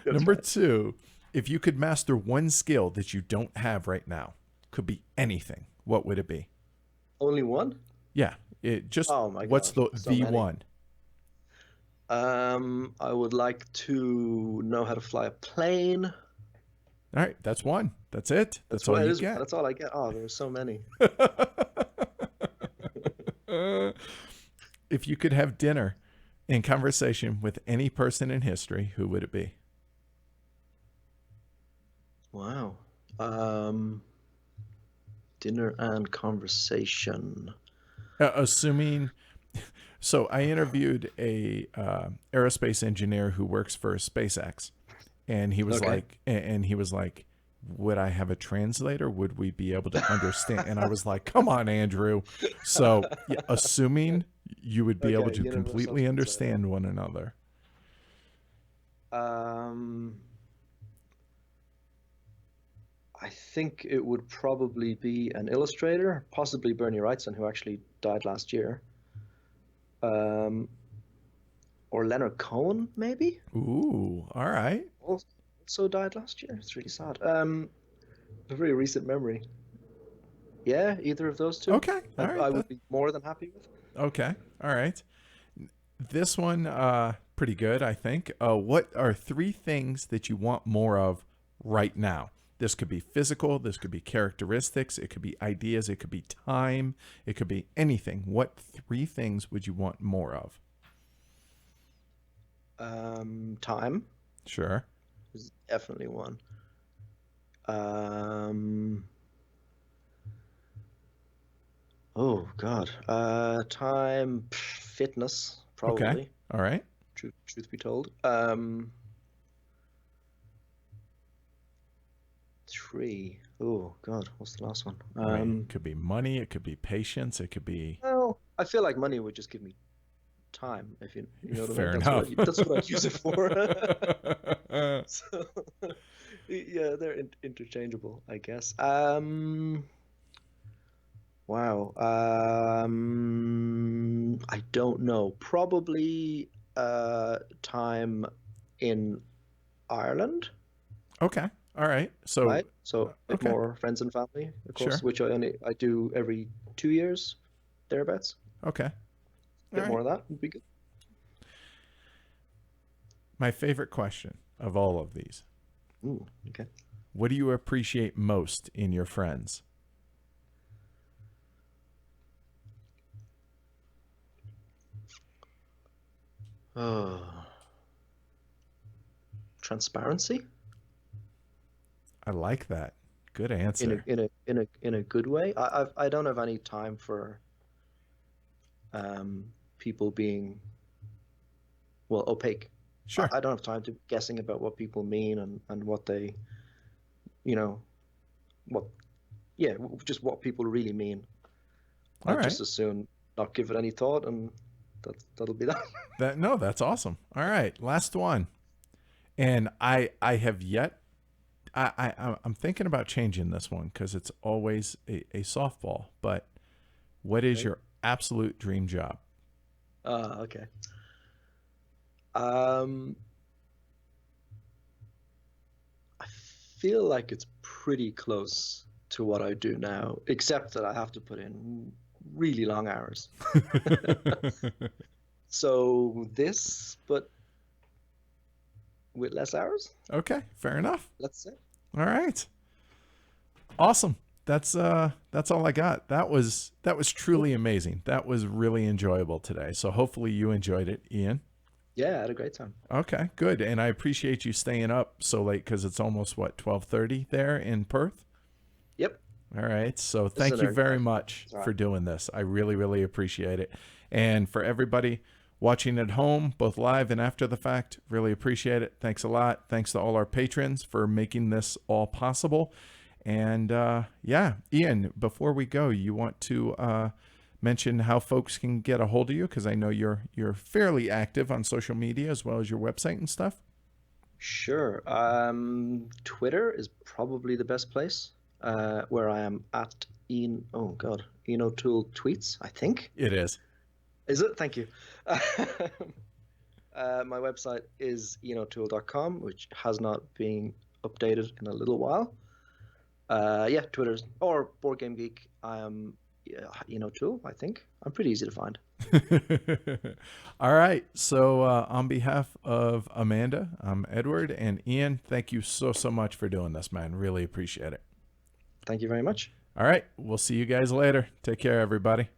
That's Number right. 2. If you could master one skill that you don't have right now, could be anything, what would it be? Only one? Yeah. It just Oh my what's God, the so many. one? I would like to know how to fly a plane. All right. That's one. That's it. That's That's all what it you is. get. That's all I get. Oh, there's so many. If you could have dinner in conversation with any person in history, who would it be? Wow. Dinner and conversation. Assuming So I interviewed a aerospace engineer who works for SpaceX, and he was Okay. like, and he was like, would I have a translator? Would we be able to understand? And I was like, come on, Andrew. So yeah, assuming you would be able Okay, to universal completely translator. understand one another. Um, I think it would probably be an illustrator, possibly Bernie Wrightson, who actually died last year. Um, or Leonard Cohen, maybe? Ooh, all right. Also died last year. It's really sad. A very recent memory. Yeah, either of those two. Okay, all right. I would be more than happy with. Okay, all right. This one, pretty good, I think. What are three things that you want more of right now? This could be physical, this could be characteristics, it could be ideas, it could be time, it could be anything. What three things would you want more of? Time Sure. is definitely one. Um, oh God. Time, fitness, Okay. probably. All right. Truth be told. Three. Oh God, what's the last one? I mean, it could be money, it could be patience, it could be Well, I feel like money would just give me time, if you know what I mean. fair enough. That's what I'd use it for. So, yeah, they're interchangeable, I guess. Wow. I don't know. Probably time in Ireland, Okay. All right. So, right? So a bit okay. more friends and family, of course, Sure. which I do every 2 years, thereabouts. Okay. A All bit right. more of that would be good. My favorite question of all of these. Ooh, okay. What do you appreciate most in your friends? Oh, transparency I like that. Good in a answer. in a in a in a good way. I don't have any time for people being well opaque. Sure. I don't have time to guessing about what people mean and what they you know what yeah just what people really mean. All I right. just as soon not give it any thought and that'll be that. That's awesome. All right. Last one. And I have yet I'm thinking about changing this one because it's always a softball. But what is Okay. your absolute dream job? Okay. Um, I feel like it's pretty close to what I do now, except that I have to put in really long hours. So this, but with less hours, Okay, fair enough. let's say. All right. Awesome. That's all I got. That was Cool. truly amazing. That was really enjoyable today. So hopefully you enjoyed it, Ian. Yeah, I had a great time. Okay, good. And I appreciate you staying up so late because it's almost what 12:30 there in Perth. Yep, All right. So this is thank an you early very night. much It's all right. for doing this. I really, really appreciate it. And for everybody watching at home, both live and after the fact, really appreciate it. Thanks a lot. Thanks to all our patrons for making this all possible. And yeah, Ian, before we go, you want to mention how folks can get a hold of you? Because I know you're fairly active on social media as well as your website and stuff. Sure. Twitter is probably the best place, where I am at oh God, Ian O'Toole tweets, I think. It is. Is it? Thank you. My website is ianotoole.com, which has not been updated in a little while. Yeah, Twitter's or Board Game Geek. I am Ian O'Toole, I think. I'm pretty easy to find. All right. So on behalf of Amanda, I'm Edward, and Ian, thank you so much for doing this, man. Really appreciate it. Thank you very much. All right. We'll see you guys later. Take care, everybody.